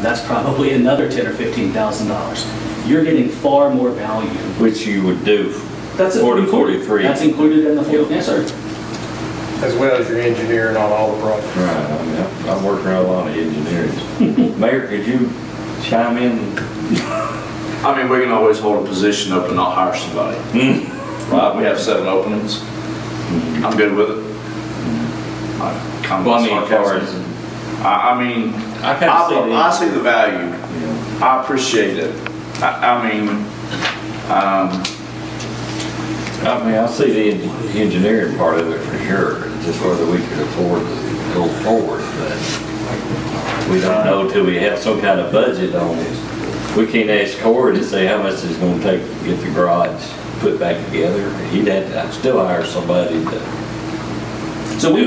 that's probably another $10,000 or $15,000. You're getting far more value. Which you would do That's for the included. 43. That's included in the full, yes, sir. As well as your engineering on all the projects. Right, I mean, I'm working around a lot of engineering. Mayor, could you chime in? I mean, we can always hold a position up and not hire somebody. Right, we have 7 openings. I'm good with it. Well, I mean, as far as- I mean, I kinda see the- I see the value. I appreciate it. I mean, I see the engineering part of it for sure, just whether we could afford to go forward, but we don't know till we have some kind of budget on it. We can't ask Corey to say how much it's gonna take to get the garage put back together. He'd have to still hire somebody to. So we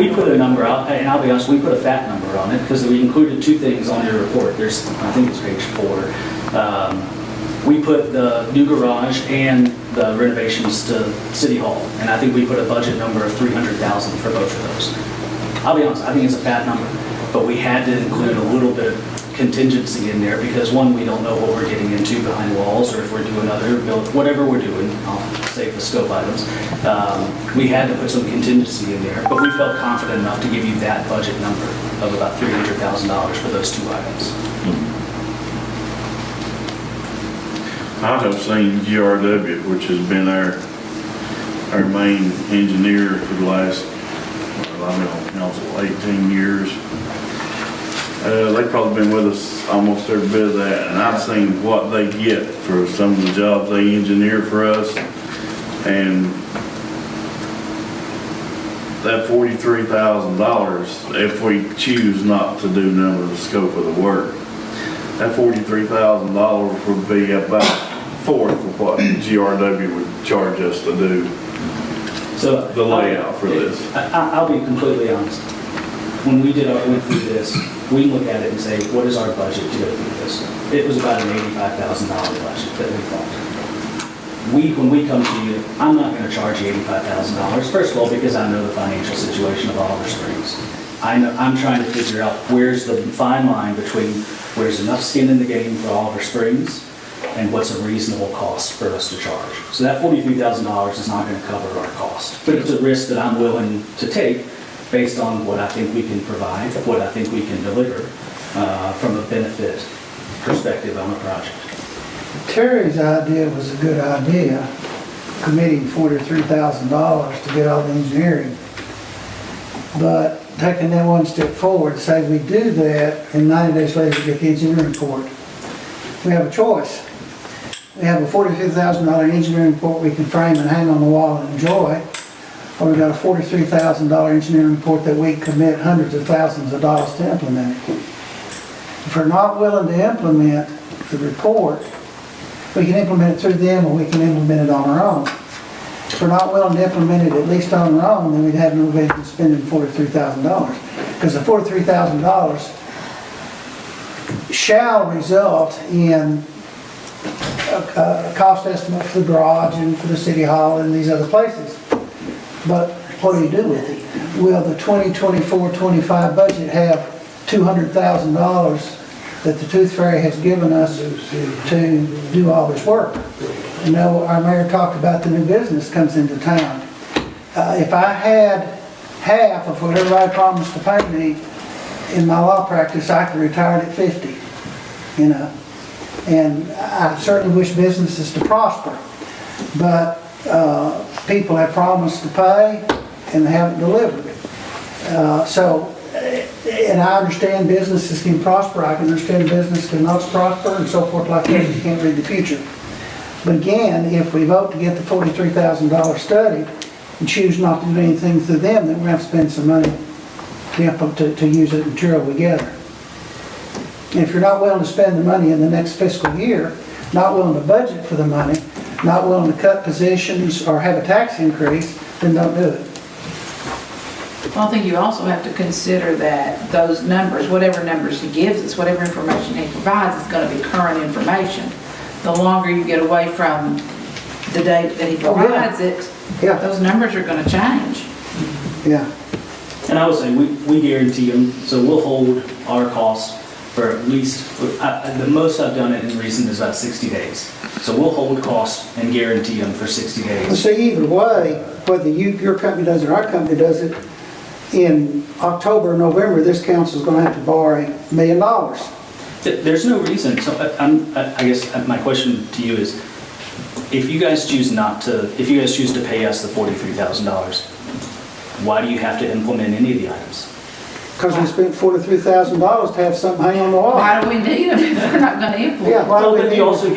put a number out, and I'll be honest, we put a fat number on it because we included 2 things on your report. There's, I think it's page 4. We put the new garage and the renovations to City Hall, and I think we put a budget number of $300,000 for both of those. I'll be honest, I think it's a fat number, but we had to include a little bit of contingency in there because one, we don't know what we're getting into behind walls or if we're doing other build, whatever we're doing, I'll save the scope items. We had to put some contingency in there, but we felt confident enough to give you that budget number of about $300,000 for those 2 items. I have seen GRW, which has been our main engineer for the last, well, I've been on council 18 years. They've probably been with us almost every bit of that, and I've seen what they get for some of the jobs they engineer for us. And that $43,000, if we choose not to do none of the scope of the work, that $43,000 would be about 1/4 of what GRW would charge us to do So the layout for this. I'll be completely honest. When we went through this, we look at it and say, what is our budget to go through this? It was about an $85,000 budget that we thought. When we come to you, I'm not going to charge you $85,000. First of all, because I know the financial situation of Oliver Springs. I'm trying to figure out where's the fine line between where's enough skin in the game for Oliver Springs and what's a reasonable cost for us to charge. So that $43,000 is not going to cover our cost, but it's a risk that I'm willing to take based on what I think we can provide, what I think we can deliver from a benefit perspective on a project. Terry's idea was a good idea, committing $43,000 to get all the engineering. But taking that one step forward, say we do that, and 90 days later we get the engineering report. We have a choice. We have a $43,000 engineering report we can frame and hang on the wall and enjoy, or we got a $43,000 engineering report that we commit hundreds of thousands of dollars to implement. If we're not willing to implement the report, we can implement it through them or we can implement it on our own. If we're not willing to implement it at least on our own, then we'd have no business spending $43,000. Because the $43,000 shall result in a cost estimate for the garage and for the city hall and these other places. But what do you do with it? Will the 2024-25 budget have $200,000 that the Tooth Fairy has given us to do all this work? You know, our mayor talked about the new business comes into town. If I had half of what everybody promised to pay me in my law practice, I could retire at 50, you know. And I certainly wish businesses to prosper. But people have promised to pay and they haven't delivered. And I understand businesses can prosper, I can understand business cannot prosper and so forth like that, you can't read the future. But again, if we vote to get the $43,000 study and choose not to do anything through them, then we're gonna have to spend some money to use the material we gather. And if you're not willing to spend the money in the next fiscal year, not willing to budget for the money, not willing to cut positions or have a tax increase, then don't do it. Well, I think you also have to consider that those numbers, whatever numbers he gives us, whatever information he provides is going to be current information. The longer you get away from the date that he provides it, those numbers are going to change. Yeah. And I would say, we guarantee them, so we'll hold our costs for at least, the most I've done it in recent is about 60 days. So we'll hold costs and guarantee them for 60 Well, days. see, either way, whether your company does it or our company does it, in October or November, this council's gonna have to borrow $1 million. There's no reason, so I guess my question to you is, if you guys choose to pay us the $43,000, why do you have to implement any of the items? Because we spent $43,000 to have something hang on the wall. Why do we need them if we're not going to implement? Yeah, why do we But need you them? also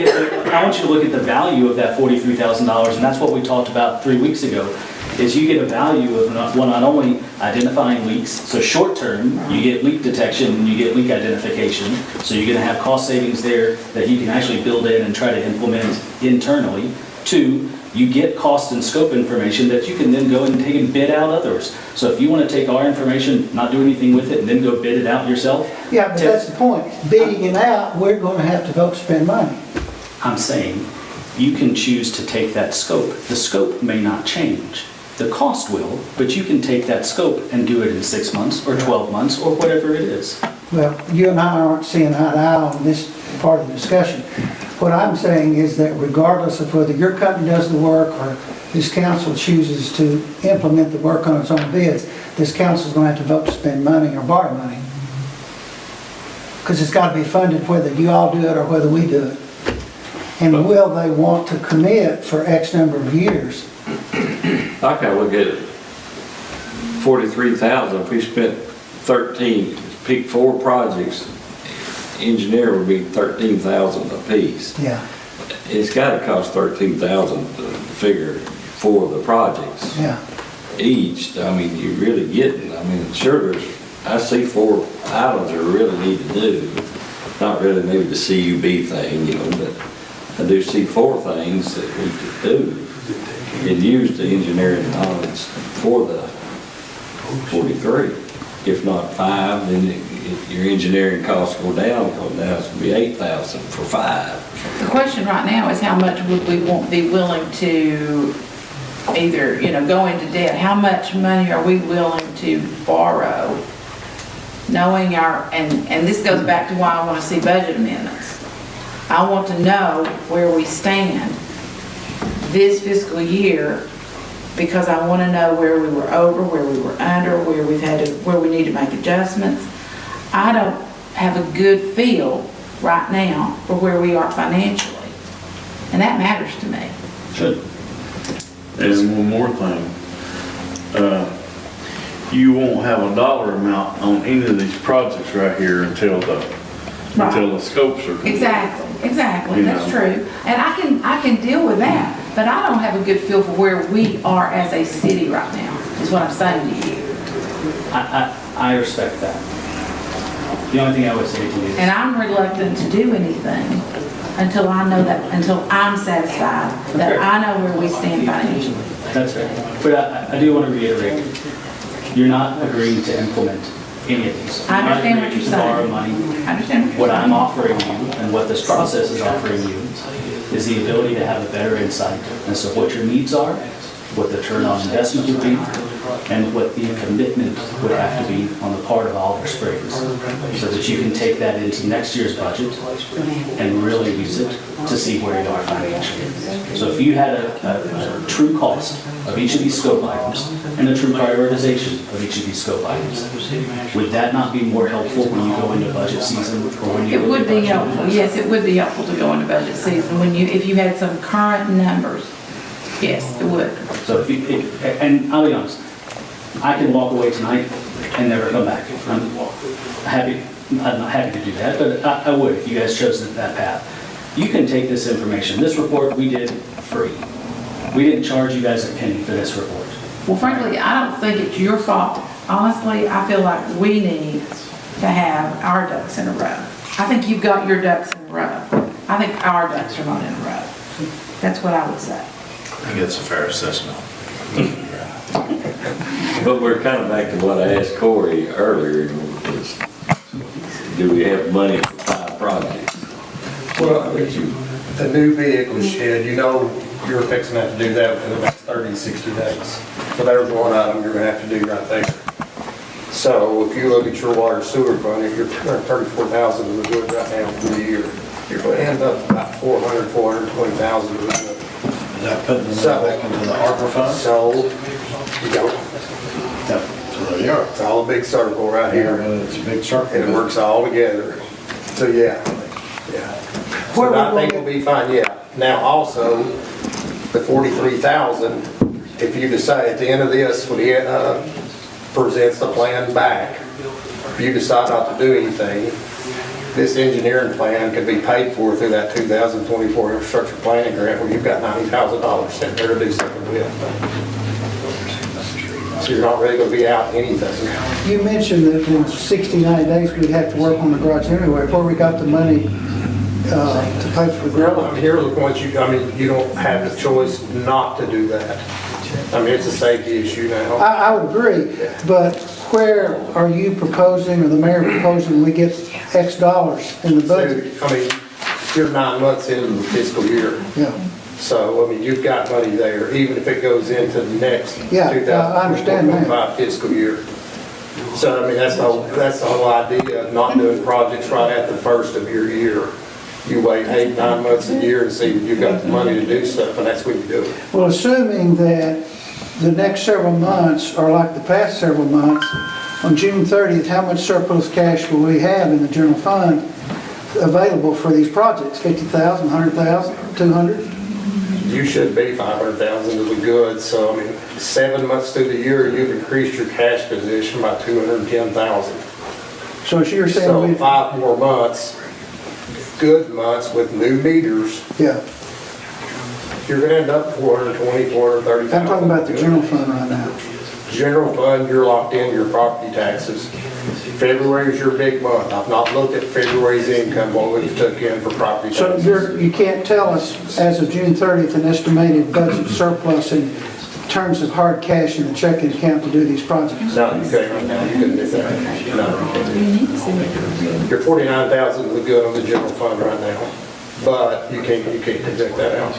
I want you to look at the value of that $43,000, and that's what we talked about 3 weeks ago, is you get a value of not only identifying leaks, so short term, you get leak detection, and you get leak identification, so you're gonna have cost savings there that you can actually build in and try to implement internally. 2, you get cost and scope information that you can then go and take and bid out others. So if you wanna take our information, not do anything with it, and then go bid it out yourself. Yeah, but that's the point. Bidding it out, we're gonna have to vote to spend money. I'm saying, you can choose to take that scope. The scope may not change. The cost will, but you can take that scope and do it in 6 months or 12 months or whatever it is. Well, you and I aren't seeing eye to eye on this part of the discussion. What I'm saying is that regardless of whether your company does the work or this council chooses to implement the work on its own bids, this council's gonna have to vote to spend money or borrow money. Because it's gotta be funded whether you all do it or whether we do it. And will they want to commit for X number of years? I kind of look at it, 43,000, if we spent 13, pick 4 projects, engineer would be 13,000 apiece. Yeah. It's gotta cost 13,000 to figure 4 of the projects. Yeah. Each, I mean, you're really getting, I mean, sure, I see 4 items that really need to do. Not really maybe the CUB thing, you know, but I do see 4 things that we could do and use the engineering knowledge for the 43. If not 5, then your engineering costs go down, because now it's gonna be 8,000 for 5. The question right now is how much would we be willing to either, go into debt? How much money are we willing to borrow? Knowing and this goes back to why I want to see budget amendments. I want to know where we stand this fiscal year, because I want to know where we were over, where we were under, where we need to make adjustments. I don't have a good feel right now for where we are financially, and that matters to me. Should. And one more thing, you won't have a dollar amount on any of these projects right here until the scopes are complete. Exactly, You that's know. true. And I can deal with that, but I don't have a good feel for where we are as a city right now, is what I'm saying to you. I respect that. The only thing I would say to you is, And I'm reluctant to do anything until I'm satisfied that I know where we stand financially. that's fair. But I do want to reiterate, you're not agreeing to implement any of these. I understand what you're To borrow saying. money. I understand what you're What saying. I'm offering you and what this process is offering you is the ability to have a better insight as to what your needs are, what the return on investment would be, and what the commitment would have to be on the part of Oliver Springs, so that you can take that into next year's budget and really use it to see where you are financially. So if you had a true cost of each of these scope items and a true prioritization of each of these scope items, would that not be more helpful when you go into budget season or when you It look would at be budget? helpful, yes, it would be helpful to go into budget season if you had some current numbers Yes, it would. So if you, and I'll be honest, I can walk away tonight and never come back. I'm not happy to do that, but I would if you guys chose that path. You can take this information. This report we did free. We didn't charge you guys a penny for this report. Well, frankly, I don't think it's your fault. Honestly, I feel like we need to have our ducks in a row. I think you've got your ducks in a row. I think our ducks are not in a row. That's what I would say. I think it's a fair assessment. But we're kind of back to what I asked Corey earlier, was, do we have money for 5 projects? Well, the new vehicle shed, you know, you're fixing to have to do that within about 30 to 60 days. So there's one item you're gonna have to do right there. So if you look at your water sewer fund, if you're 34,000 in the good right now for the year, you're gonna end up about 420,000 in the good. Is that putting the money back into the ARPA fund? So, you don't. So there you are. It's all a big circle right here. It's a big circle. And it works all together. So, yeah. So I think we'll be fine, yeah. Now, also, the 43,000, if you decide at the end of this, when he presents the plan back, if you decide not to do anything, this engineering plan can be paid for through that 2024 infrastructure planning grant where you've got $90,000 sitting there to do something with. So you're not really going to be out anything. You mentioned that in 60, 90 days we'd have to work on the garage anyway. Where we got the money to pay for the Well, garage? here's the point, you don't have the choice not to do that. I mean, it's a safety issue now. I would agree, but where are you proposing, or the mayor proposing, we get X dollars in the budget? So, I mean, you're 9 months into the fiscal year. Yeah. So, I mean, you've got money there, even if it goes into the next Yeah, I understand that. 2025 fiscal year. So, I mean, that's the whole idea of not doing projects right at the first of your year. You wait 8, 9 months a year and see if you've got the money to do stuff, and that's when you do it. Well, assuming that the next several months are like the past several months, on June 30th, how much surplus cash will we have in the general fund available for these projects? 50,000, 100,000, 200? You should be 500,000 to the good, so I mean, 7 months through the year, you've increased your cash position by 210,000. So as you're saying, So we, 5 more months, good months with new meters, yeah, you're gonna end up 420, 430,000. I'm talking about the general fund right now. General fund, you're locked into your property taxes. February is your big month. I've not looked at February's income, what we took in for property So taxes. you can't tell us, as of June 30th, an estimated budget surplus in terms of hard cash in the checking account to do these projects? No, you can't right now, you couldn't do that. No. You're 49,000 is good on the general fund right now, but you can't project that out.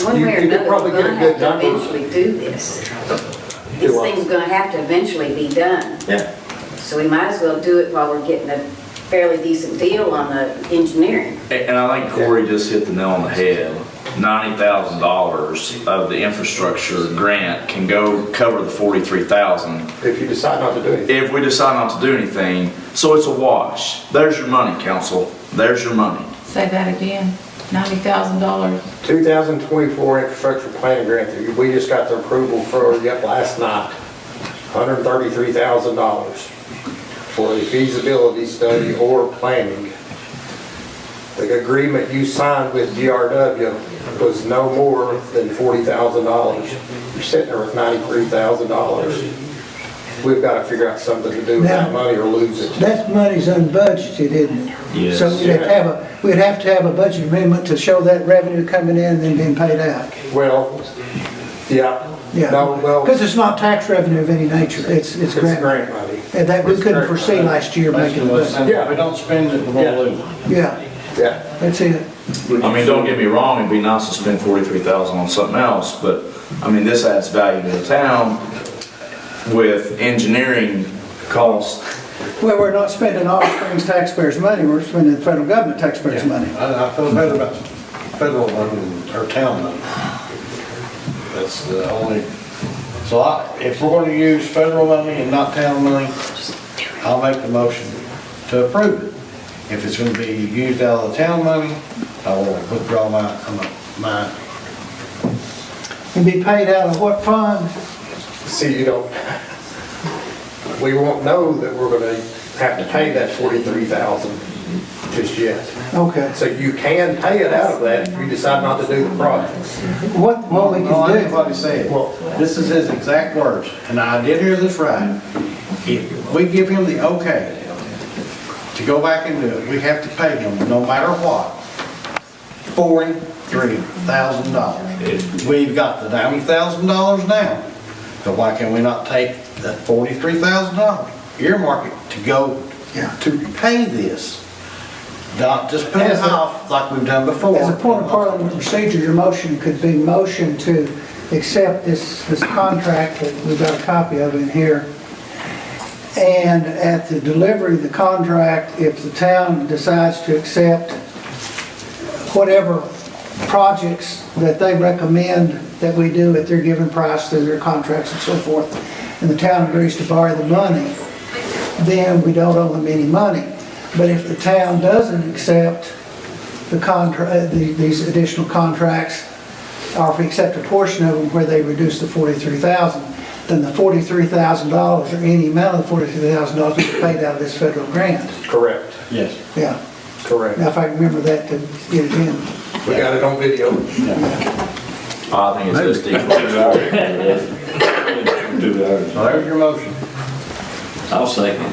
One way or You could another, probably we're get a gonna good have to number. eventually do this. Do This what? thing's gonna have to eventually be done. Yeah. So we might as well do it while we're getting a fairly decent deal on the engineering. And I think Corey just hit the nail on the head. $90,000 of the infrastructure grant can go cover the 43,000 If you decide not to do anything. if we decide not to do anything. So it's a wash. There's your money, council. There's your money. Say that again, $90,000. 2024 infrastructure planning grant that we just got the approval for last night, $133,000 for a feasibility study or planning. The agreement you signed with GRW was no more than $40,000. You're sitting there with $93,000. We've got to figure out something to do with that money or lose it. That money's unbudgeted, isn't it? Yes. So we'd have to have a budget amendment to show that revenue coming in and then being paid out. Well, yeah. Yeah, No, well, because it's not tax revenue of any nature, it's it's grant. grant money. And that we It's couldn't grant foresee money. last year making the budget. If we don't spend it, we're gonna lose. Yeah, Yeah. that's it. I mean, don't get me wrong, it'd be nice to spend 43,000 on something else, but, I mean, this adds value to the town with engineering costs. Well, we're not spending Olive Springs taxpayers' money, we're spending the federal government taxpayers' money. I feel better about federal money than our town money. That's the only, so if we're gonna use federal money and not town money, I'll make the motion to approve it. If it's gonna be used out of the town money, I will withdraw my And be paid out of what fund? See, you don't, we won't know that we're gonna have to pay that 43,000 just yet. Okay. So you can pay it out of that if you decide not to do the projects. What we No, I can think do, what he said. This is his exact words, and I did hear this right. If we give him the okay to go back and do it, we have to pay him, no matter what, $43,000. We've got the $90,000 now, so why can we not take that $43,000, earmark it to go to pay this? Not just pay it off like we've done before. as a point of parliamentary procedure, your motion could be motion to accept this contract that we've got a copy of in here. And at the delivery of the contract, if the town decides to accept whatever projects that they recommend that we do at their given price through their contracts and so forth, and the town agrees to borrow the money, then we don't owe them any money. But if the town doesn't accept the these additional contracts, or if we accept a portion of them where they reduce the 43,000, then the $43,000 or any amount of the $43,000 will be paid out of this federal grant. Correct. Yes. Yeah. Correct. Now, if I can remember that to get it in. We got it on video. I think it's just equal. 2 hours. So there's your motion. I'll second.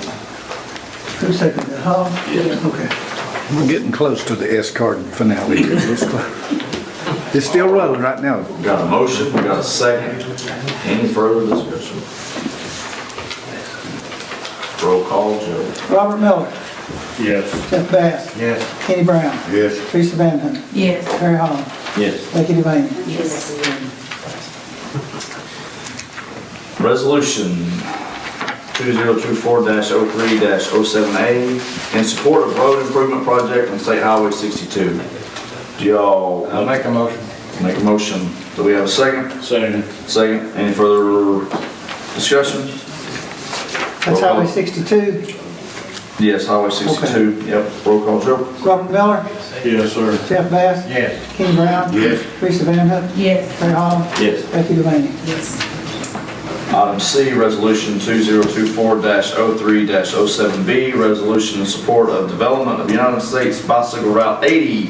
Who seconded it, Hall? Yeah. Okay. We're getting close to the S-card finale. It's still rolling right now. Got a motion, we got a second. Any further discussion? Roll call, Joe. Robert Miller. Yes. Jeff Bass. Yes. Kenny Brown. Yes. Teresa Van Hunt. Yes. Terry Holland. Yes. Becky Devane. Yes. Resolution 2024-03-07A in support of road improvement project on State Highway 62. Do y'all? I'll make a motion. Make a motion. Do we have a second? Second. Second. Any further discussion? That's Roll call. Highway 62. Yes, Highway 62. Yep. Roll call, Joe. Robert Miller. Yes, sir. Jeff Bass. Yes. Kenny Brown. Yes. Teresa Van Hunt. Yes. Terry Holland. Yes. Becky Devane. Yes. Item C, Resolution 2024-03-07B, resolution in support of development of United States Bicycle Route 80,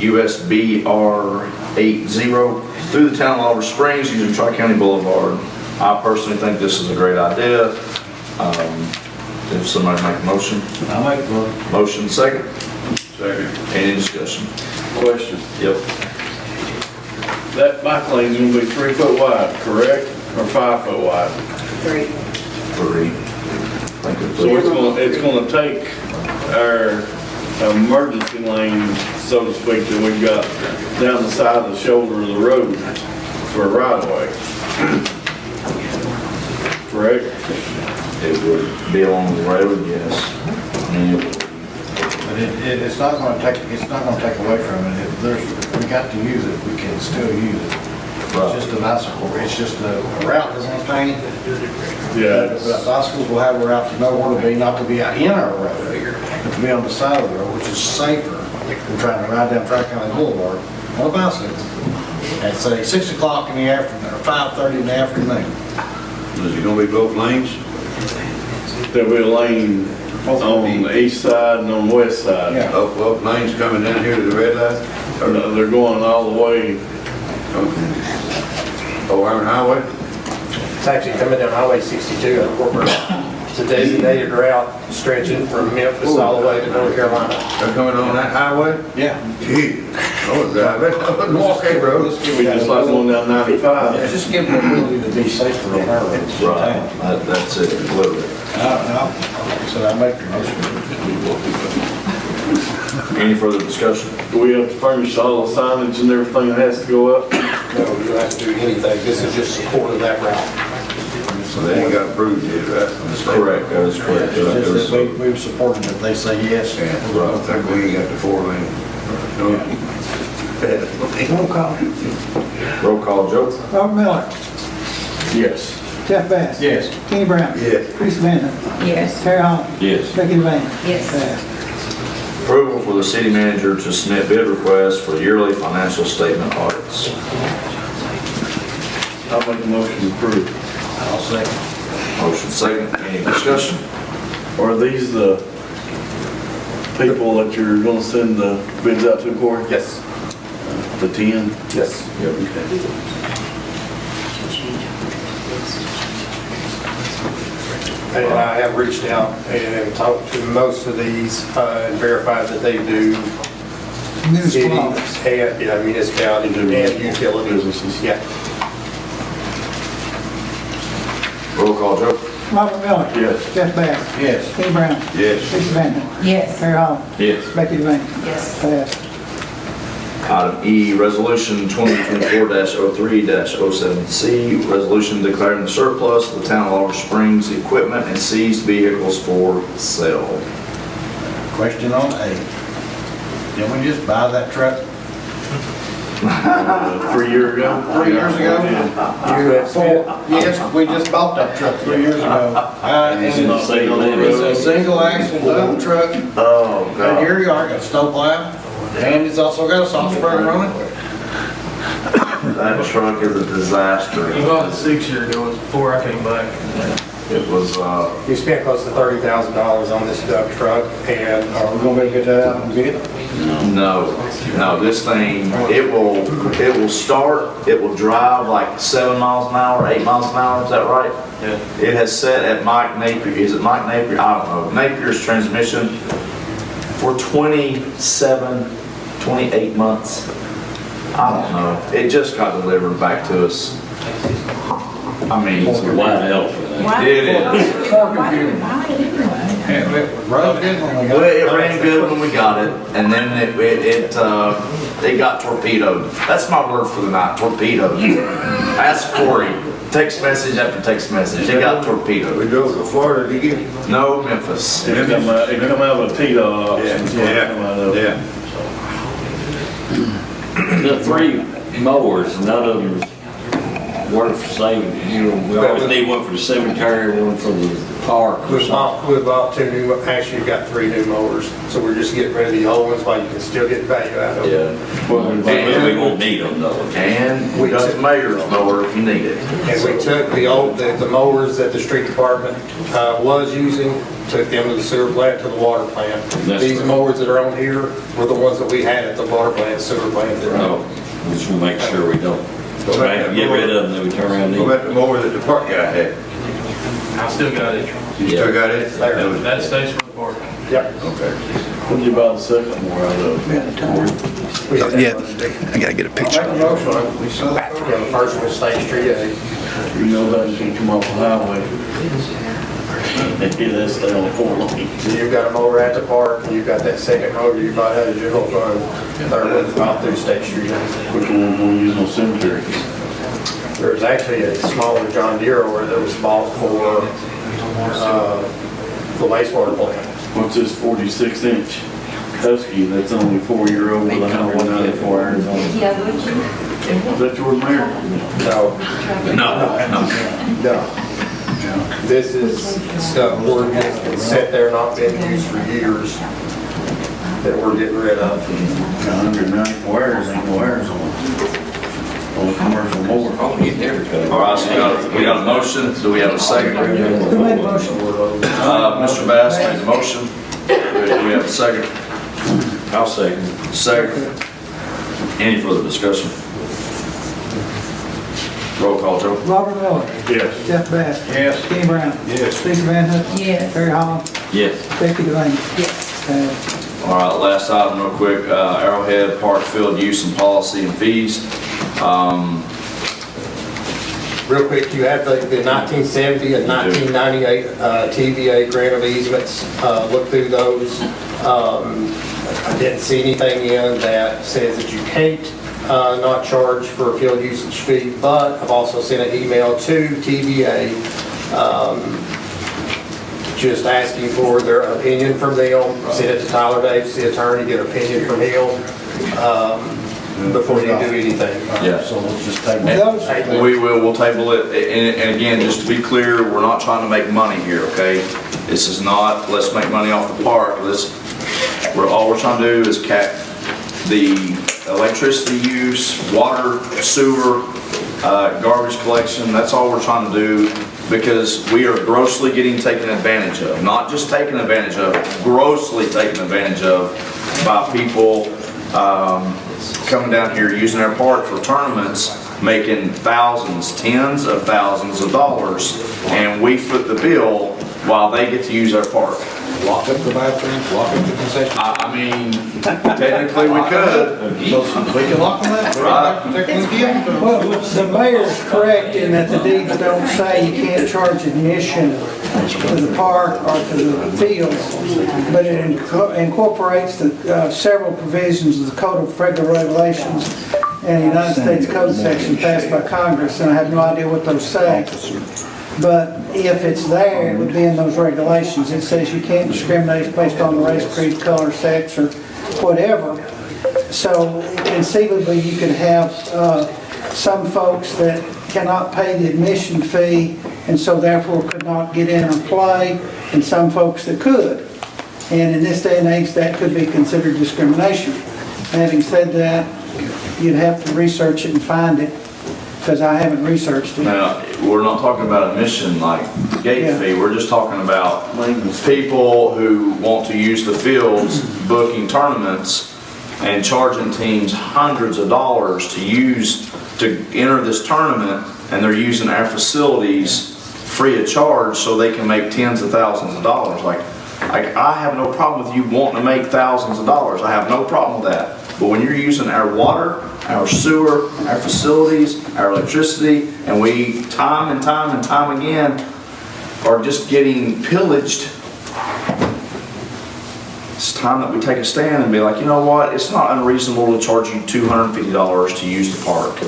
USB R80, through the town of Oliver Springs using Tri-County Boulevard. I personally think this is a great idea. If somebody make a motion. I'll make a motion. Motion second. Second. Any discussion? Question. Yep. That bike lane's gonna be 3 foot wide, correct? Or 5 foot wide? 3. 3. So it's gonna take our emergency lane, so to speak, that we've got down the side of the shoulder of the road for a right of way. Correct? It would be along the road, yes. I mean, But it's not gonna take away from it. If we got to use it, we can still use it. It's just a bicycle, it's just a route that's gonna paint. Yeah. But bicycles will have a route to know where to be, not to be in our road, but to be on the side of the road, which is safer than trying to ride down Tri-County Boulevard on a bicycle. At say 6 o'clock in the afternoon, or 5:30 in the afternoon. Is it gonna be both lanes? There'll be a lane on the east side and on the west side. Yeah. Both lanes coming down here to the red light? No, they're going all the way. Oh, Iron Highway? It's actually coming down Highway 62 in Corporate. It's a designated route stretching from Memphis all the way to North Carolina. They're coming on that highway? Yeah. Gee, I would drive it. I wouldn't walk that road. We just like going down 95. Yeah, just give them the ability to be safer on our roads. right, that's it, literally. So I make the motion. Any further discussion? Do we have to furnish all the signage and everything that has to go up? No, you don't have to do anything. This is just support of that route. So they ain't got approved yet, right? That's correct, that is correct. It's just that we've supported it, they say yes. I think we ain't got the 4 lane. Roll call. Roll call, Joe. Robert Miller. Yes. Jeff Bass. Yes. Kenny Brown. Yes. Teresa Van Hunt. Yes. Terry Holland. Yes. Becky Devane. Yes. Passed. Approval for the city manager to submit bid requests for yearly financial statement audits. I'll make a motion to approve. I'll second. Motion second, any discussion? Are these the people that you're gonna send the bids out to, Corey? Yes. The 10? Yes. And I have reached out and talked to most of these and verified that they do city Municipalities. and, yeah, municipality and utility businesses, yeah. Roll call, Joe? Robert Miller. Yes. Jeff Bass. Yes. Kenny Brown. Yes. Lisa Van Hook. Yes. Terry Holland. Yes. Becky Devane. Yes. Passed. Item E, Resolution 2024-03-07C, resolution declaring the surplus of the town of Oliver Springs equipment and seized vehicles for sale. Question on A. Didn't we just buy that truck 3 years ago? 3 years ago? You have spent, Yes, we just bought that truck 3 years ago. It's not saying on the It's a road. single axle dump truck. Oh, And here you are, got a snowplow, and it's also got a soft spring running. That truck is a disaster. bought it 6 years ago, it was before I came back. It was, you spent close to $30,000 on this dump truck, and Are we gonna be able to get that out and get it? no, this thing, it will start, it will drive like 7 miles an hour, 8 miles an hour, is that right? Yeah. It has set at Mike Napier, is it Mike Napier? I don't know, Napier's transmission for 27, 28 months. I don't know, it just got delivered back to us. I mean, It's a wide help for that. it is. Run good when we Well, got it. it ran good when we got it, and then it got torpedoed. That's my word for the night, torpedoed. Ask Corey, text message after text message, it got torpedoed. We drove to Florida to get it. No, Memphis. It come out of a T-Dot auction. is what it come out of. Yeah. The 3 mowers, none of them worth saving. You know, we always need one for the cemetery, one for the park or something. we bought two new, actually, we've got 3 new mowers, so we're just getting rid of the old ones while you can still get value out of them. Yeah. Well, We won't need them though. And we got the mayor's mower if you need it. And we took the mowers that the street department was using, took them to the sewer plant, to the water plant. That's These right. mowers that are on here were the ones that we had at the water plant, sewer plant. No, we just want to make sure we don't. Get rid of them, then we turn around and What need. about the mower that the park guy had? I still got it. You still got it? That stays for the park. Yep. Okay. When you buy the second more out of? Yeah, I gotta get a picture. Make a motion, we sell that. the first one was State Street, You know that can come off the highway. Yeah, that's down the 4 lane. So you've got a mower at the park, and you've got that second mower you bought out of general fund, third one out through State Street. Which one will use on cemetery? There's actually a smaller John Deere over that was bought for the wastewater plant. What's this 46-inch Husky that's only 4-year-old with 194 hours on it? Yeah, would you? Is that yours, Mayor? No, No. no. This is stuff we're just, it's sat there not been used for years that we're getting rid of. 194 hours, ain't no hours on it. On a commercial mower. All right, so we got a motion, do we have a second? Who made the motion? Mr. Bass made the motion, do we have a second? I'll second. Second. Any further discussion? Roll call, Joe. Robert Miller. Yes. Jeff Bass. Yes. Kenny Brown. Yes. Lisa Van Hook. Yes. Terry Holland. Yes. Becky Devane. Yes. Passed. All right, last item real quick, Arrowhead Park Field Use and Policy and Fees. Real quick, you have the 1970 and 1998 TVA grant of easements. Look through those. I didn't see anything in that says that you can't not charge for a field usage fee, but I've also sent an email to TVA just asking for their opinion from them. Send it to Tyler Davis, the attorney, get an opinion from him before you do anything. Yeah. So let's just take it. We'll table it, and again, just to be clear, we're not trying to make money here, okay? This is not, let's make money off the park, all we're trying to do is cap the electricity use, water, sewer, garbage collection, that's all we're trying to do, because we are grossly getting taken advantage of. Not just taken advantage of, grossly taken advantage of by people coming down here using our park for tournaments, making thousands, tens of thousands of dollars, and we foot the bill while they get to use our park. Lock up the bathrooms, lock up the concession. I mean, technically we could. We can lock them up. Right. Well, the mayor is correct in that the deeds don't say you can't charge admission to the park or to the fields, but it incorporates the several provisions of the Code of Federal Regulations and the United States Code section passed by Congress, and I have no idea what those say. But if it's there, it would be in those regulations. It says you can't discriminate based on race, creed, color, sex, or whatever. So conceivably, you could have some folks that cannot pay the admission fee and so therefore could not get in or play, and some folks that could. And in this day and age, that could be considered discrimination. Having said that, you'd have to research it and find it, because I haven't researched it. Now, we're not talking about admission like gate fee, we're just talking about people who want to use the fields, booking tournaments and charging teams hundreds of dollars to enter this tournament, and they're using our facilities free of charge so they can make tens of thousands of dollars. Like I have no problem with you wanting to make thousands of dollars. I have no problem with that. But when you're using our water, our sewer, our facilities, our electricity, and we time and time and time again are just getting pillaged, it's time that we take a stand and be like, you know what, it's not unreasonable to charge you $250 to use the park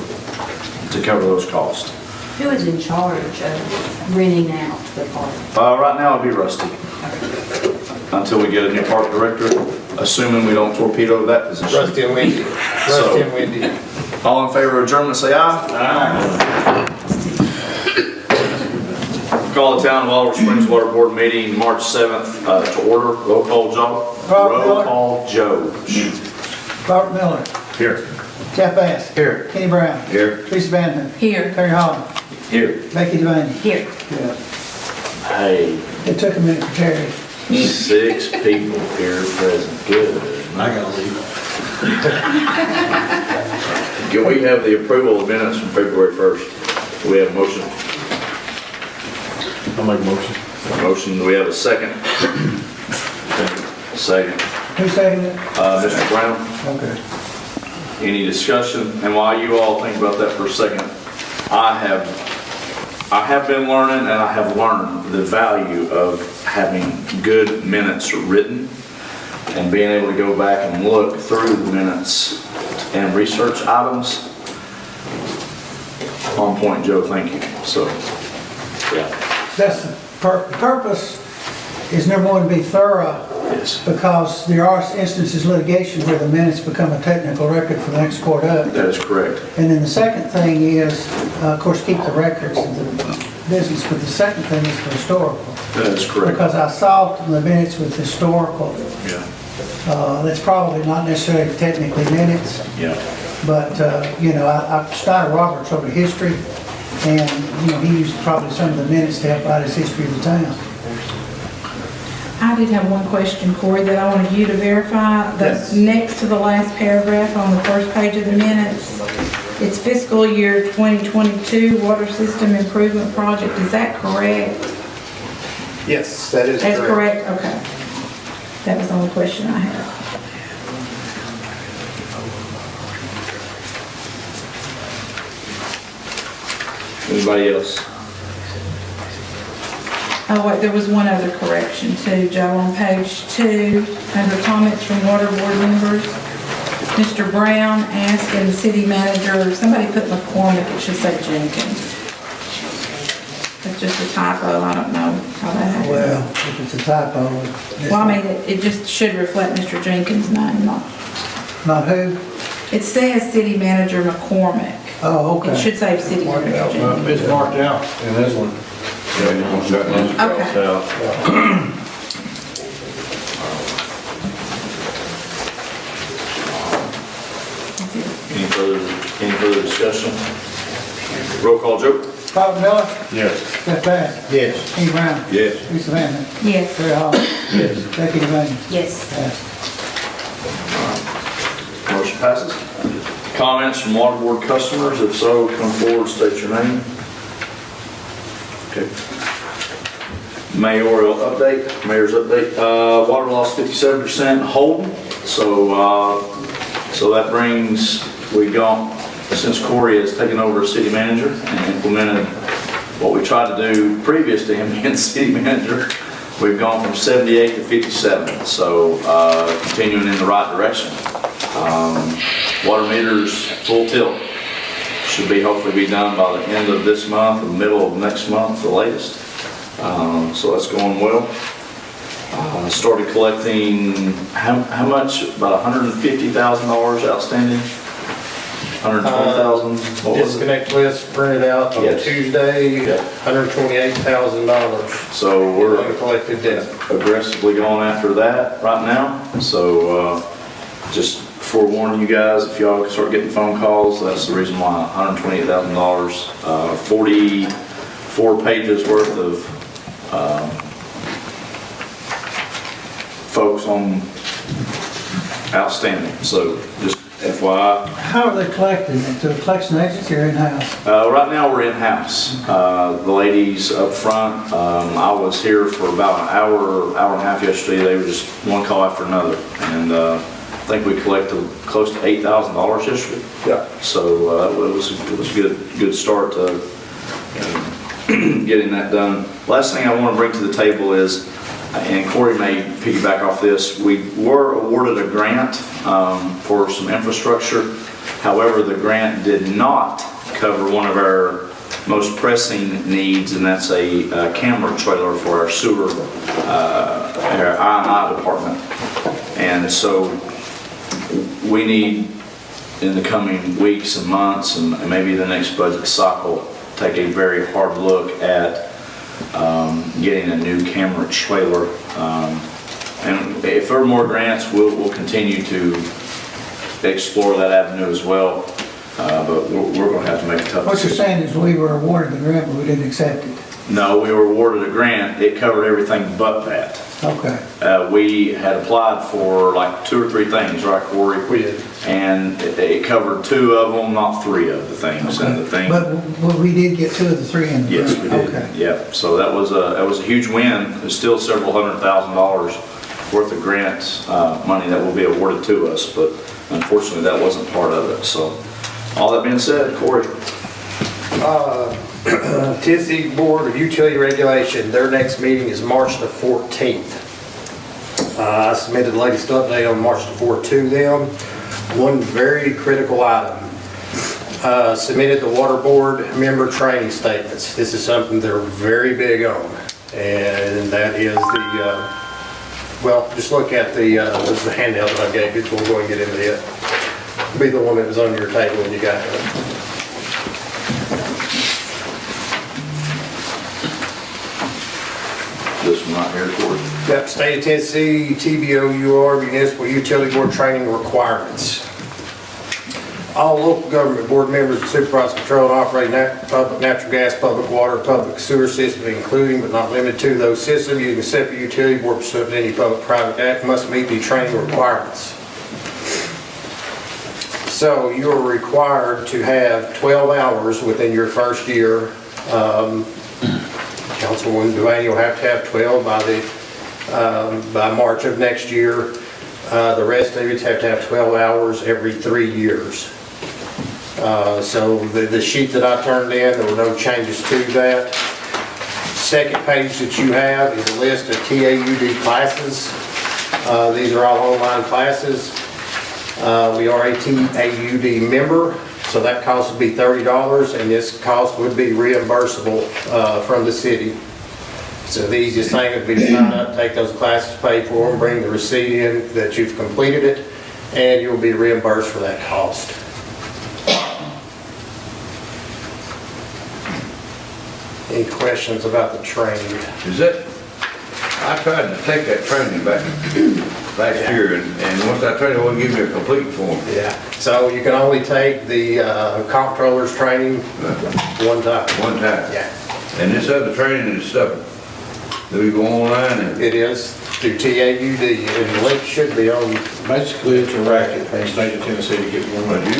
to cover those costs. Who is in charge of renting out the park? Right now it'd be Rusty. Until we get a new park director, assuming we don't torpedo that position. Rusty and Wendy. Rusty and Wendy. All in favor of adjournment, say aye. Aye. Call the Town of Oliver Springs Water Board meeting March 7th to order. Roll call, Joe. Roll call, Joe. Robert Miller. Here. Jeff Bass. Here. Kenny Brown. Here. Teresa Van Hook. Here. Terry Holland. Here. Becky Devane. Here. Yeah. Hey, It took a minute for Terry. 6 people here present. Good. I gotta leave. Can we have the approval of minutes from February 1st? Do we have a motion? I'll make a motion. Motion, do we have a second? Second. Who seconded it? Mr. Brown, Okay. any discussion? And while you all think about that for a second, I have been learning, and I have learned the value of having good minutes written and being able to go back and look through the minutes and research items. On point, Joe, thank you. So, yeah. That's the purpose is number one, to be thorough, Yes. because there are instances of litigation where the minutes become a technical record for the next court up. That is correct. And then the second thing is, of course, keep the records of the business, but the second thing is the historical. That is correct. Because I saw the minutes with historical, Yeah. that's probably not necessarily technically minutes, Yeah. but, Steiner Roberts over history, and, he used probably some of the minutes to help write his history of the town. I did have one question, Corey, that I wanted you to verify. That's next to the last paragraph on the first page of the minutes. It's fiscal year 2022 water system improvement project. Is that correct? Yes, that is That's correct. correct? Okay. That was the only question I had. Anybody else? Oh, wait, there was one other correction too, Joe, on page 2, under comments from water board members. Mr. Brown asked and the city manager, somebody put McCormick, it should say Jenkins. That's just a typo, I don't know how that happened. Well, if it's a typo. Well, I mean, it just should reflect Mr. Jenkins' name, not. Not who? It says city manager McCormick. Oh, okay. It should say city manager Jenkins. It's marked out in this one. Okay. Any further discussion? Roll call, Joe? Bob Miller, Yes. Jeff Bass, Yes. Kenny Brown, Yes. Lisa Vanderman, Yes. Terry Hall, Yes. Becky Devane. Yes. Passed. Motion passes. Comments from water board customers? If so, come forward, state your name. Okay. Mayoral update, mayor's update. Water loss 57% Holden. So that brings, since Corey has taken over as city manager and implemented what we tried to do previous to him being city manager, we've gone from 78 to 57. So continuing in the right direction. Water meters full tilt. Should hopefully be done by the end of this month, or middle of next month, the latest. So that's going well. Started collecting, how much? About $150,000 outstanding? 120,000? What was it? Disconnect list printed out on Yes. Tuesday, Yeah. $128,000. So we're Uncollected debt. aggressively going after that right now. So just forewarning you guys, if y'all start getting phone calls, that's the reason why. $128,000, 44 pages worth of folks on outstanding. So just FYI. How are they collecting it? To a collection agency or in-house? Right now we're in-house. The ladies up front, I was here for about an hour and a half yesterday. They were just one call after another. And I think we collected close to $8,000 yesterday. Yeah. So it was a good start to getting that done. Last thing I want to bring to the table is, and Corey may piggyback off this, we were awarded a grant for some infrastructure. However, the grant did not cover one of our most pressing needs, and that's a camera trailer for our sewer, our I&I department. And so we need, in the coming weeks and months, and maybe the next budget cycle, take a very hard look at getting a new camera trailer. And if there are more grants, we'll continue to explore that avenue as well. But we're going to have to make a tough What you're decision. saying is we were awarded the grant, but we didn't accept it. No, we were awarded a grant. It covered everything but that. Okay. We had applied for like 2 or 3 things, right, Corey? We did. And it covered 2 of them, not 3 of the things. And the thing. But we did get 2 of the 3 in the Yes, grant. we did. Okay. Yeah, so that was a huge win. There's still several $100,000 worth of grants money that will be awarded to us, but unfortunately that wasn't part of it. So all that being said, Corey. Tennessee Board of Utility Regulation, their next meeting is March the 14th. I submitted the latest update on March the 4th to them. One very critical item. Submitted the water board member training statements. This is something they're very big on. And that is the, well, just look at the handout that I gave you, so we'll go and get into it. Be the one that was on your table when you got it. This one right here, Corey. Yep, State of Tennessee, TBOUR, Municipal Utility Board Training Requirements. All local government board members supervise, control, and operate public natural gas, public water, public sewer system, including but not limited to those systems using a separate utility board pursuant to any public-private act must meet the training requirements. So you are required to have 12 hours within your first year. Councilwoman Devaney will have to have 12 by March of next year. The rest of you have to have 12 hours every 3 years. So the sheet that I turned in, there were no changes to that. Second page that you have is a list of TAUD classes. These are all online classes. We are a TAUD member, so that cost would be $30, and this cost would be reimbursable from the city. So the easiest thing would be to sign up, take those classes, pay for them, bring the receipt in that you've completed it, and you'll be reimbursed for that cost. Any questions about the training? Is that, I tried to take that training back last year, and once I trained, it wouldn't give me a complete form. Yeah, so you can only take the comptroller's training one time. One time. Yeah, And this other training and stuff, do we go online and? it is through TAUD, and the link should be on. Basically, it's a racket from the state of Tennessee to get more But money.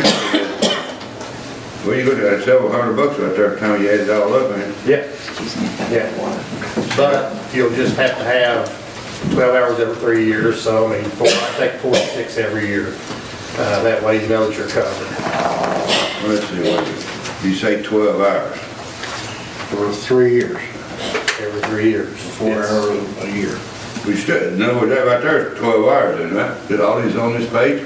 well, you look at that several $100 right there, every time you add it all up, man. Yeah, yeah. But you'll just have to have 12 hours every 3 years, so I mean, I take 46 every year. That way you know that you're covered. Let's see, what you say 12 hours. For 3 years, Every 3 years. 4 hours a year. We should, in other words, that right there is 12 hours, isn't it? Did all these on this page?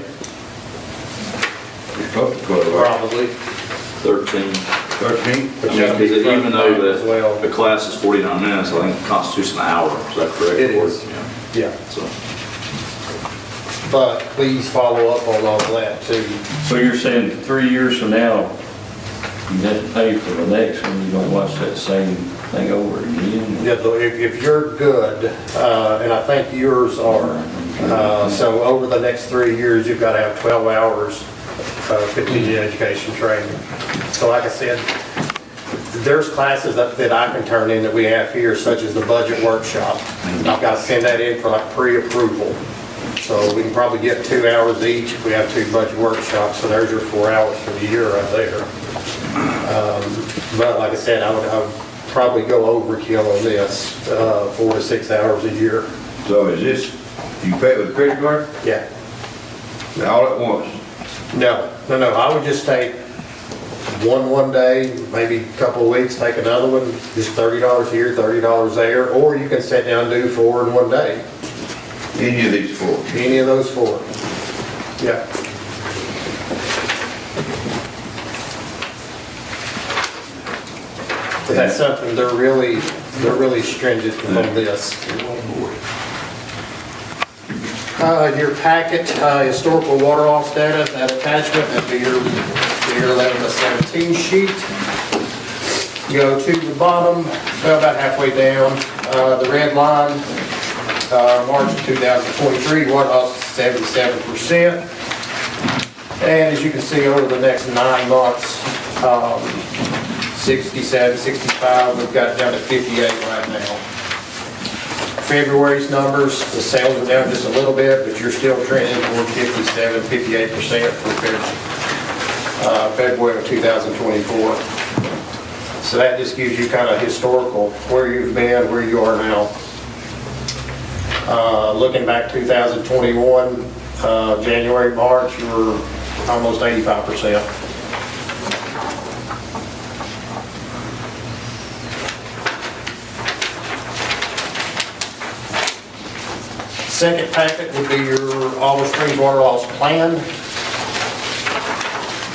It's close to 12 hours. Probably. 13. 13? But you Yeah, have to because be even though front as well. the class is 49 minutes, I think it constitutes an hour, is that correct? It is. Yeah. Yeah, So, but please follow up on all of that too. So you're saying 3 years from now, you have to pay for the next one, you don't watch that same thing over again? Yeah, look, if you're good, and I think yours are, so over the next 3 years, you've got to have 12 hours of continuing education training. So like I said, there's classes that I can turn in that we have here, such as the budget workshop. I've got to send that in for like pre-approval. So we can probably get 2 hours each if we have 2 budget workshops, so there's your 4 hours for the year right there. But like I said, I would probably go overkill on this, 4 to 6 hours a year. So is this, you pay it with a credit card? Yeah. All at once? No, I would just take one day, maybe a couple of weeks, take another one, just $30 here, $30 there, or you can sit down and do 4 in one day. Any of these 4? Any of those 4. Yeah. But that's something, they're really stringent on this. Your packet, historical water loss data, that attachment, that'd be your 11 to 17 sheet. Go to the bottom, well, about halfway down, the red line, March of 2023, water loss is 77%. And as you can see, over the next 9 months, 67, 65, we've got it down to 58 right now. February's numbers, the sales are down just a little bit, but you're still trending toward 57, 58% for February of 2024. So that just gives you kind of historical, where you've been, where you are now. Looking back 2021, January, March, you were almost 85%. Second packet would be your Olive Springs water loss plan.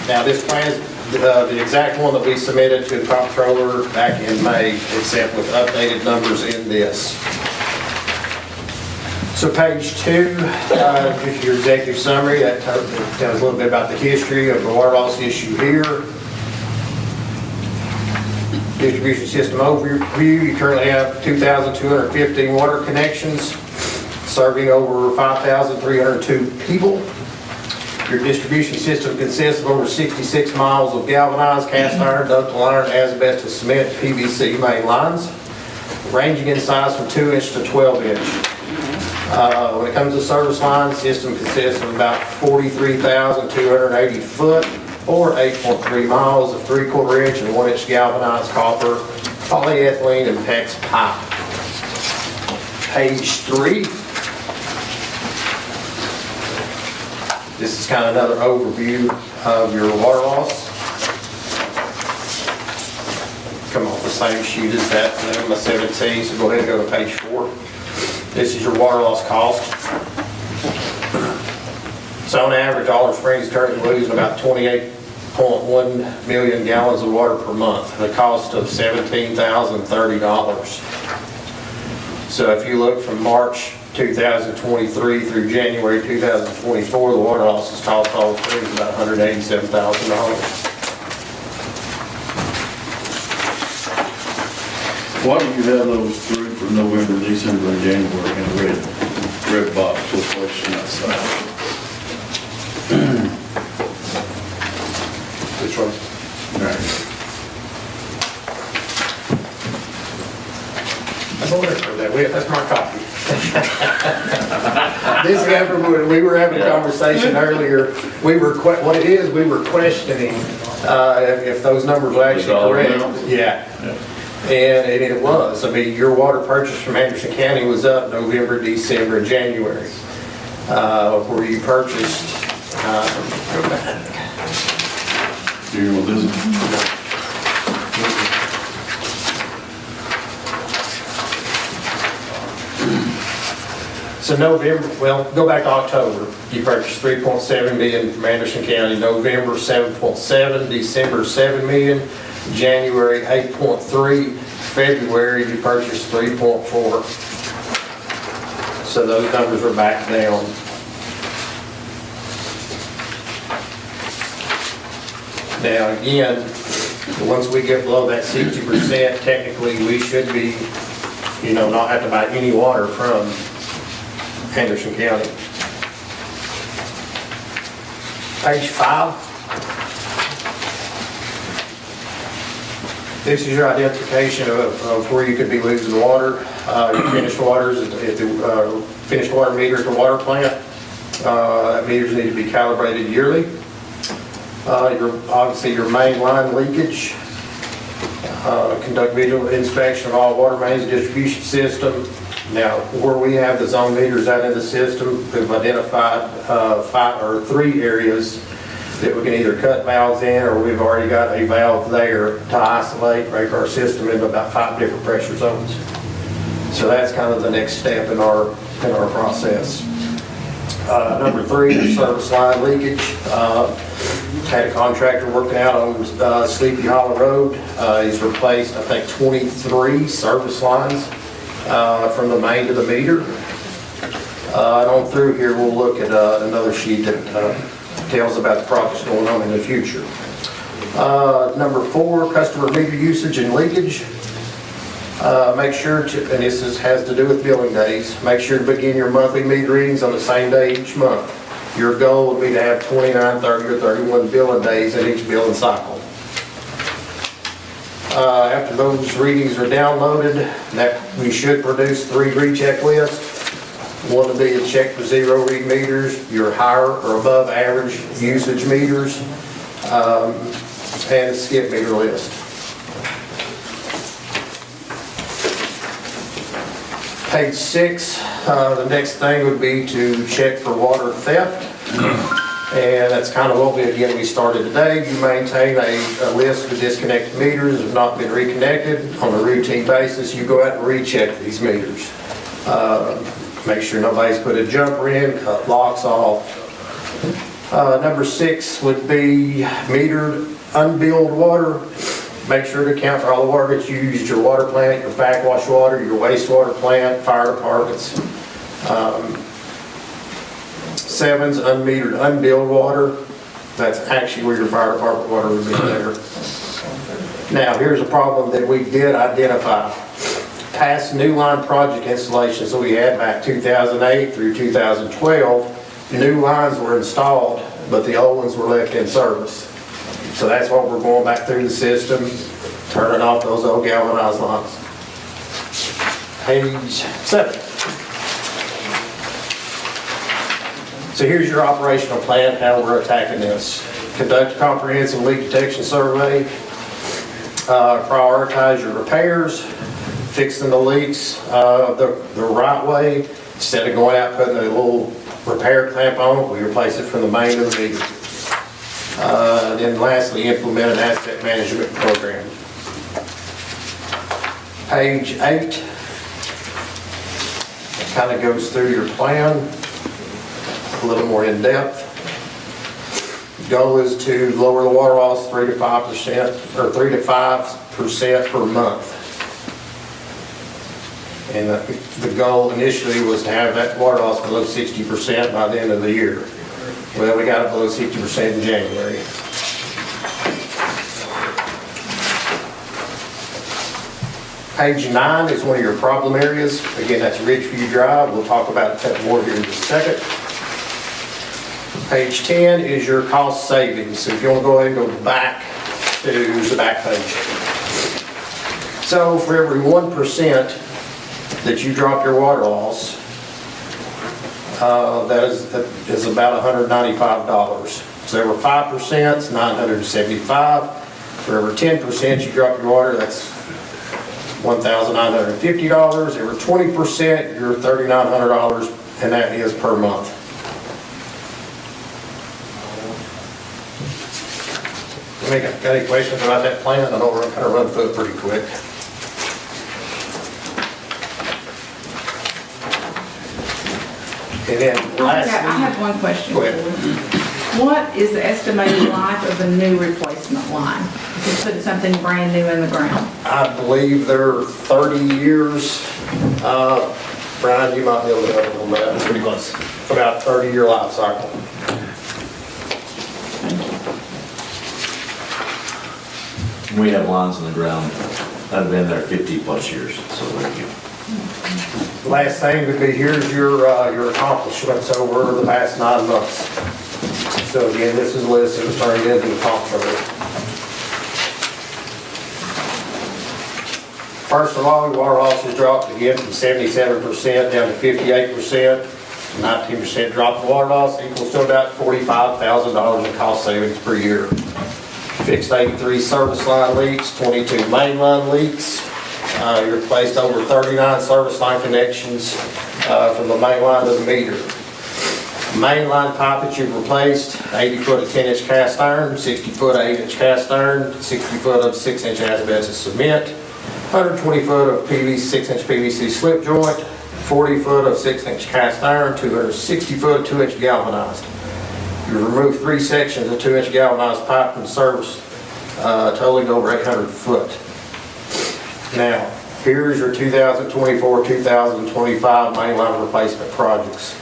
Now this plan is the exact one that we submitted to the comptroller back in May, except with updated numbers in this. So page 2, just your executive summary, that tells a little bit about the history of the water loss issue here. Distribution system overview, you currently have 2,215 water connections, serving over 5,302 people. Your distribution system consists of over 66 miles of galvanized, cast iron, ductile iron, asbestos, cement, PVC main lines, ranging in size from 2-inch to 12-inch. When it comes to service line, system consists of about 43,280 foot or 8.3 miles of 3/4 inch and 1-inch galvanized copper, polyethylene, and PEX pipe. Page 3. This is kind of another overview of your water loss. Come off the same sheet as that, my 17, so go ahead and go to page 4. This is your water loss cost. So on average, Olive Springs is currently losing about 28.1 million gallons of water per month, at a cost of $17,030. So if you look from March 2023 through January 2024, the water loss has cost all three about $187,000. Why do you have those through for November, December, and January in red? red box with question outside. Which one? Right. That's my copy. This happened when we were having a conversation earlier. We were, what it is, we were questioning if those numbers were actually correct. Yeah. And it was. I mean, your water purchase from Anderson County was up November, December, and January. Where you purchased, go back. Do you want this? So November, well, go back to October. You purchased 3.7 million from Anderson County. November, 7.7, December, 7 million, January, 8.3, February, you purchased 3.4. So those numbers are back down. Now, again, once we get below that 60%, technically, we should be, not have to buy any water from Anderson County. Page 5. This is your identification of where you could be losing water. Your finished waters at the finished water meter at the water plant. Meters need to be calibrated yearly. Obviously your main line leakage. Conduct visual inspection of all water mains and distribution system. Now, where we have the zone meters out in the system, we've identified 3 areas that we can either cut valves in, or we've already got a valve there to isolate, break our system into about 5 different pressure zones. So that's kind of the next step in our process. Number 3 is service line leakage. Had a contractor working out on Sleepy Hollow Road. He's replaced, I think, 23 service lines from the main to the meter. And on through here, we'll look at another sheet that tells about the projects going on in the future. Number 4, customer meter usage and leakage. Make sure to, and this has to do with billing days, make sure to begin your monthly meter readings on the same day each month. Your goal would be to have 29, 30, or 31 billing days in each billing cycle. After those readings are downloaded, we should produce 3 recheck lists. One to be a check for zero read meters, your higher or above average usage meters, and a skip meter list. Page 6, the next thing would be to check for water theft. And that's kind of what we started today. You maintain a list of disconnected meters that have not been reconnected. On a routine basis, you go out and recheck these meters. Make sure nobody's put a jumper in, cut locks off. Number 6 would be metered unbilled water. Make sure to account for all the water that's used, your water plant, your backwash water, your wastewater plant, fire departments. 7's unmetered unbilled water. That's actually where your fire department water would be there. Now, here's a problem that we did identify. Past new line project installations that we had back 2008 through 2012, new lines were installed, but the old ones were left in service. So that's what we're going back through the system, turning off those old galvanized lines. Page 7. So here's your operational plan, how we're attacking this. Conduct a comprehensive leak detection survey. Prioritize your repairs. Fixing the leaks the right way. Instead of going out putting a little repair clamp on it, we replace it from the main to the meter. Then lastly, implement an asset management program. Page 8 kind of goes through your plan a little more in depth. Goal is to lower the water loss 3 to 5% or 3 to 5% per month. And the goal initially was to have that water loss below 60% by the end of the year. Well, we got it below 60% in January. Page 9 is one of your problem areas. Again, that's Ridgeview Drive. We'll talk about that more here in just a second. Page 10 is your cost savings. So if you want to go ahead and go back to the back page. So for every 1% that you drop your water loss, that is about $195. So every 5% is $975. For every 10% you drop your water, that's $1,950. Every 20%, you're $3,900, and that is per month. Got any questions about that plan? I know we're going to kind of run through it pretty quick. And then lastly, I have one question. Go ahead. What is the estimated life of a new replacement line? If you put something brand new in the ground? I believe they're 30 years. Brian, you might be able to help on that. That's pretty close. About 30-year life cycle. We have lines in the ground that have been there 50+ years, so thank you. Last thing would be, here's your accomplishments over the past 9 months. So again, this is a list that was turned into the accomplishment. First of all, water loss has dropped again from 77% down to 58%. 19% drop in water loss equals to about $45,000 in cost savings per year. Fixed 83 service line leaks, 22 main line leaks. You replaced over 39 service line connections from the main line to the meter. Main line pipe that you've replaced, 80 foot of 10-inch cast iron, 60 foot of 8-inch cast iron, 60 foot of 6-inch asbestos cement, 120 foot of 6-inch PVC slip joint, 40 foot of 6-inch cast iron, 260 foot of 2-inch galvanized. You removed 3 sections of 2-inch galvanized pipe from service, totaling over 800 foot. Now, here's your 2024-2025 mainline replacement projects.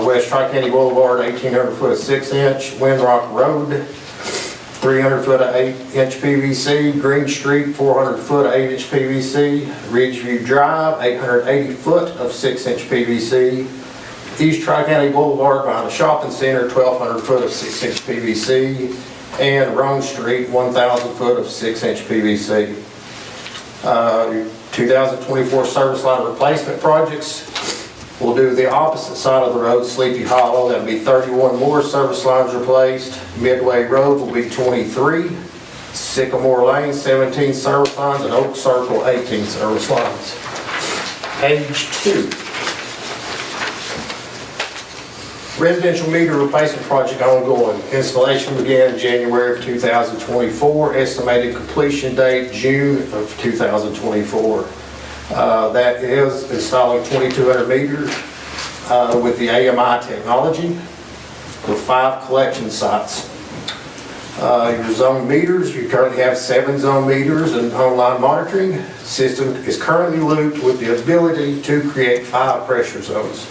West Tri-County Boulevard, 1,800 foot of 6-inch, Windrock Road, 300 foot of 8-inch PVC, Green Street, 400 foot of 8-inch PVC, Ridgeview Drive, 880 foot of 6-inch PVC, East Tri-County Boulevard behind the shopping center, 1,200 foot of 6-inch PVC, and Rome Street, 1,000 foot of 6-inch PVC. 2024 service line replacement projects. We'll do the opposite side of the road, Sleepy Hollow. That'll be 31 more service lines replaced. Midway Road will be 23. Sycamore Lane, 17 service lines, and Oak Circle, 18 service lines. Page 2. Residential meter replacement project ongoing. Installation began January of 2024. Estimated completion date June of 2024. That is installing 2,200 meters with the AMI technology with 5 collection sites. Your zone meters, you currently have 7 zone meters and online monitoring. System is currently looped with the ability to create 5 pressure zones.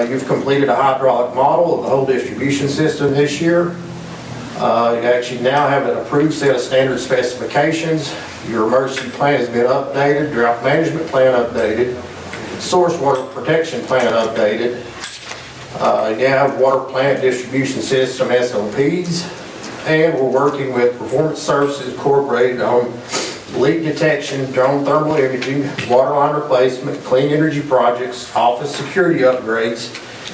You've completed a hydraulic model of the whole distribution system this year. You actually now have an approved set of standard specifications. Your emergency plan has been updated, drought management plan updated, source water protection plan updated. You have water plant distribution system SOPs, and we're working with Performance Services Incorporated on leak detection, drone thermal imaging, water line replacement, clean energy projects, office security upgrades,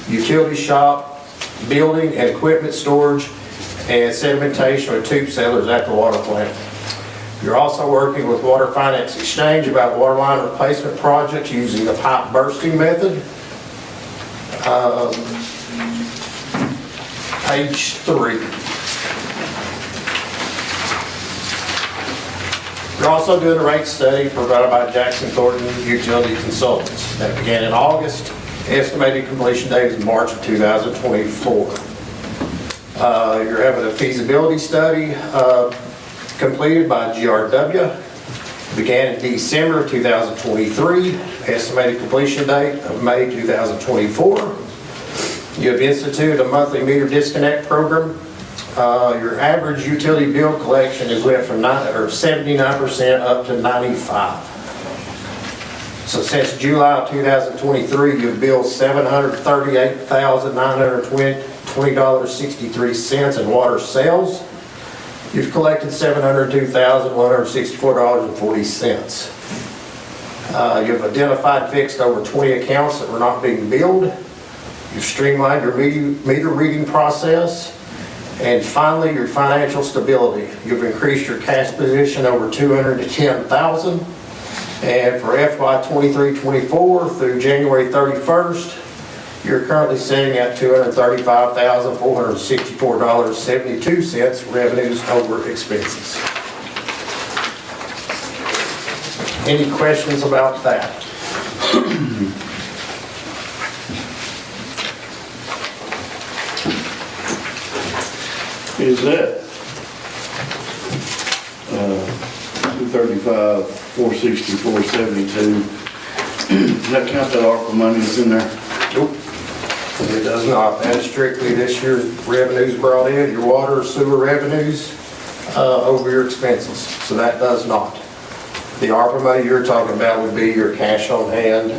utility shop, building and equipment storage, and sedimentation or tube cellars at the water plant. You're also working with Water Finance Exchange about water line replacement projects using the pipe bursting method. Page 3. You're also doing a rate study provided by Jackson Thornton Utility Consultants. That began in August. Estimated completion date is March of 2024. You're having a feasibility study completed by GRW. Began in December of 2023. Estimated completion date of May 2024. You have instituted a monthly meter disconnect program. Your average utility bill collection is went from 79% up to 95%. So since July of 2023, you've billed $738,920.63 in water sales. You've collected $702,164.40. You've identified and fixed over 20 accounts that were not being billed. You've streamlined your meter reading process. And finally, your financial stability. You've increased your cash position over $210,000. And for FY 23-24 through January 31st, you're currently sitting at $235,464.72 revenues over expenses. Any questions about that? Is that 235, 460, 472? Does that count that ARPA money that's in there? Nope. It does not. That is strictly this year's revenues brought in, your water, sewer revenues, over your expenses. So that does not. The ARPA money you're talking about would be your cash on hand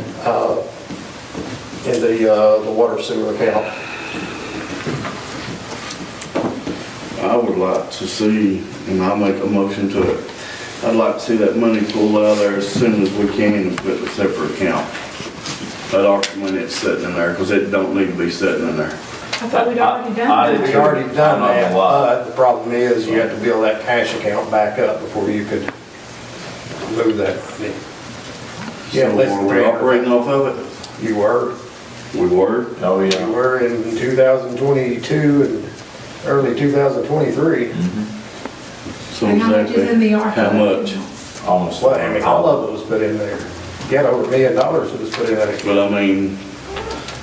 in the water sewer account. I would like to see, and I'll make a motion to it, I'd like to see that money pulled out of there as soon as we can and put in a separate account. That ARPA money that's sitting in there, because it don't need to be sitting in there. I thought we'd already done that. We already done that, but the problem is you have to build that cash account back up before you could move that money. So were we operating off of it? You were. We were? Oh, yeah. You were in 2022 and early 2023. So And how much is in the ARPA? How much? Almost. Well, I mean, all of it was put in there. You had over $1 million that was put in that account. But I mean,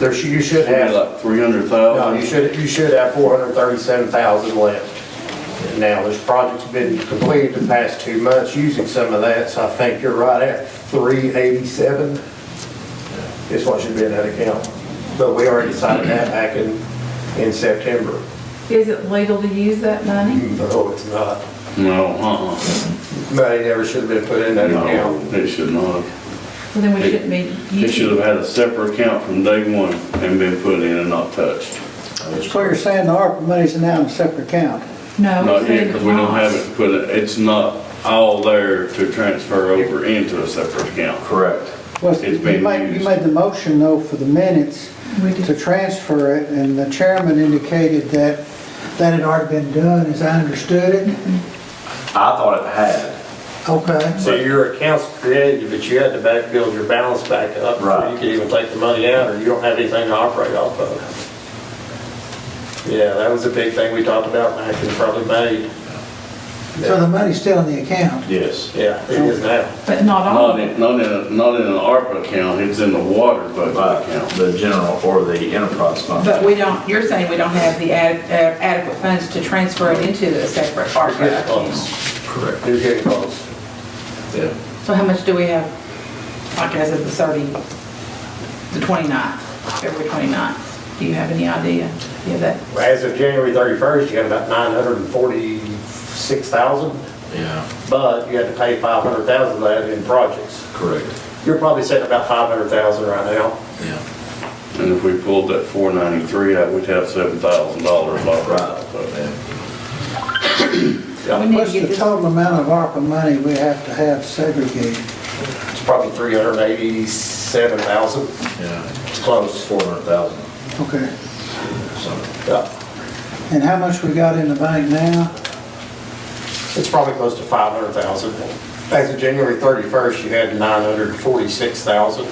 You should have. like 300,000? No, you should have 437,000 left. Now, this project's been completed the past 2 months using some of that, so I think you're right at 387 is what should be in that account. But we already decided that back in September. Is it legal to use that money? No, it's not. No, Money never should have been put in that account. No, it should not have. Well, then we shouldn't be It should using. have had a separate account from day one and been put in and not touched. So you're saying the ARPA money's now in a separate account? No. Not we're yet, saying because the we don't have cost. it put, it's not all there to transfer over into a separate account. Correct. Well, It's you been made used. the motion though for the minutes We did. to transfer it, and the chairman indicated that that had already been done, as I understood it. I thought it had. Okay. So your account's created, but you had to build your balance back up before Right. you could even take the money out, or you don't have anything to operate off of. Yeah, that was a big thing we talked about back in probably May. So the money's still in the account? Yes. Yeah, it is now. But not all. Not in an ARPA account, it's in the water budget account. The general or the enterprise fund. But we don't, you're saying we don't have the adequate funds to transfer it into a separate You're ARPA getting account. close. Correct. You're getting close. Yeah. So how much do we have, like as of the 29th, February 29th? Do you have any idea? Do you have that? As of January 31st, you got about 946,000, Yeah. but you had to pay 500,000 of that in projects. Correct. You're probably sitting about 500,000 right now. Yeah. And if we pulled that 493 out, we'd have $7,000 left. Right. We need to What's get the this. total amount of ARPA money we have to have segregated? It's probably 387,000. Yeah. It's close. 400,000. Okay. So. Yeah. And how much we got in the bank now? It's probably close to 500,000. As of January 31st, you had 946,000.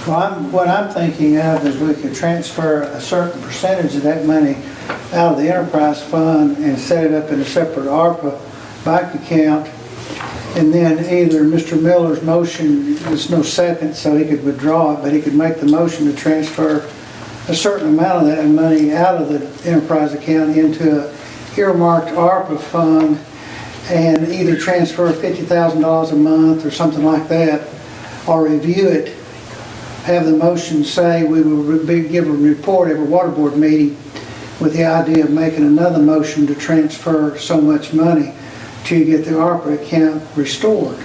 Well, what I'm thinking of is we could transfer a certain percentage of that money out of the enterprise fund and set it up in a separate ARPA bank account. And then either Mr. Miller's motion, there's no second, so he could withdraw it, but he could make the motion to transfer a certain amount of that money out of the enterprise account into a earmarked ARPA fund and either transfer $50,000 a month or something like that, or review it. Have the motion say we will give a report every water board meeting with the idea of making another motion to transfer so much money to get the ARPA account restored.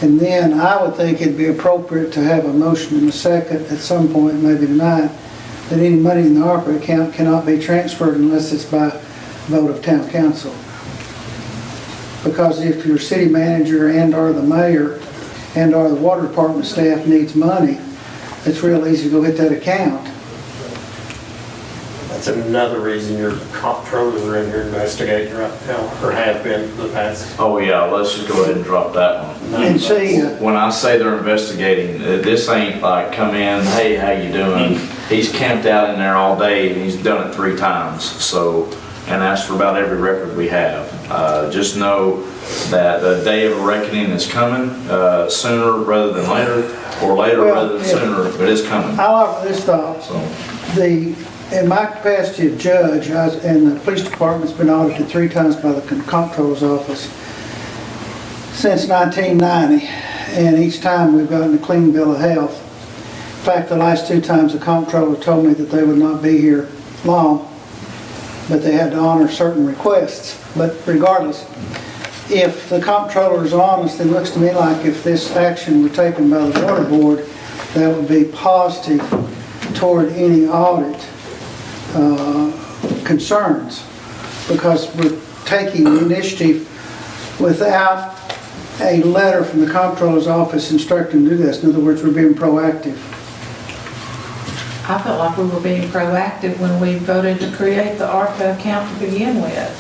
And then I would think it'd be appropriate to have a motion in a second at some point, maybe tonight, that any money in the ARPA account cannot be transferred unless it's by vote of town council. Because if your city manager and/or the mayor and/or the water department staff needs money, it's real easy to go hit that account. That's another reason your comptrollers are in here investigating right now, or have been for the past. Oh, yeah, let's just go ahead and drop that one. And see, When I say they're investigating, this ain't like come in, hey, how you doing? He's camped out in there all day and he's done it 3 times, so, and asked for about every record we have. Just know that the day of reckoning is coming, sooner rather than later, or later rather than sooner, but it's coming. I'll offer this thought. In my capacity of judge, and the police department's been audited 3 times by the comptroller's office since 1990, and each time we've gotten a clean bill of health. In fact, the last 2 times the comptroller told me that they would not be here long, but they had to honor certain requests. But regardless, if the comptroller is honest, it looks to me like if this action were taken by the water board, that would be positive toward any audit concerns, because we're taking the initiative without a letter from the comptroller's office instructing to do this. In other words, we're being proactive. I felt like we were being proactive when we voted to create the ARPA account to begin with.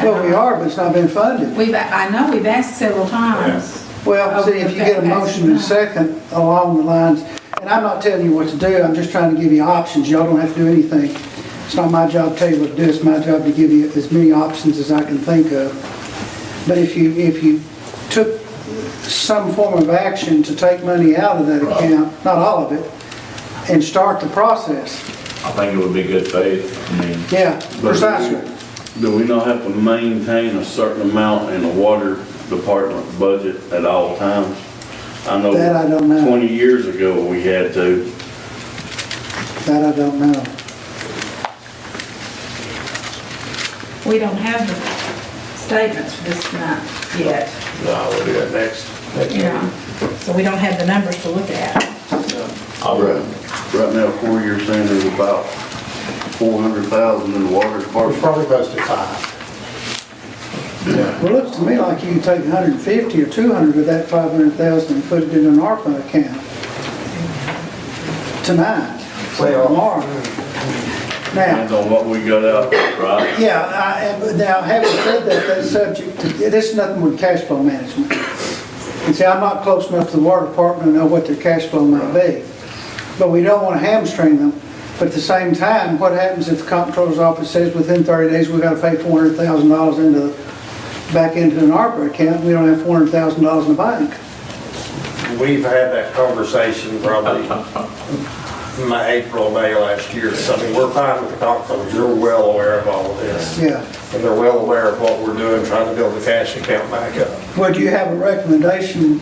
Well, we are, but it's not been funded. I know we've asked several times. Well, see, if you get a motion in a second along the lines, and I'm not telling you what to do, I'm just trying to give you options. Y'all don't have to do anything. It's not my job to tell you what to do, it's my job to give you as many options as I can think of. But if you took some form of action to take money out of that account, not all of it, and start the process. I think it would be good faith. I mean, Yeah, precisely. Do we not have to maintain a certain amount in the water department budget at all times? I know That I don't know. 20 years ago we had to. That I don't know. We don't have the statements for this month yet. No, we'll do that next. Yeah. So we don't have the numbers to look at. Right now, Corey, you're saying there's about 400,000 in the water We're department? probably close to 5. Well, it looks to me like you can take 150 or 200 of that 500,000 and put it in an ARPA account tonight, or tomorrow. Now, Depends on what we got out, right? yeah, now having said that, that's subject to, this is nothing but cash flow management. And see, I'm not close enough to the water department to know what their cash flow might be. But we don't want to hamstring them. But at the same time, what happens if the comptroller's office says within 30 days we've got to pay $400,000 back into an ARPA account, we don't have $400,000 in the bank? We've had that conversation probably in April, May last year. So, I mean, we're fine with the comptrollers. They're well aware of all of this. Yeah. And they're well aware of what we're doing, trying to build the cash account back up. Well, do you have a recommendation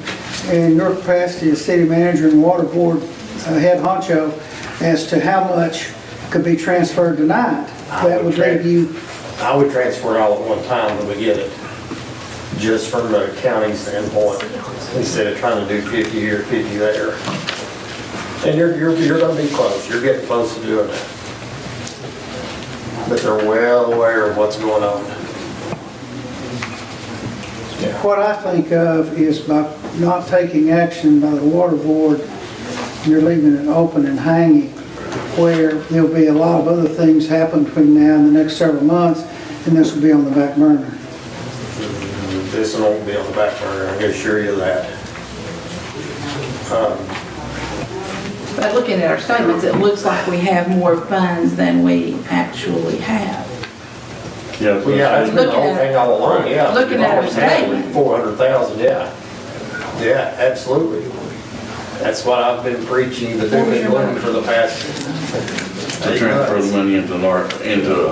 in your capacity as city manager and water board head honcho as to how much could be transferred tonight? That would leave you. I would transfer it all at one time when we get it, just from the county standpoint, instead of trying to do 50 here, 50 there. And you're gonna be close, you're getting close to doing that. But they're well aware of what's going on. What I think of is by not taking action by the water board, you're leaving it open and hanging, where there'll be a lot of other things happen between now and the next several months, and this will be on the back burner. This won't be on the back burner, I can assure you that. But looking at our statements, it looks like we have more funds than we actually have. Yeah, Well, yeah, that's been the whole thing all along, yeah. Looking at our statement. 400,000, yeah. Yeah, absolutely. That's what I've been preaching to do and doing for the past To 8 transfer months. the money into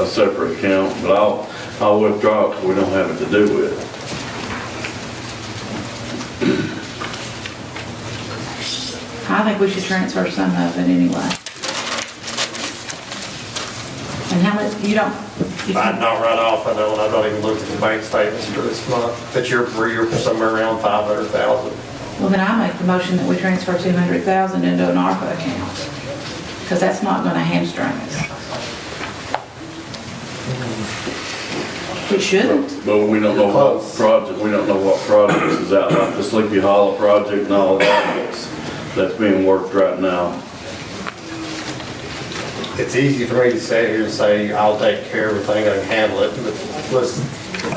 a separate account, but I'll withdraw it because we don't have it to do with. I think we should transfer some of it anyway. you don't? Not right off, I don't, I've not even looked at the bank statements for this month, but you're somewhere around 500,000. Well, then I make the motion that we transfer 200,000 into an ARPA account, because that's not gonna hamstring us. It shouldn't. But we don't know what project, is out, like the Sleepy Hollow project and all that, that's being worked right now. It's easy for me to sit here and say, I'll take care of everything, I can handle it, but listen,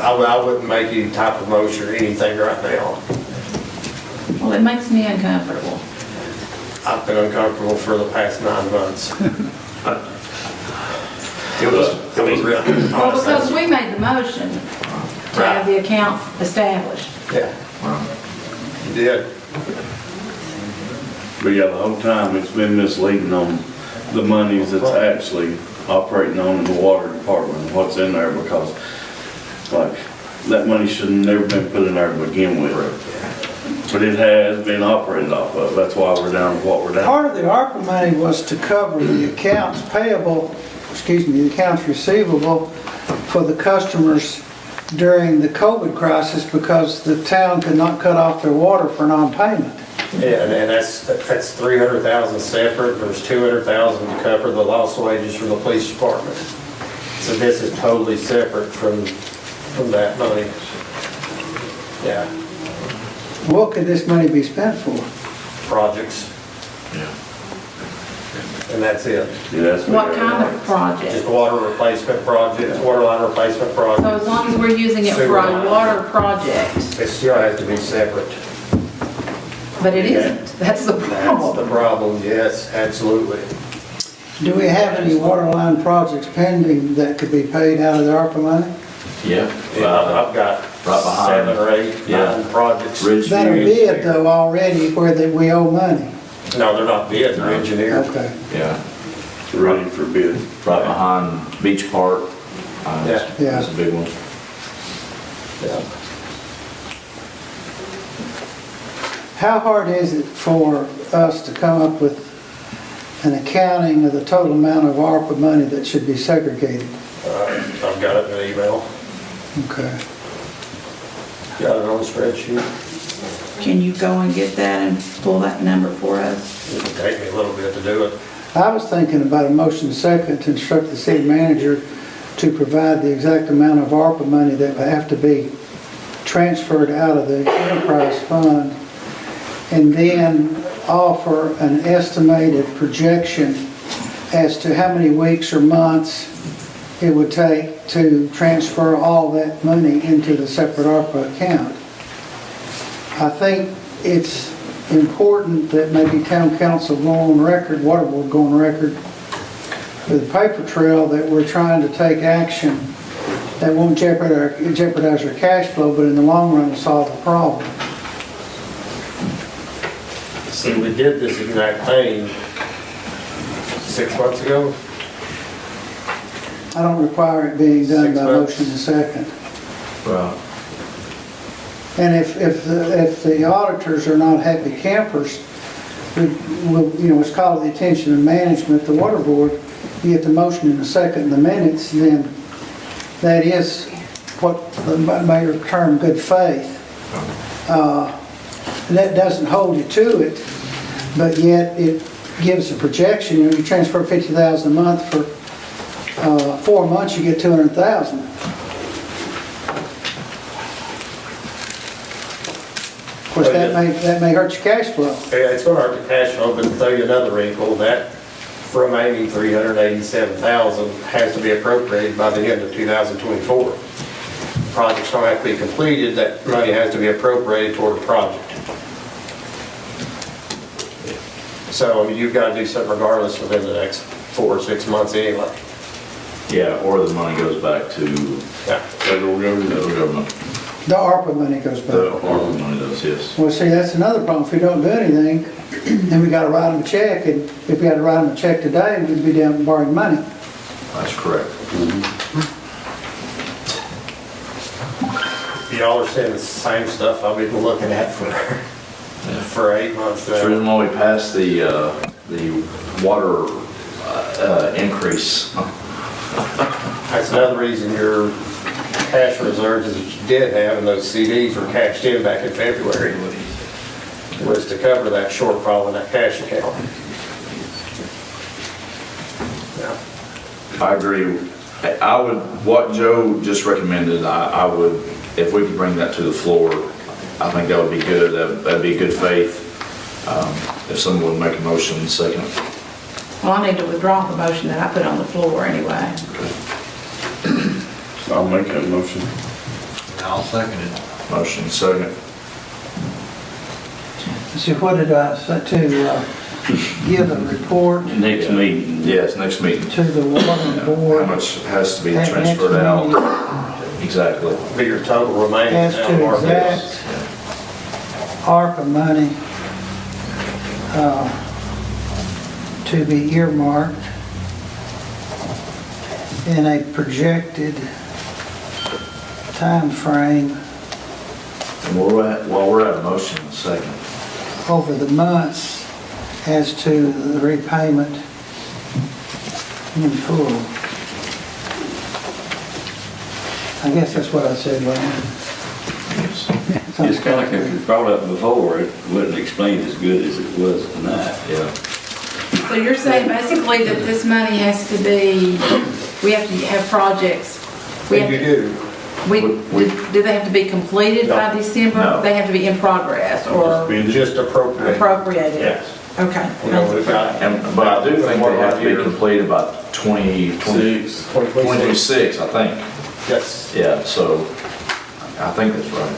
I wouldn't make any type of motion or anything right now. Well, it makes me uncomfortable. I've been uncomfortable for the past 9 months. It was really. Well, because we made the motion to have the account established. Yeah. You did. But yeah, the whole time it's been misleading on the monies that's actually operating on in the water department, what's in there, because like, that money should have never been put in there to begin with. But it has been operated off of, that's why we're down to what we're down. Part of the ARPA money was to cover the accounts payable, the accounts receivable for the customers during the COVID crisis because the town could not cut off their water for non-payment. Yeah, and that's 300,000 separate, there's 200,000 to cover the lost wages from the police department. So this is totally separate from that money. Yeah, What could this money be spent for? projects. And that's it. Yeah, that's What kind of project? Just water replacement project, water line replacement project. So as long as we're using it for a water project, It still has to be separate. but it isn't. That's the That's problem. the problem, yes, absolutely. Do we have any water line projects pending that could be paid out of the ARPA money? Yeah. I've got Right behind. 7 or 8, 9 projects. That are bid though already where we owe money. No, they're not bid, they're engineered. Okay. Yeah, ready for bid. right behind Beach Park. Yeah. That's a big one. Yeah. How hard is it for us to come up with an accounting of the total amount of ARPA money that should be segregated? I've got it in an email, Okay. got it on a spreadsheet. Can you go and get that and pull that number for us? It'll take me a little bit to do it. I was thinking about a motion second to instruct the city manager to provide the exact amount of ARPA money that would have to be transferred out of the enterprise fund, and then offer an estimated projection as to how many weeks or months it would take to transfer all that money into the separate ARPA account. I think it's important that maybe town council go on record, water board go on record with a paper trail that we're trying to take action that won't jeopardize our cash flow, but in the long run will solve the problem. See, we did this exact thing 6 months ago. I don't require it being done 6 by months. motion and second. Right. And if the auditors are not happy campers, we'll, it's called the attention of management, the water board, you get the motion in a second in the minutes, then that is what the mayor termed good faith. That doesn't hold you to it, but yet it gives a projection. You transfer $50,000 a month for 4 months, you get $200,000. Of course, that may hurt your cash flow. Yeah, it's gonna hurt the cash flow, but to tell you another wrinkle, that remaining $387,000 has to be appropriated by the end of 2024. Project's don't have to be completed, that money has to be appropriated toward a project. So, I mean, you've got to do something regardless within the next 4 or 6 months anyway. Yeah, or the money goes back to federal government. The ARPA money goes back. The ARPA money does, yes. Well, see, that's another problem. If we don't do anything, then we gotta write them a check, and if we had to write them a check today, we'd be down borrowing money. That's correct. Y'all are saying the same stuff I've been looking at for 8 months That's the now. reason why we passed the water increase. That's another reason your cash reserves that you did have and those CDs were cashed in back in February, was to cover that shortfall in that cash account. I agree. I would, what Joe just recommended, I would, if we could bring that to the floor, I think that would be good. That'd be good faith. If someone would make a motion in a second. Well, I need to withdraw the motion that I put on the floor anyway. I'll make that motion. I'll second it. Motion second. See, what did I say to give a report Next meeting. Yes, next meeting. to the water board? How much has to be at next transferred out? meeting Exactly. Be your total remaining. As to exact ARPA money to be earmarked in a projected time frame And while we're at a motion in a second. over the months as to the repayment in full. I guess that's what I said, Wayne. It's kind of like if it brought up before, it wouldn't explain as good as it was tonight. Yeah. So you're saying basically that this money has to be, we have to have projects. We have You to- do. Do they have to be completed by December? No. They have to be in progress or Just appropriate. appropriated? Yes. Okay. You know, we've got. But I do think they have to be completed by 2026, I think. Yes. Yeah, so I think that's right.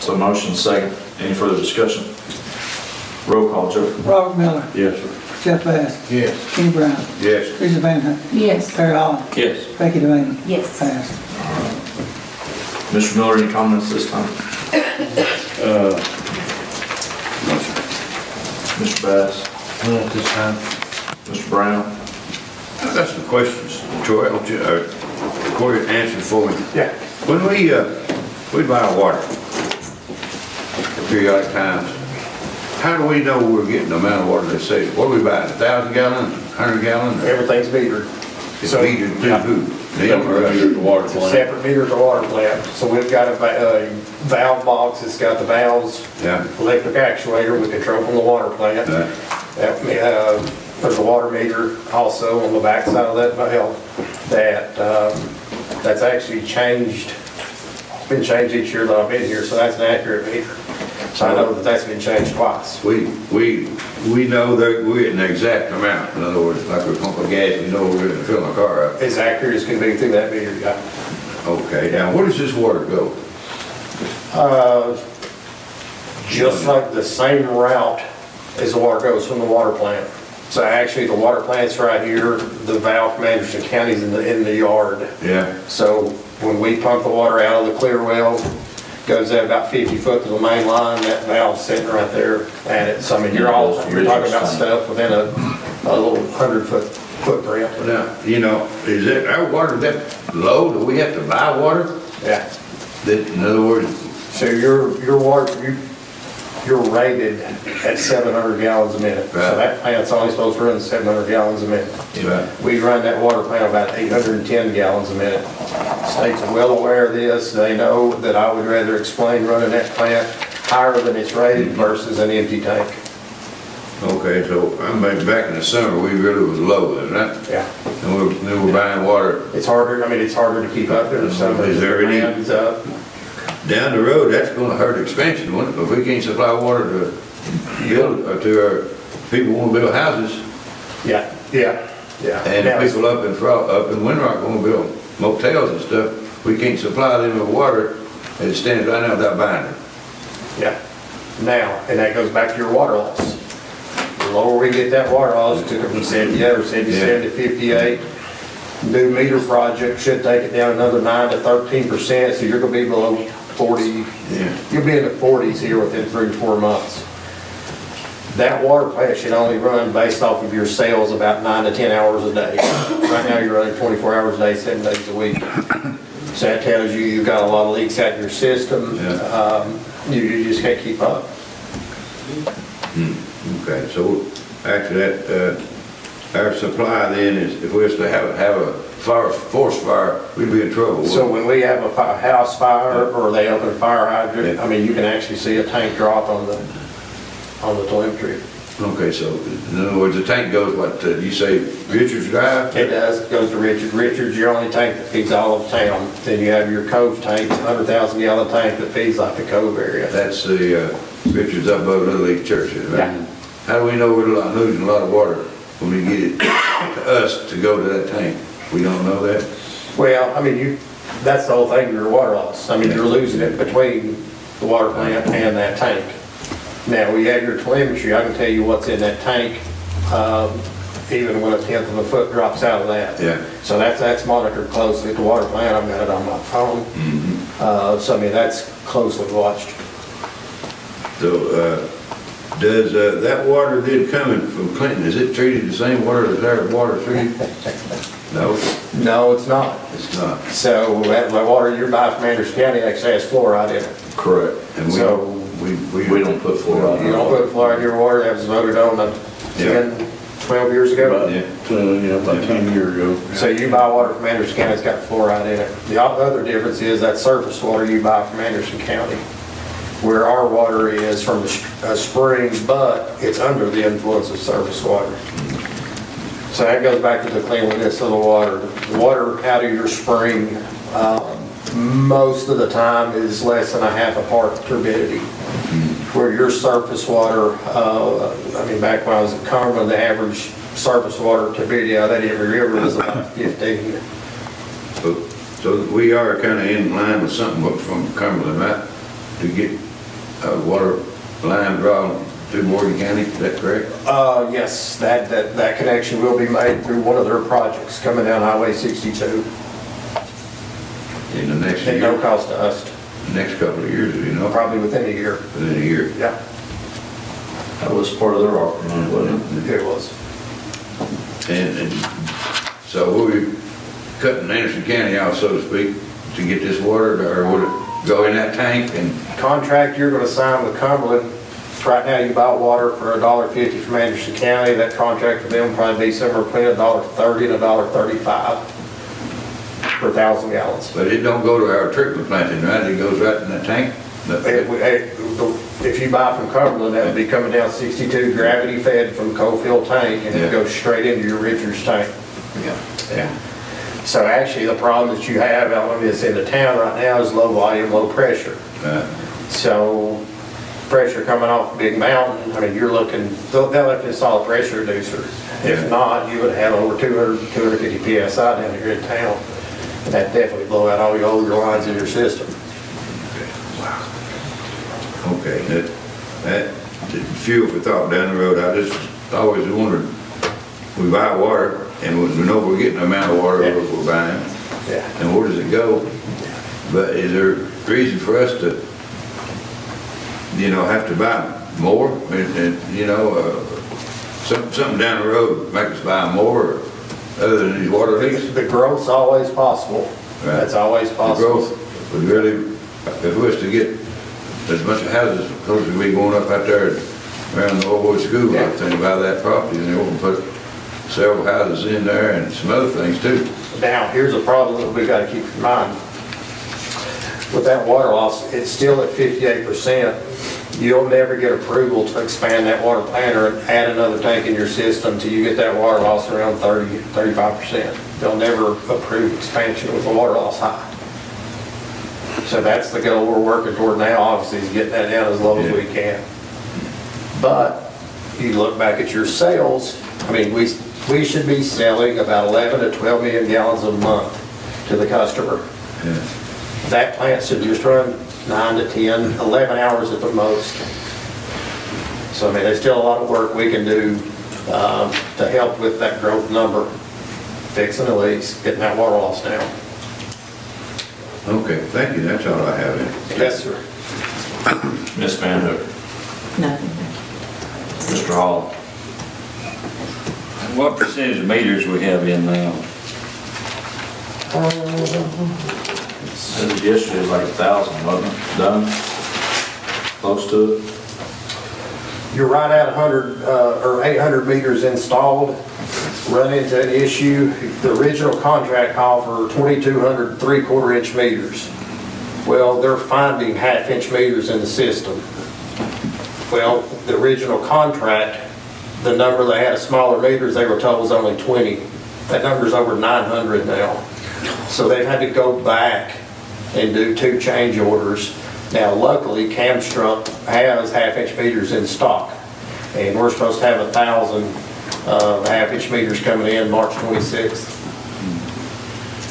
So motion second. Any further discussion? Roll call, Joe. Robert Miller, Yes, sir. Jeff Bass, Yes. Kenny Brown, Yes. Teresa Van Hook, Yes. Terry Holland, Yes. Becky Delaney. Yes. Passed. Mr. Miller, any comments this time? Mr. Bass? None at this time. Mr. Brown? I've got some questions, Troy, I want you, Corey, to answer for me. Yeah. When we buy water, periodic times, how do we know we're getting the amount of water they say? What are we buying, 1,000 gallons, 100 gallons? Everything's metered. It's So- metered to who? Them or us? The water It's a plant. separate meter at the water plant. So we've got a valve box, it's got the valves, Yeah. electric actuator we control from the water plant. Yeah. There's a water meter also on the back side of that valve that's actually changed. It's been changed each year that I've been here, so that's an accurate meter. So I know that that's been changed twice. We know that we're getting the exact amount. In other words, like we're pumping gas, we know we're gonna fill our car up. As accurate as can be through that meter, yeah. Okay, now where does this water go? Just like the same route as the water goes from the water plant. So actually, the water plant's right here, the valve from Anderson County's in the yard. Yeah. So when we pump the water out of the clear well, goes at about 50 foot to the main line, that valve's sitting right there at it. So I mean, you're talking about stuff within a little 100-foot footprint. Now, you know, is it, our water that low, do we have to buy water? Yeah. That, in other words, So your water, you're rated at 700 gallons a minute. So Right. that plant's only supposed to run 700 gallons a minute. Right. We run that water plant about 810 gallons a minute. State's well aware of this. They know that I would rather explain running that plant higher than it's rated versus an empty tank. okay, so I'm back in the summer, we really was low then, right? Yeah. And we're buying water. It's harder to keep up in the summer. Is there any- Demand's up. Down the road, that's gonna hurt expansion, won't it? If we can't supply water to build, or to our people who wanna build houses, Yeah. and Now, people up in Windrock wanna build motels and stuff, we can't supply them with water as it stands right now without buying it. Yeah. Now, and that goes back to your water loss. The lower we get that water loss, it took it from 78 or 77 to 58. New meter project should take it down another 9 to 13%, so you're gonna be below 40. Yeah. You'll be in the 40s here within 3 to 4 months. That water plant should only run based off of your sales about 9 to 10 hours a day. Right now, you're running 24 hours a day, 7 days a week. So that tells you you've got a lot of leaks out in your system. Yeah. You just can't keep up. Okay, so after that, our supply then is, if we was to have a fire, forest fire, we'd be in trouble. So when we have a house fire or they open a fire hydrant, I mean, you can actually see a tank drop on the telemetry. Okay, so in other words, the tank goes, what, you say Richards Drive? It does, it goes to Richards. Richards, your only tank that feeds all of town. Then you have your Cove tank, 100,000 gallon tank that feeds like the Cove area. That's the Richards up above Little League churches, right? Yeah. How do we know we're losing a lot of water when we get it to us to go to that tank? We don't know that? Well, I mean, that's the whole thing, your water loss. I mean, you're losing it between the water plant and that tank. Now, we have your telemetry, I can tell you what's in that tank, even when 1/10 of a foot drops out of that. Yeah. So that's monitored closely at the water plant, I've got it on my phone. So, I mean, that's closely watched. So, does that water then coming from Clinton, is it treated the same water as our water treated? No? No, it's not. It's not. So, the water you buy from Anderson County actually has fluoride in it. Correct. And So, We don't put fluoride. you don't put fluoride in your water, that was voted on 10, 12 years ago. About 10 years ago. So you buy water from Anderson County, it's got fluoride in it. The other difference is that surface water you buy from Anderson County, where our water is from a spring, but it's under the influence of surface water. So that goes back to the cleanliness of the water. The water out of your spring, most of the time is less than a half a part turbidity. Where your surface water, I mean, back when I was at Cumberland, the average surface water turbidity out of that Emory River was about 15. So we are kind of in line with something from Cumberland, right? To get a water line drawn through Morgan County, is that correct? Yes, that connection will be made through one of their projects coming down Highway 62. In the next At no year, cost to us, next couple of years, you know? probably within a year. Within a year. Yeah, That was part of their ARPA money, wasn't it? it was. And so we'll be cutting Anderson County out, so to speak, to get this water, or would it go in that tank and? Contract you're gonna sign with Cumberland, right now you buy water for $1.50 from Anderson County. That contract with them will probably be somewhere between $1.30 and $1.35 per 1,000 gallons. But it don't go to our treatment plant, then, right? It goes right in that tank? If you buy from Cumberland, that would be coming down 62 gravity fed from Coalfield tank, and it goes straight into your Richards tank. Yeah. So actually, the problem that you have out in the town right now is low volume, low pressure. So pressure coming off a big mountain, I mean, you're looking, they'll have to install a pressure reducer. If not, you would have over 200, 250 PSI down here in town. That'd definitely blow out all your lines in your system. Okay, that fuel for thought down the road. I just always wondered, we buy water and we know we're getting the amount of water we're buying. Yeah. And where does it go? But is there reason for us to, have to buy more? And something down the road make us buy more other than these water leaks? The growth's always possible. Right. That's always The possible. growth would really, if we was to get as much of houses, supposed to be going up out there around the old boys school, I think about that property, and they want to put several houses in there and some other things too. Now, here's a problem that we gotta keep in mind. With that water loss, it's still at 58%. You'll never get approval to expand that water plant or add another tank in your system till you get that water loss around 30, 35%. They'll never approve expansion with the water loss high. So that's the goal we're working toward now, obviously, is getting that down as low as we can. But you look back at your sales, I mean, we should be selling about 11 to 12 million gallons a month to the customer. That plant should just run 9 to 10, 11 hours at the most. So I mean, there's still a lot of work we can do to help with that growth number, fixing the leaks, getting that water loss down. Okay, thank you, that's all I have. Yes, sir. Ms. Van Hook, Nothing. Mr. Hall. What percentage of meters we have in now? As of yesterday, it was like 1,000, wasn't it? Done? Close to it? You're right at 100 or 800 meters installed. run into an issue. The original contract called for 2,200 3/4-inch meters. Well, they're finding half-inch meters in the system. Well, the original contract, the number they had of smaller meters, they were told was only 20. That number's over 900 now. So they've had to go back and do 2 change orders. Now, luckily, Camstruck has half-inch meters in stock, and we're supposed to have 1,000 half-inch meters coming in March 26th.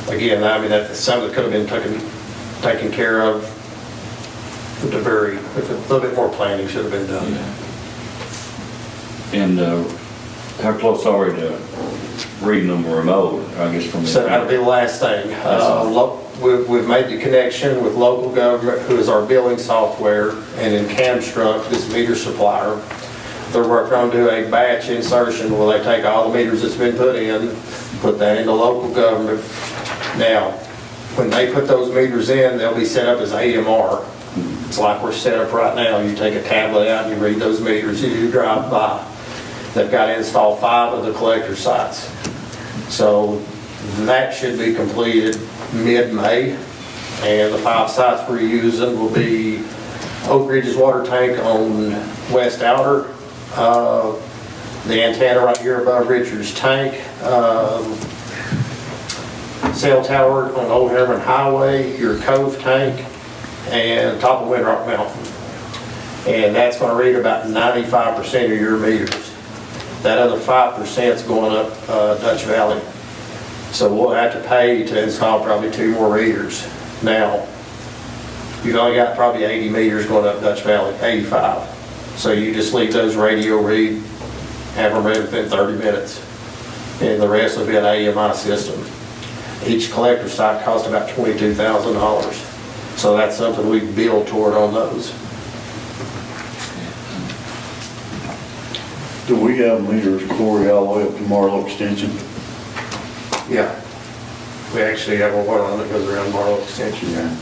Again, I mean, that, some of it could have been taken care of with a little bit more planning should have been done. And how close are we to reading them remote, I guess from the... So that'll be the last thing. We've made the connection with local government, who is our billing software, and in Camstruck, this meter supplier. They're working on doing a batch insertion where they take all the meters that's been put in, put that into local government. Now, when they put those meters in, they'll be set up as AMR. It's like we're set up right now. You take a tablet out and you read those meters as you drive by. They've got to install 5 of the collector sites. So that should be completed mid-May. And the 5 sites we're using will be Oak Ridge's water tank on West Outer, the antenna right here above Richard's tank, cell tower on Old Herman Highway, your Cove tank, and top of Windrock Mountain. And that's going to read about 95% of your meters. That other 5% is going up Dutch Valley. So we'll have to pay to install probably 2 more readers. Now, you've only got probably 80 meters going up Dutch Valley, 85. So you just leave those radio read, have them read within 30 minutes. And the rest will be an AMI system. Each collector site costs about $22,000. So that's something we build toward on those. Do we have meters, Corey, all the way up to Marlow Extension? Yeah. We actually have one on that goes around Marlow Extension. Yeah.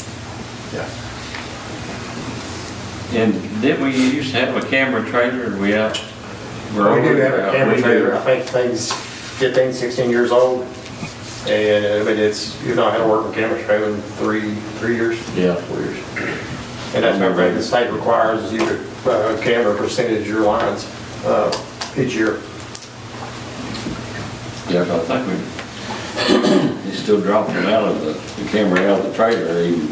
And didn't we used to have a camera trailer, and we out? We do have a camera trailer. I think thing's 15, 16 years old. And but you've not had to work with camera trailer in 3 years? Yeah. 4 years. And that's one thing the state requires is you could camera percentage of your lines each year. Yeah, but I think they still dropping it out of the camera out of the trailer, even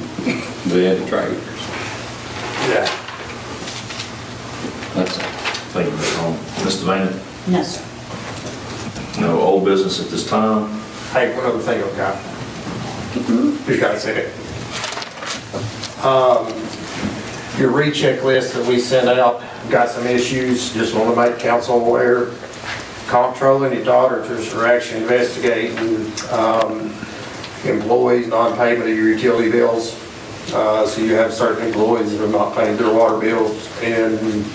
they had the trailers. Yeah. That's it. Thank you, Mr. Holmes. Ms. Devaney? No, sir. No old business at this time. Hey, one other thing, okay? You got a second? Your recheck list that we sent out got some issues. Just want to make council aware. Comptroller and your auditors are actually investigating employees' non-payment of your utility bills. So you have certain employees that have not paid their water bills in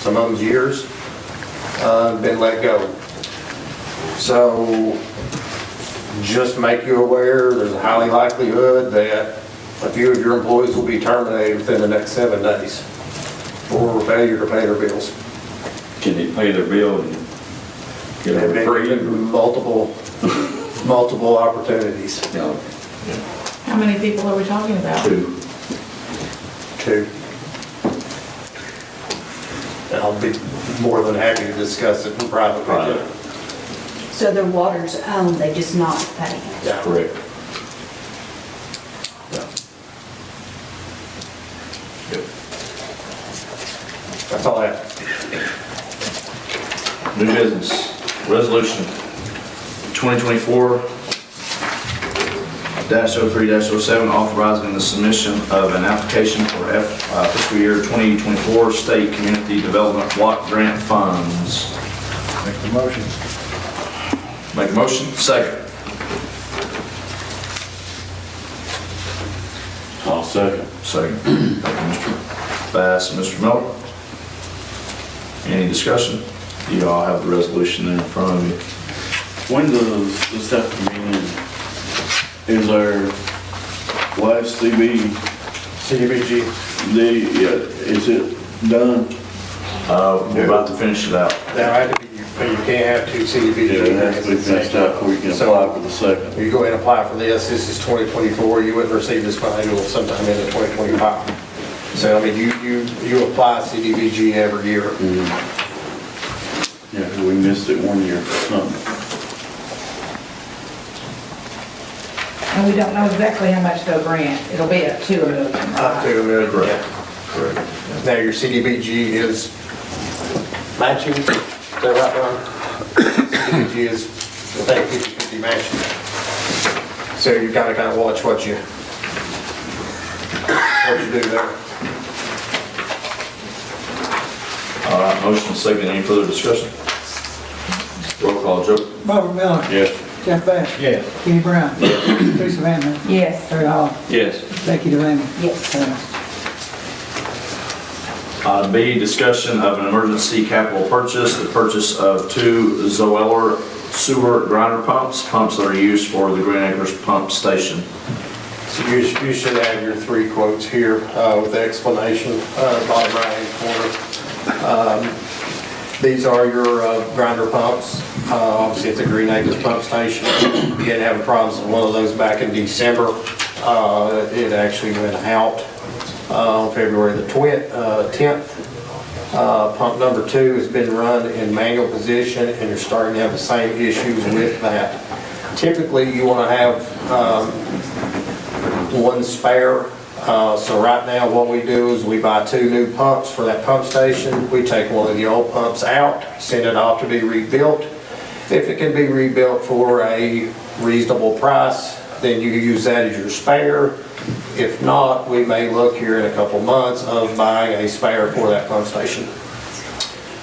some of them's years, been let go. So just make you aware, there's a highly likelihood that a few of your employees will be terminated within the next 7 days for failure to pay their bills. Can they pay their bill and get They've them been free? given multiple opportunities. No. How many people are we talking about? 2. And I'll be more than happy to discuss it in private with you. So their water's owned, they just not paying. Yeah. Correct. That's all I have. New business, resolution 2024-03-07, authorizing the submission of an application for fiscal year 2024 state community development block grant funds. Make the motion. Make a motion, second. I'll second. Second. Thank you, Mr. Bass and Mr. Miller. Any discussion? You all have the resolution there in front of you. When does this have to be in? Is our last CDBG. is it done? We're about to finish it out. That had to be You can't have two CDBG Yeah, it has grants to be at the same finished up time. before you can So, apply for the second. you go ahead and apply for this is 2024, you wouldn't receive this money until sometime in 2025. So, I mean, you apply CDBG every year. Yeah, 'cause we missed it 1 year for something. And we don't know exactly how much they'll grant. It'll be up to $1 million. Up to $1 million, yeah. Correct. Now, your CDBG is matching, is that right, Ron? CDBG is, I think, 50/50 matching. So you gotta watch what you do there. All right, motion second, any further discussion? Roll call, Joe? Robert Miller. Yes. Jeff Bass. Yes. Kenny Brown. Teresa Van Ness. Yes. Terry Hall. Yes. Becky Delaney. Yes. B, discussion of an emergency capital purchase, the purchase of 2 Zoeller sewer grinder pumps that are used for the Green Acres pump station. So you should have your 3 quotes here with the explanation, bottom right-hand corner. These are your grinder pumps. Obviously, it's a Green Acres pump station. You didn't have problems with one of those back in December. It actually went out on February the 10th. Pump number 2 has been run in manual position, and you're starting to have the same issues with that. Typically, you want to have one spare. So right now, what we do is we buy 2 new pumps for that pump station. We take one of the old pumps out, send it off to be rebuilt. If it can be rebuilt for a reasonable price, then you use that as your spare. If not, we may look here in a couple months of buying a spare for that pump station.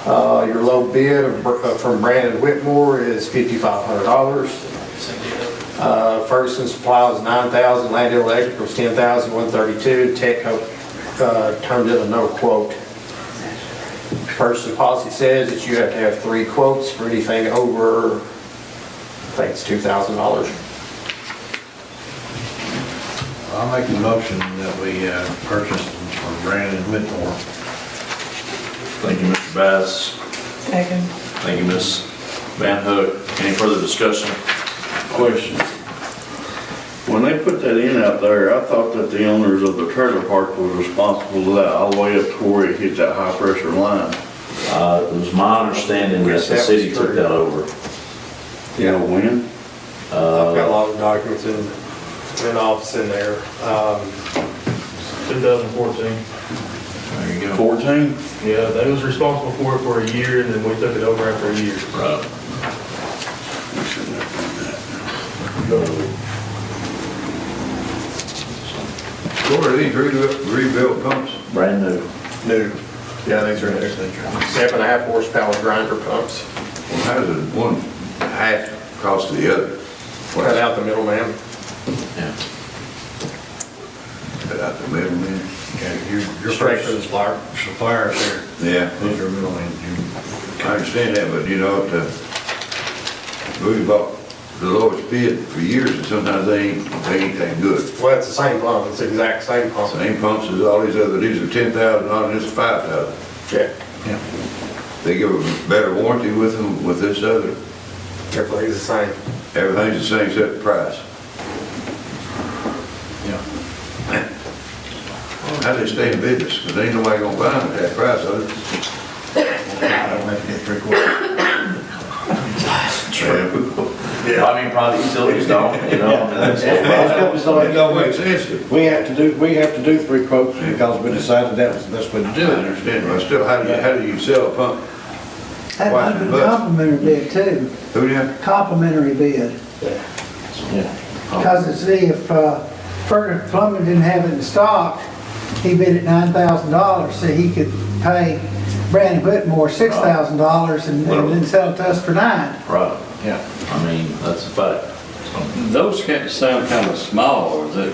Your low bid from Brandon Whitmore is $5,500. Ferguson Supply was $9,000, Landhill Electric was $10,132. Techco turned in a no quote. Purchasing policy says that you have to have 3 quotes for anything over, I think it's $2,000. I'll make the motion that we purchase from Brandon Whitmore. Thank you, Mr. Bass. Second. Thank you, Ms. Van Hook. Any further discussion? Question. When they put that in out there, I thought that the owners of the trailer park was responsible for that all the way up to where it hit that high pressure line. It was my understanding that the city took that over. You know when? I've got a lot of documents in the office in there. 2014. There you go. 14? Yeah, they was responsible for it for a year, and then we took it over after a year. Right. We shouldn't have done that. What are these rebuilt pumps? Brand new. New. Yeah, these are new. 7.5 horsepower grinder pumps. Well, how does it one half cost the other? Cut out the middleman. Yeah. Cut out the middleman? Okay, your Straight for the supplier. suppliers here, Yeah. these are middlemen. I understand that, but you know, we bought the lowest bid for years, and sometimes they ain't that good. Well, it's the same pump. It's the exact same pump. Same pumps as all these other, these are $10,000, this is $5,000. Yeah. They give a better warranty with them, with this other. Everything's the same. Everything's the same except the price. How do they stay in business? Because ain't nobody gonna buy them at that price, are they? I don't have to get 3 quarters. Yeah, I mean, private utilities don't, you know. I mean, that's- It don't make sense. We have to do 3 quotes because we decided that was the best way to I do it. understand, but still, how do you sell a pump? That might have been a complimentary bid too, Who do you? complimentary bid. Yeah. Because see, if Ferguson Plumbing didn't have it in stock, he bid it $9,000, so he could pay Brandon Whitmore $6,000 and then sell it to us for $9,000. Right. Yeah. I mean, that's a fact. Those sound kind of small, or that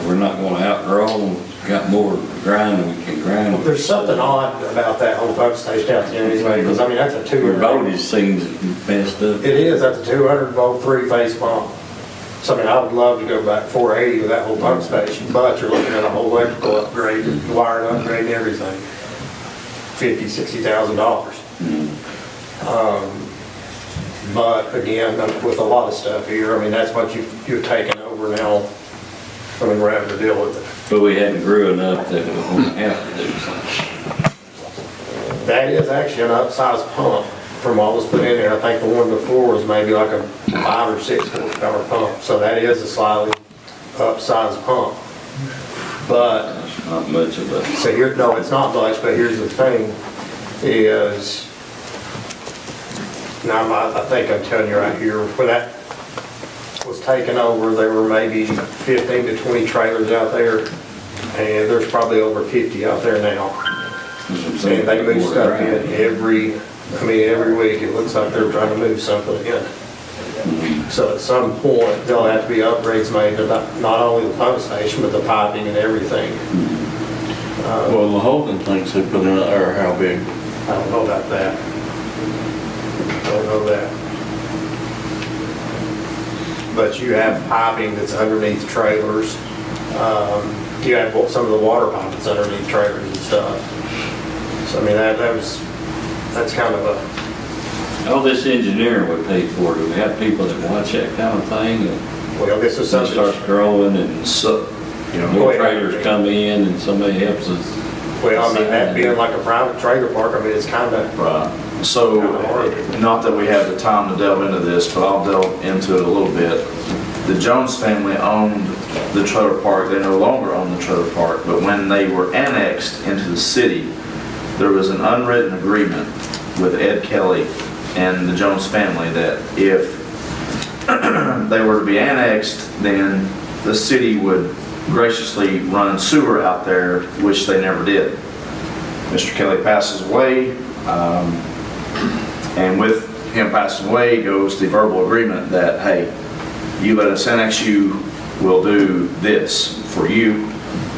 we're not going to outgrow them, got more grind than we can grind. Well, there's something odd about that whole pump station out there anyway, because I mean, that's a Your 200. voltage seems messed up. It is, that's a 200 volt 3-phase pump. So I mean, I would love to go back 480 with that whole pump station, but you're looking at a whole electrical upgrade, wiring upgrade and everything. $50,000, $60,000. But again, with a lot of stuff here, I mean, that's what you've taken over now. I mean, we're having to deal with it. But we hadn't grew enough that we won't have to do something. That is actually an upsized pump from what was put in there. I think the one before was maybe like a 5 or 6 horsepower pump. So that is a slightly upsized pump. But, It's not much of a, so here, no, it's not much, but here's the thing, is, now I think I'm telling you right here, when that was taken over, there were maybe 15 to 20 trailers out there, and there's probably over 50 out there now. And they move stuff in every week, it looks like they're trying to move something in. So at some point, there'll have to be upgrades made to not only the pump station, but the piping and everything. Well, the holding tanks they put in there, how big? I don't know about that. Don't know that. But you have piping that's underneath trailers. You have some of the water pipe that's underneath trailers and stuff. So I mean, that's kind of a, all this engineering we pay for, do we have people that watch that kind of thing? And well, this is it something. starts growing and so, more trailers come in and somebody helps us. Well, I mean, that being like a private trailer park, I mean, it's kind of. Right. So, not that we have the time to delve into this, but I'll delve into it a little bit. The Jones family owned the trailer park. They no longer own the trailer park, but when they were annexed into the city, there was an unwritten agreement with Ed Kelly and the Jones family that if they were to be annexed, then the city would graciously run sewer out there, which they never did. Mr. Kelly passes away, and with him passing away goes the verbal agreement that, hey, you let us annex you, we'll do this for you.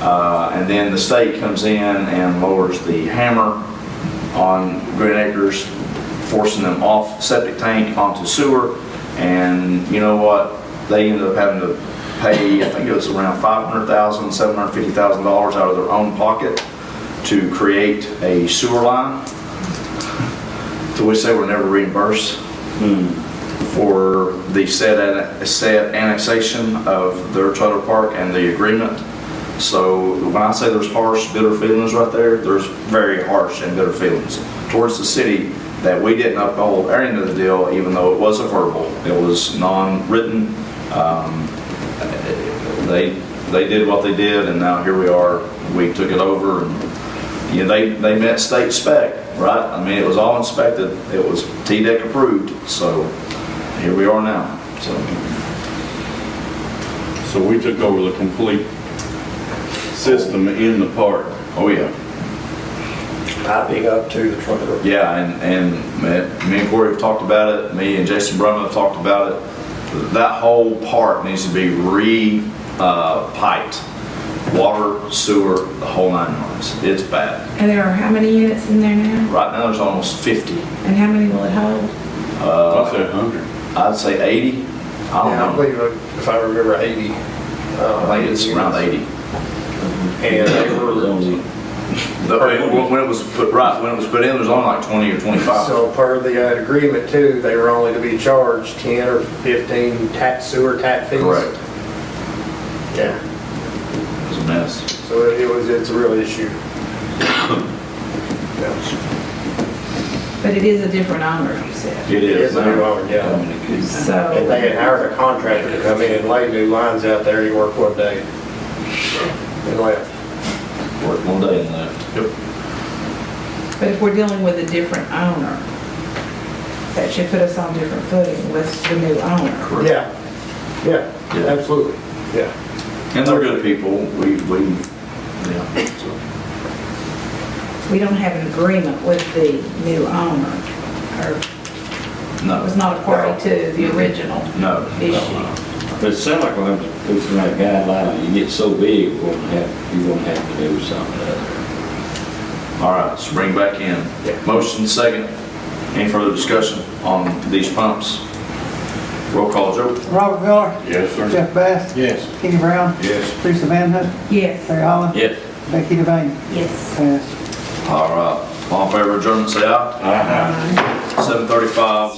And then the state comes in and lowers the hammer on Green Acres, forcing them off septic tank onto sewer. And you know what? They ended up having to pay, I think it was around $500,000, $750,000 out of their own pocket to create a sewer line, to which they were never reimbursed for the said annexation of their trailer park and the agreement. So when I say there's harsh, bitter feelings right there, there's very harsh and bitter feelings towards the city that we didn't uphold our end of the deal, even though it was a verbal, it was non-written. They did what they did, and now here we are. We took it over, and they met state spec, right? I mean, it was all inspected. It was TDEC approved, so here we are now. So we took over the complete system in the park. Oh yeah. Piping up to the trailer. Yeah, and me and Corey have talked about it. Me and Jason Brumman have talked about it. That whole park needs to be piped. Water, sewer, the whole 9 yards. It's bad. And there are how many units in there now? Right now there's almost 50. And how many will it hold? I'd say 100. I'd say 80. I don't know. I believe, if I remember, 80. I think it's around 80. And they were, when it was put in, there's only like 20 or 25. so per the agreement too, they were only to be charged 10 or 15 sewer tap fees. Correct. Yeah. It was a mess. So it's a real issue. Yeah. But it is a different owner, you said. It is a new owner, yeah. So, If they had hired a contractor to come in and lay new lines out there, he worked one day and left. Worked one day and left. Yep. but if we're dealing with a different owner, that should put us on different footing with the new owner. Correct. Yeah, absolutely, yeah. And they're good people. Yeah. We don't have an agreement with the new owner, or No. was not a party to the original No. issue. But it sounds like we'll have to put some kind of guideline. You get so big, you're gonna have to do something. All right, so bring back in. Motion second. Any further discussion on these pumps? Roll call, Joe. Robert Miller. Yes, sir. Jeff Bass. Yes. Kenny Brown. Yes. Teresa Van Hook. Yes. Terry Holland. Yes. Becky Devane. Yes. Passed. All right. All in favor of adjournment, say aye. Aye. 7:35.